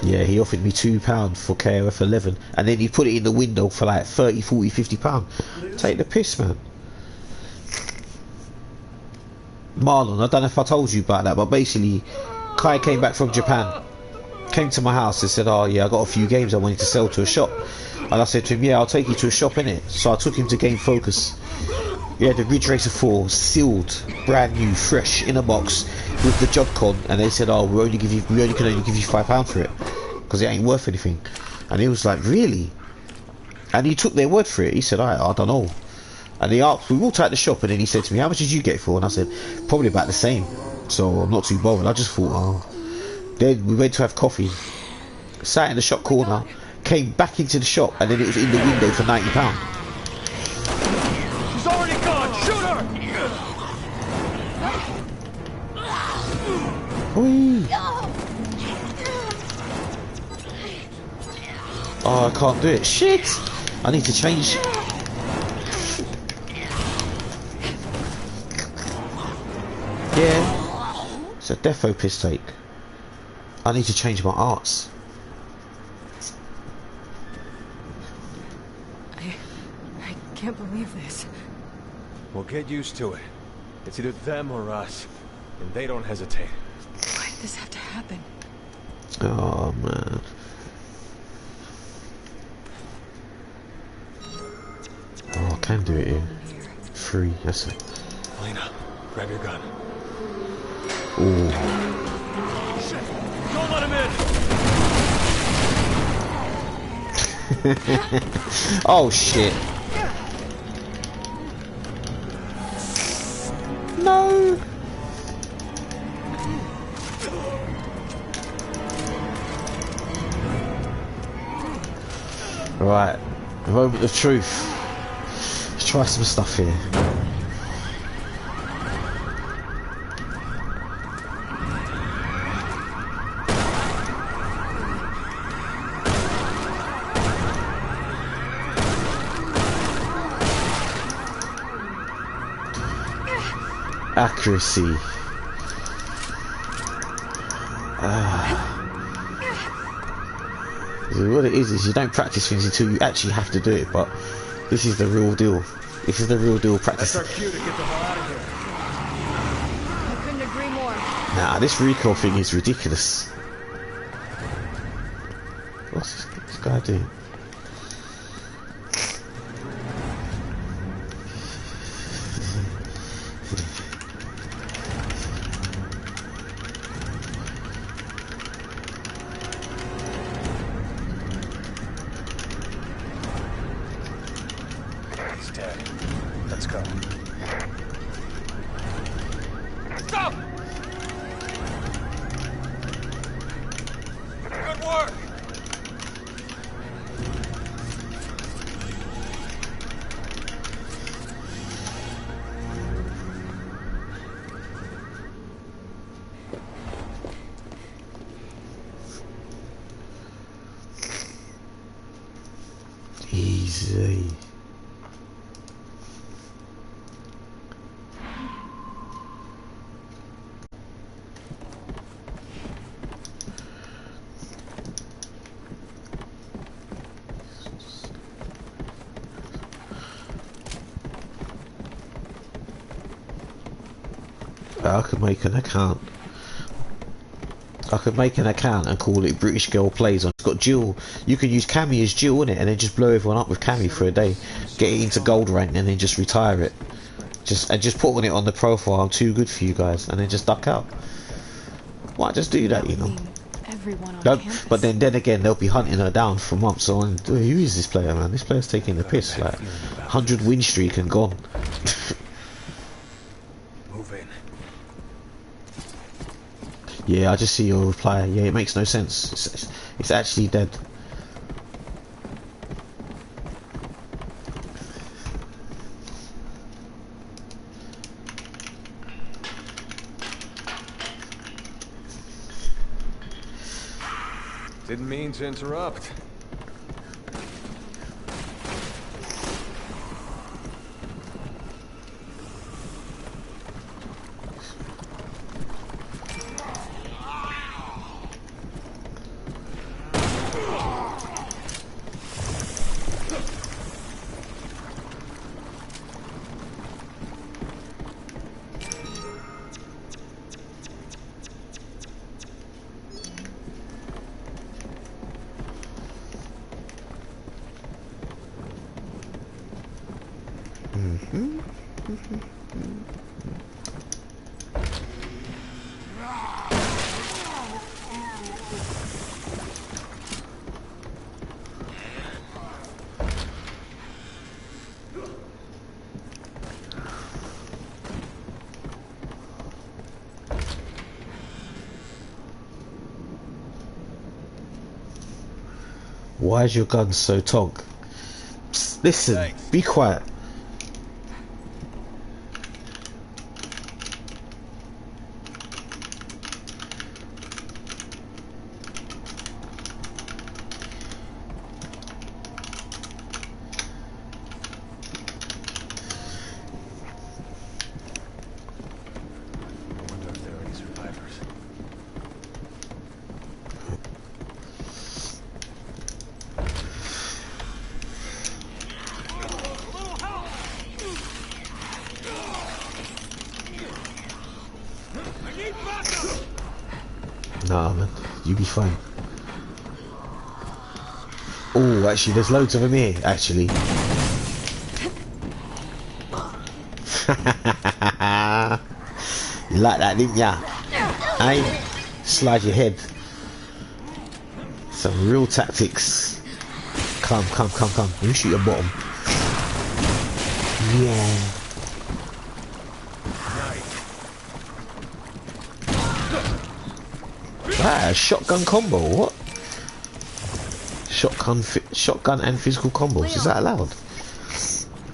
Yeah, he offered me £2 for KOF 11 and then he put it in the window for like 30, 40, £50. Take the piss, man. Marlon, I don't know if I told you about that, but basically Kai came back from Japan, came to my house and said, oh yeah, I got a few games I wanted to sell to a shop. And I said to him, yeah, I'll take you to a shop, innit? So I took him to Game Focus. Yeah, the Ridge Racer 4, sealed, brand new, fresh, in a box with the Job-Con, and they said, oh, we only can only give you £5 for it because it ain't worth anything. And he was like, really? And he took their word for it. He said, I don't know. And he asked, we walked out the shop and then he said to me, how much did you get it for? And I said, probably about the same. So I'm not too bothered. I just thought, oh. Then we went to have coffee, sat in the shop corner, came back into the shop, and then it was in the window for £90. She's already gone! Shoot her! Whee. Oh, I can't do it. Shit! I need to change. Yeah. It's a defo piss take. I need to change my arts. I can't believe this. We'll get used to it. It's either them or us, and they don't hesitate. Why did this have to happen? Oh man. 3, that's it. Lena, grab your gun. Ooh. Shit! Don't let him in! Oh shit. No. Right, the moment of truth. Let's try some stuff here. Accuracy. What it is you don't practice things until you actually have to do it, but this is the real deal. This is the real deal practice. That's our cue to get the hell out of here. I couldn't agree more. Nah, this recoil thing is ridiculous. What's this guy doing? He's dead. Let's go. Stop! Good work! Easy. I could make an account. I could make an account and call it British Girl Plays on. It's got Jill. You can use Cammy as Jill in it, and then just blow everyone up with Cammy for a day. Get it into gold rank, and then just retire it. Just put on it on the profile. I'm too good for you guys, and then just duck out. Why just do that, you know? Everyone on campus. But then again, they'll be hunting her down for months on. Who is this player, man? This player's taking the piss. Like 100 win streak and gone. Move in. Yeah, I just see your reply. Yeah, it makes no sense. It's actually dead. Didn't mean to interrupt. Why is your gun so tonk? Psst, listen, Thanks. be quiet. I wonder if there are any survivors. Nah, man, you be fine. Oh, actually, there's loads of them here, actually. You like that, didn't ya? Hey, slide your head. Some real tactics. Come. Let me shoot your bottom. Yeah. Ah, shotgun combo. What? Shotgun and physical combos. Is that allowed?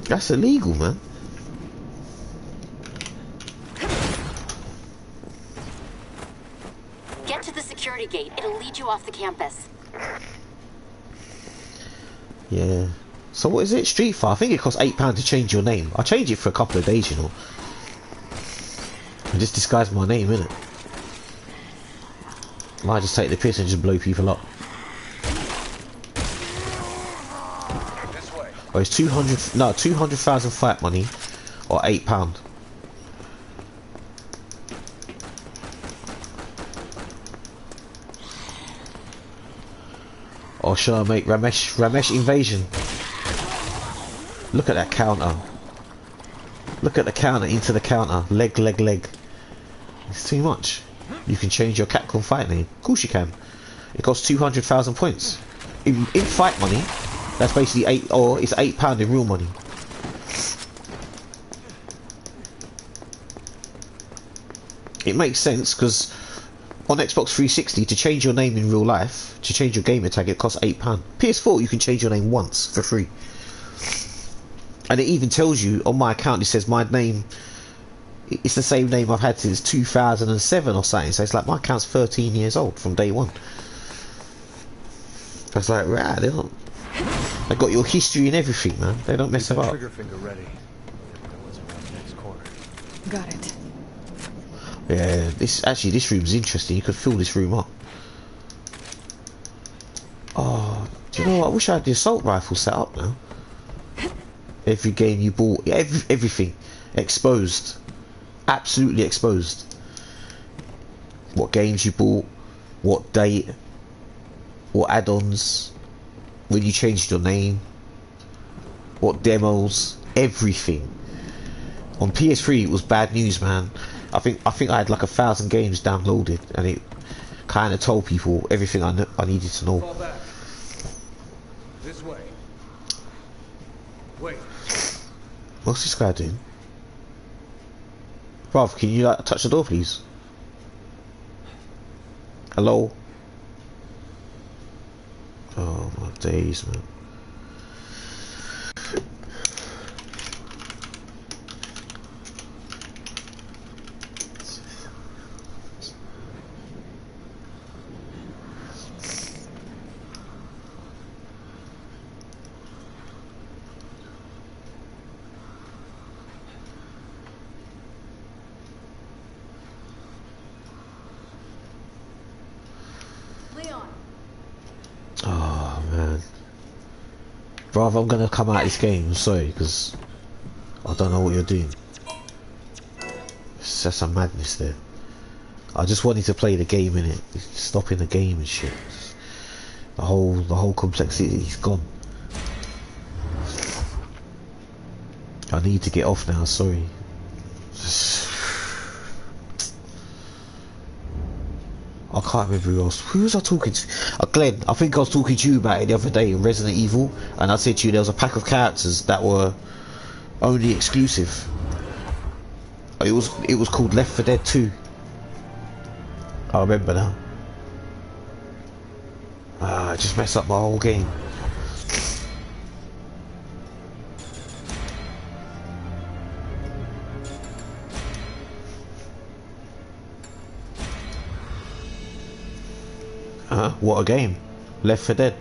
That's illegal, man. Get to the security gate. It'll lead you off the campus. Yeah. So what is it? Street Fighter? I think it costs £8 to change your name. I'll change it for a couple of days, you know. And just disguise my name, innit? Might just take the piss and just blow people up. Oh, it's 200,000 fight money, or £8. Or should I make Ramesh invasion? Look at that counter. Look at the counter into the counter. Leg. It's too much. You can change your Capcom fight name. Of course you can. It costs 200,000 points. In fight money, that's basically it's £8 in real money. It makes sense because on Xbox 360 to change your name in real life, to change your gamer tag, it costs £8. PS4 you can change your name once for free. And it even tells you on my account, it says my name, it's the same name I've had since 2007 or something. So it's like my account's 13 years old from day one. That's like, right, they got your history and everything, man. They don't mess about. Trigger finger ready. Next corner. Got it. Yeah, this room's interesting. You could fill this room up. Oh, do you know what? I wish I had the assault rifle set up now. Every game you bought, everything exposed, absolutely exposed. What games you bought, what date, what add-ons, when you changed your name, what demos, everything. On PS3 it was bad news, man. I think I had like 1,000 games downloaded, and it kind of told people everything I needed to know. Fall back. This way. Wait. What's this guy doing? Bruv, can you like touch the door, please? Hello? Oh my days, man. Oh man, brother, I'm gonna come out of this game. I'm sorry, because I don't know what you're doing. It's just some madness there. I just wanted to play the game in it. Stopping the game and shit. The whole complexity is gone. I need to get off now. Sorry. I can't remember who else. Who was I talking to? Glenn. I think I was talking to you about it the other day in Resident Evil, and I said to you there was a pack of characters that were only exclusive. It was called Left 4 Dead 2. I remember now. I just messed up my whole game. What a game. Left 4 Dead.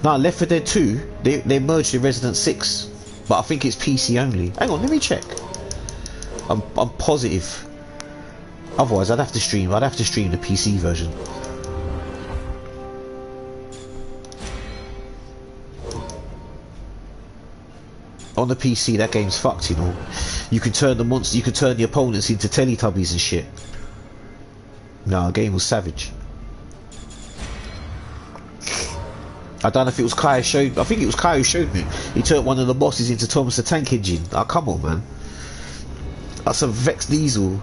No, Left 4 Dead 2, they merged in Resident 6, but I think it's PC only. Hang on, let me check. I'm positive. Otherwise I'd have to stream the PC version. On the PC that game's fucked, you know. You can turn the opponents into Teletubbies and shit. No, the game was savage. I don't know if it was Kai showed. I think it was Kai who showed me. He turned one of the bosses into Thomas the Tank Engine. Oh, come on, man. That's a Vex Diesel.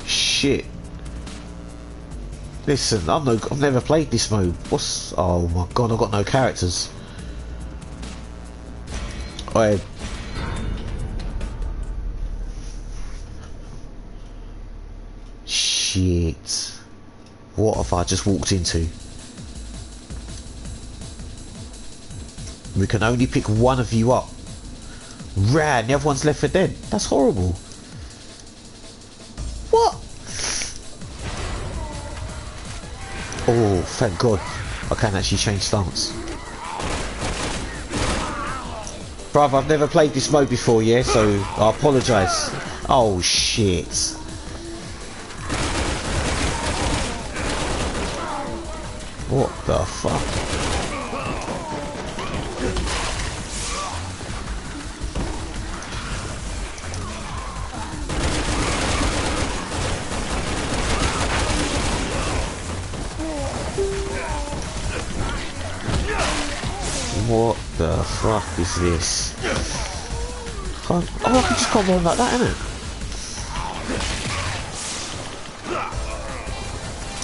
Shit. Listen, I've never played this mode. Oh my god, I've got no characters. Shit. What have I just walked into? We can only pick one of you up. Rad, the other one's left for dead. That's horrible. What? Oh, thank God. I can actually change stance. Bruv, I've never played this mode before, yeah, so I apologise. Oh, shit. What the fuck? What the fuck is this? Oh, I can just combo him like that, innit?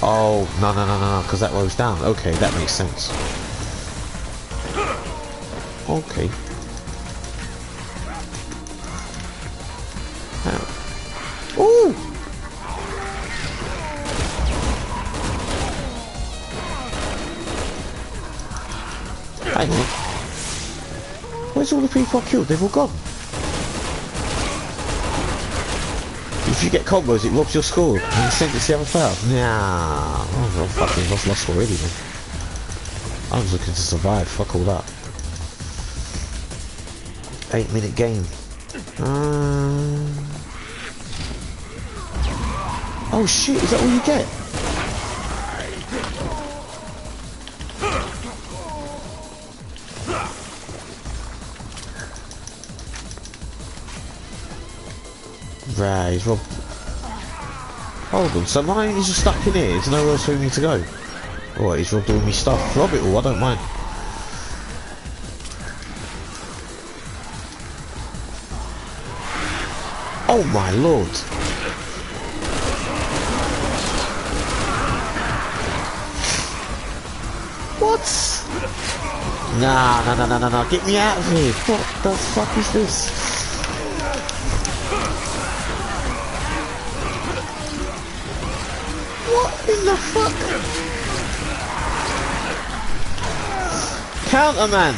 Oh, no, because that rolls down. Okay, that makes sense. Okay. Ooh! Hang on. Where's all the people I killed? They've all gone. If you get combos, it robs your score and you send it to the other player. Nah, I've fucking lost my score already, man. I was looking to survive. Fuck all that. 8-minute game. Oh shit! Is that all you get? Right, he's robbed. Hold on, so mine is just stuck in here. There's nowhere else for me to go. Alright, he's robbed all my stuff. Rob it all, I don't mind. Oh my lord. What? Nah. Get me out of here. What the fuck is this? What in the fuck? Counter, man.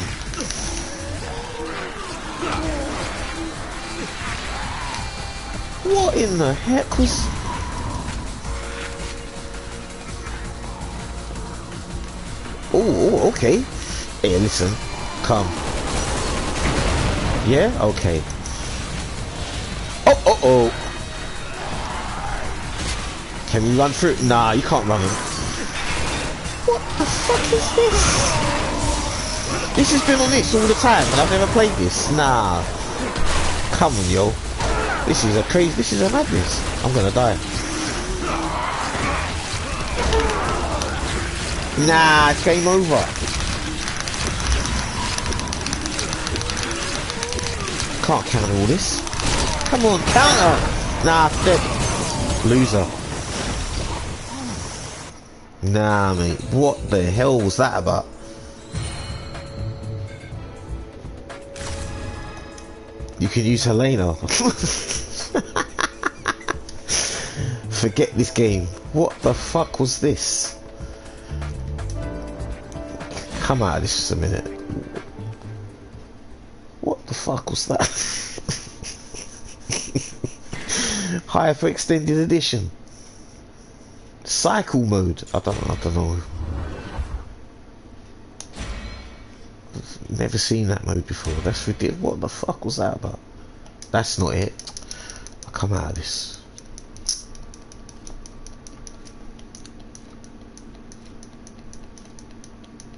What in the heck was... Oh, okay. Hey, listen. Come. Yeah? Okay. Oh. Can we run through? Nah, you can't run him. What the fuck is this? This has been on this all the time and I've never played this. Nah. Come on, yo. This is a madness. I'm gonna die. Nah, it's game over. Can't counter all this. Come on, counter! Nah, it's dead. Loser. Nah, mate. What the hell was that about? You can use Helena. Forget this game. What the fuck was this? Come out of this just a minute. What the fuck was that? Hire for extended edition. Cycle mode. I don't know. Never seen that mode before. That's ridiculous. What the fuck was that about? That's not it. I'll come out of this.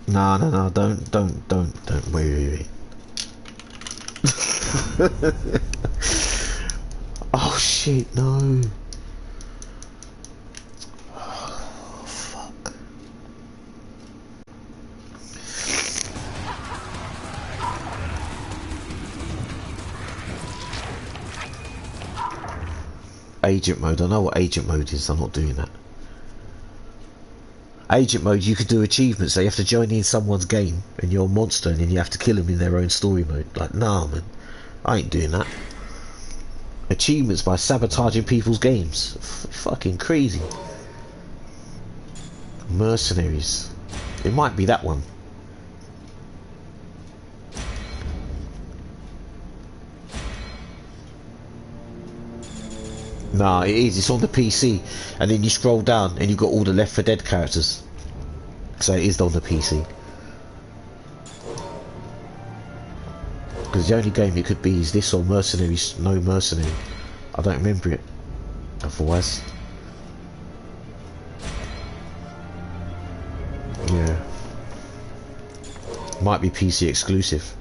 No, don't. Wait. Oh shit, no. Oh, fuck. Agent mode. I know what agent mode is. I'm not doing that. Agent mode, you could do achievements, so you have to join in someone's game and you're a monster and then you have to kill them in their own story mode. Like, nah man, I ain't doing that. Achievements by sabotaging people's games. Fucking crazy. Mercenaries. It might be that one. Nah, it is. It's on the PC, and then you scroll down, and you've got all the Left 4 Dead characters. So it is on the PC. Because the only game it could be is this or Mercenaries. No Mercenary. I don't remember it. Otherwise, yeah, might be PC exclusive.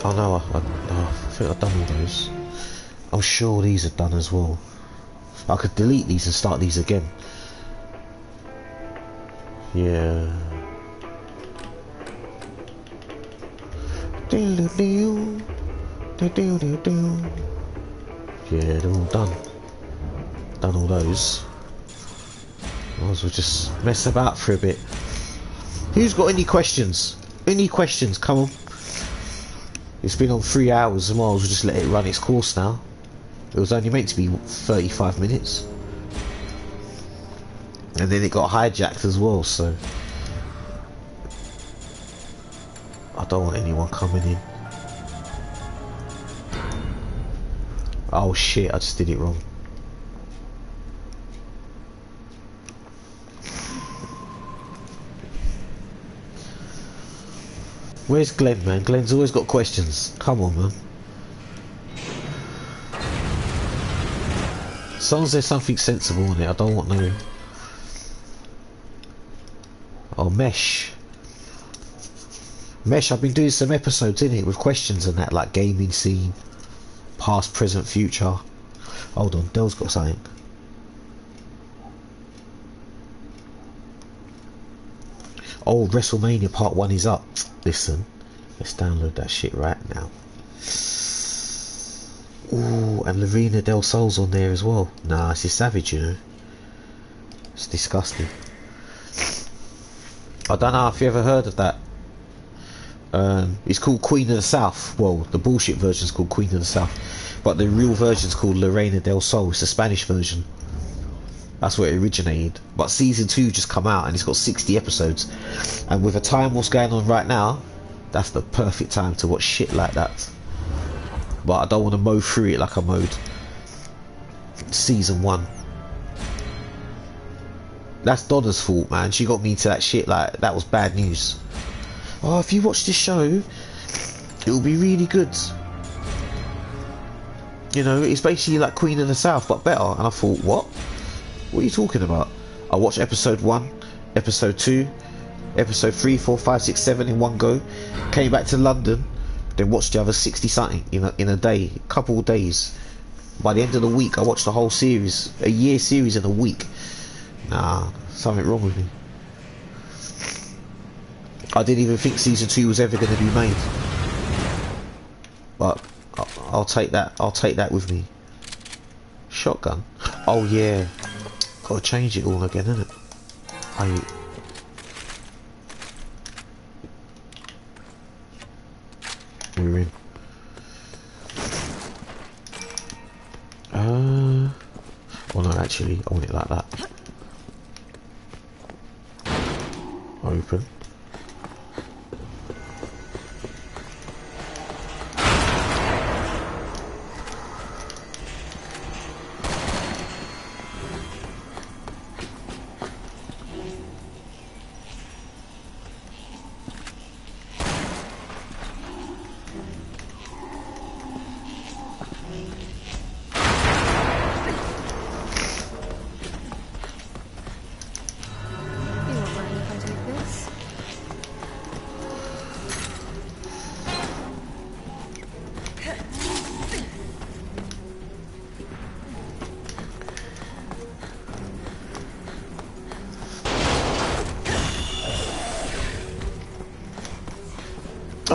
Oh no, I think I've done all those. I'm sure these are done as well. I could delete these and start these again. Yeah. Yeah, they're all done. Done all those. Might as well just mess about for a bit. Who's got any questions? Any questions? Come on. It's been on 3 hours, and might as well just let it run its course now. It was only meant to be 35 minutes. And then it got hijacked as well, so I don't want anyone coming in. Oh shit, I just did it wrong. Where's Glenn, man? Glenn's always got questions. Come on, man. As long as there's something sensible in it, I don't want no... Oh, Mesh. Mesh, I've been doing some episodes in it with questions and that, like gaming scene, past, present, future. Hold on, Dell's got something. Oh, WrestleMania Part 1 is up. Listen, let's download that shit right now. Ooh, and Lorena Del Sol's on there as well. Nah, it's savage, you know. It's disgusting. I don't know if you ever heard of that. It's called Queen of the South. Well, the bullshit version's called Queen of the South, but the real version's called Lorena Del Sol. It's a Spanish version. That's where it originated. But season 2 just come out and it's got 60 episodes. And with the time what's going on right now, that's the perfect time to watch shit like that. But I don't want to mow through it like I mowed season 1. That's Donna's fault, man. She got me into that shit. Like, that was bad news. Oh, if you watch this show, it will be really good. You know, it's basically like Queen of the South, but better. And I thought, what? What are you talking about? I watched episode 1, episode 2, episode 3, 4, 5, 6, 7 in one go. Came back to London, then watched the other 60 something in a day, couple of days. By the end of the week, I watched the whole series, a year series in a week. Nah, something wrong with me. I didn't even think season 2 was ever going to be made. But I'll take that. I'll take that with me. Shotgun. Oh yeah. Gotta change it all again, innit? We're in. Well no, actually, I want it like that. Open. You won't mind if I take this?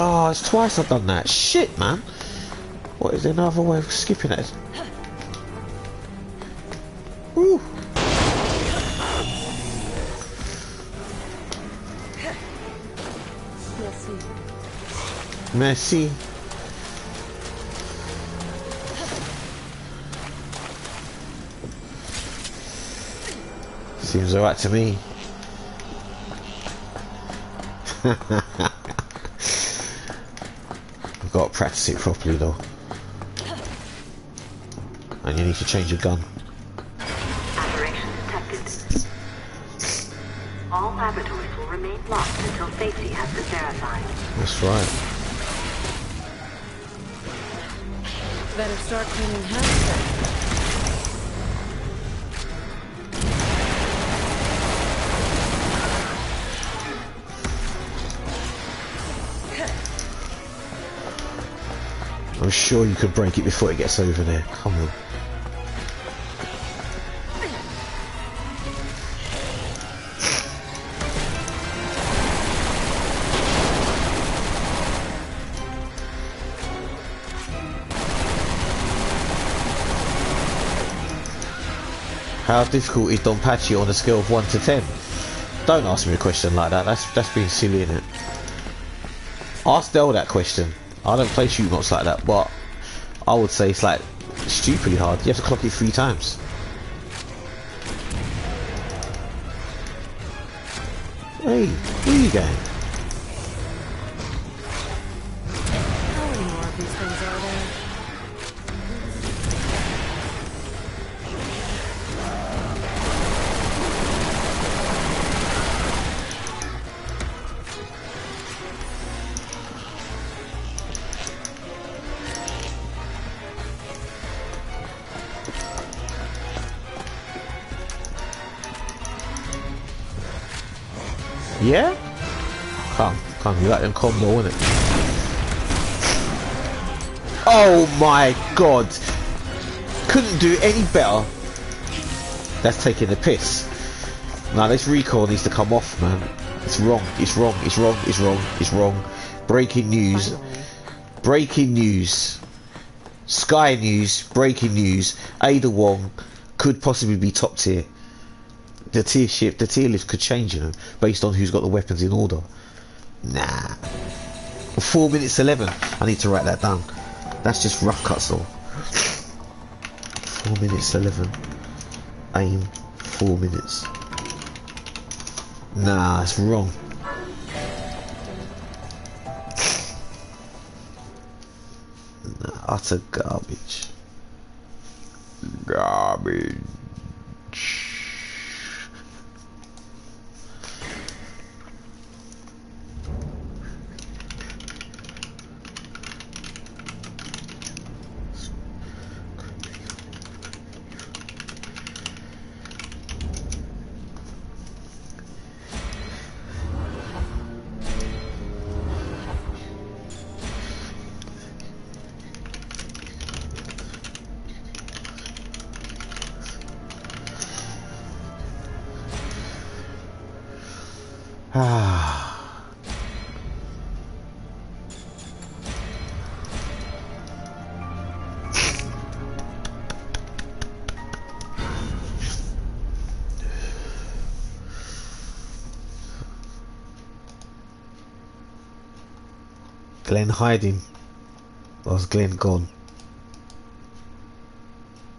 Oh, it's twice I've done that. Shit, man. What is there another way of skipping it? Woo. Merci. Seems alright to me. I've got to practice it properly though. And you need to change your gun. Aberration detected. All laboratories will remain locked until safety has been verified. That's right. Better start cleaning house then. I'm sure you could break it before it gets over there. Come on. How difficult is Donpachi on a scale of 1 to 10? Don't ask me a question like that. That's being silly, isn't it? Ask Del that question. I don't play shoot ups like that, but I would say it's like stupidly hard. You have to clock it 3 times. Hey, where are you going? How many more of these things are there? Yeah? Come, you like them combo, innit? Oh my god! Couldn't do any better. That's taking the piss. Now this recoil needs to come off, man. It's wrong, it's wrong, it's wrong, it's wrong, it's wrong. Breaking news. Breaking news. Sky News, breaking news. Ada Wong could possibly be top tier. The tier list could change, you know, based on who's got the weapons in order. Nah. 4 minutes 11. I need to write that down. That's just rough cuts though. 4 minutes 11. Aim 4 minutes. Nah, it's wrong. Nah, utter garbage. Garbage. Glenn hiding. Or is Glenn gone?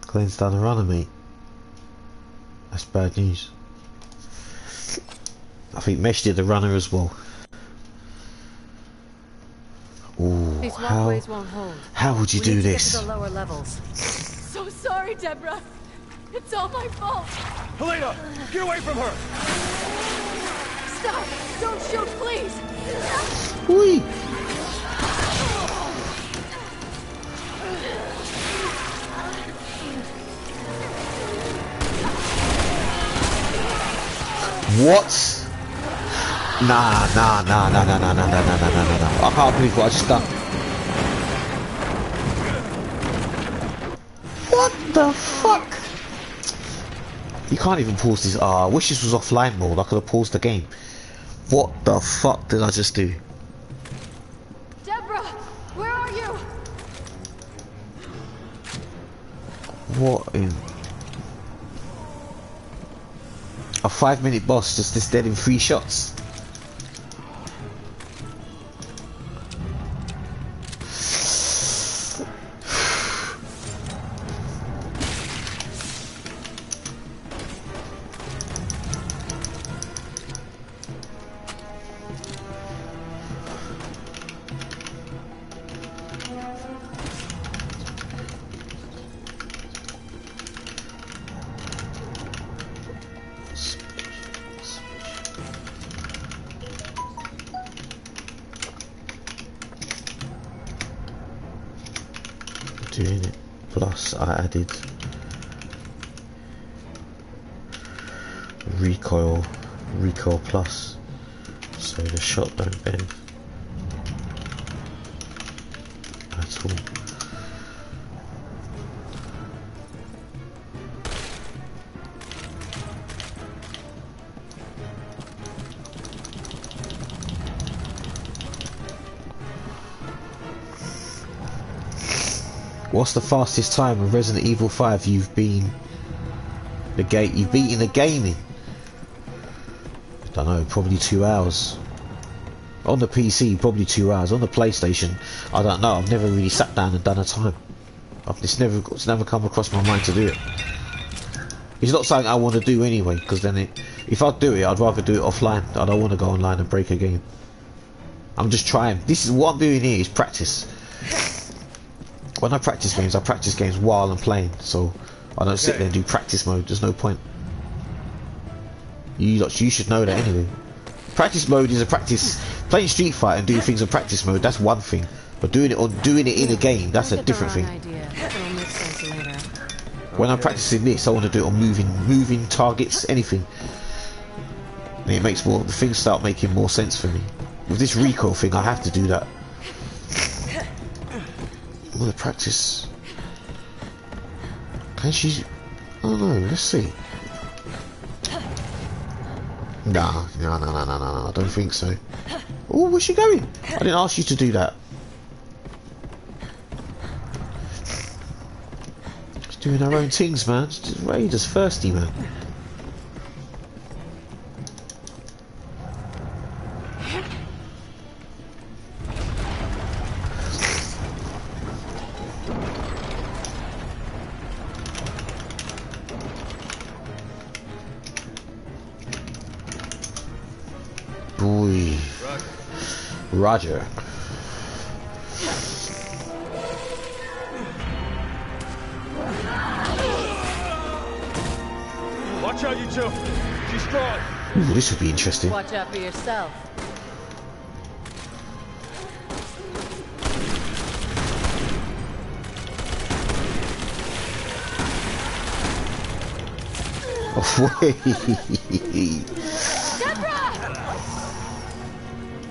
Glenn's done a run of me. That's bad news. I think Mesh did the runner as well. Ooh, These walkways won't hold. how would you We do need to get this? to the lower levels. So sorry, Deborah. It's all my fault. Helena, get away from her! Stop! Don't shoot, please! Whee! What? Nah. I can't believe what I just done. What the fuck? You can't even pause this. I wish this was offline mode. I could have paused the game. What the fuck did I just do? Deborah, where are you? What in... A 5-minute boss just is dead in 3 shots. Doing it. Plus I added recoil plus, so the shot don't bend at all. What's the fastest time in Resident Evil 5 you've beaten the game in? I don't know, probably 2 hours. On the PC, probably 2 hours. On the PlayStation, I don't know. I've never really sat down and done a time. It's never come across my mind to do it. It's not something I want to do anyway, because then if I do it, I'd rather do it offline. I don't want to go online and break a game. I'm just trying. This is what I'm doing here is practice. When I practice games while I'm playing, so I don't sit there and do practice mode. There's no point. You should know that anyway. Practice mode is a practice. Playing Street Fighter and doing things in practice mode, that's one thing. But doing it in a game, that's a different thing. When I'm practicing this, I want to do it on moving targets, anything. And it makes the things start making more sense for me. With this recoil thing, I have to do that. I'm gonna practice. Can she? Oh no, let's see. Nah, I don't think so. Oh, where's she going? I didn't ask you to do that. She's doing her own things, man. She's just Raiders thirsty, man. Boy. Roger. Watch out, you two. She's strong. Ooh, this would be interesting. Watch out for yourself.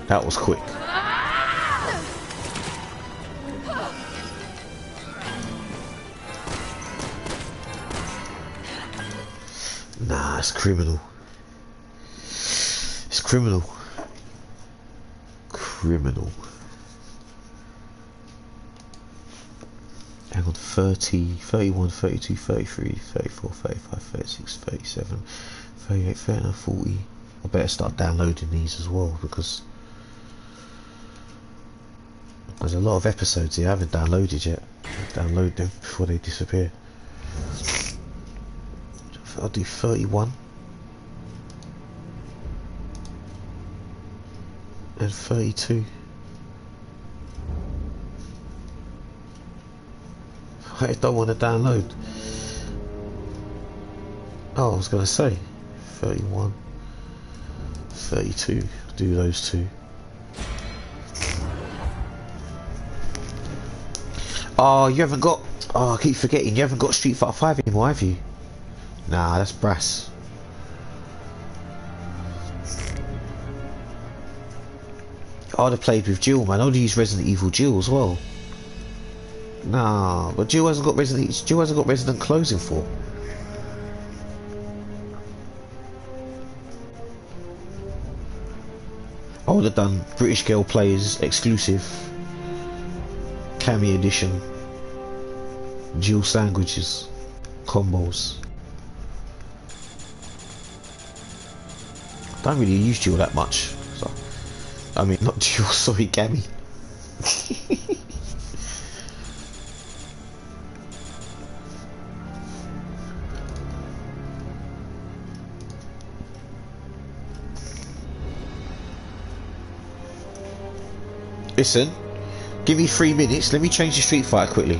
That was quick. Nah, it's criminal. It's criminal. Criminal. Hang on, 30, 31, 32, 33, 34, 35, 36, 37, 38, 39, 40. I better start downloading these as well, because there's a lot of episodes here I haven't downloaded yet. I'll download them before they disappear. I'll do 31. and 32. I don't want to download. Oh, I was going to say 31, 32. Do those two. Oh, you haven't got. Oh, I keep forgetting. You haven't got Street Fighter 5 anymore, have you? Nah, that's brass. I'd have played with Jill, man. I'd use Resident Evil Jill as well. Nah, but Jill hasn't got Resident Closing for. I would have done British Girl Players exclusive, Cammy edition, Jill sandwiches, combos. I don't really use Jill that much. So, I mean, not Jill, sorry, Cammy. Listen, give me 3 minutes, let me change the Street Fighter quickly.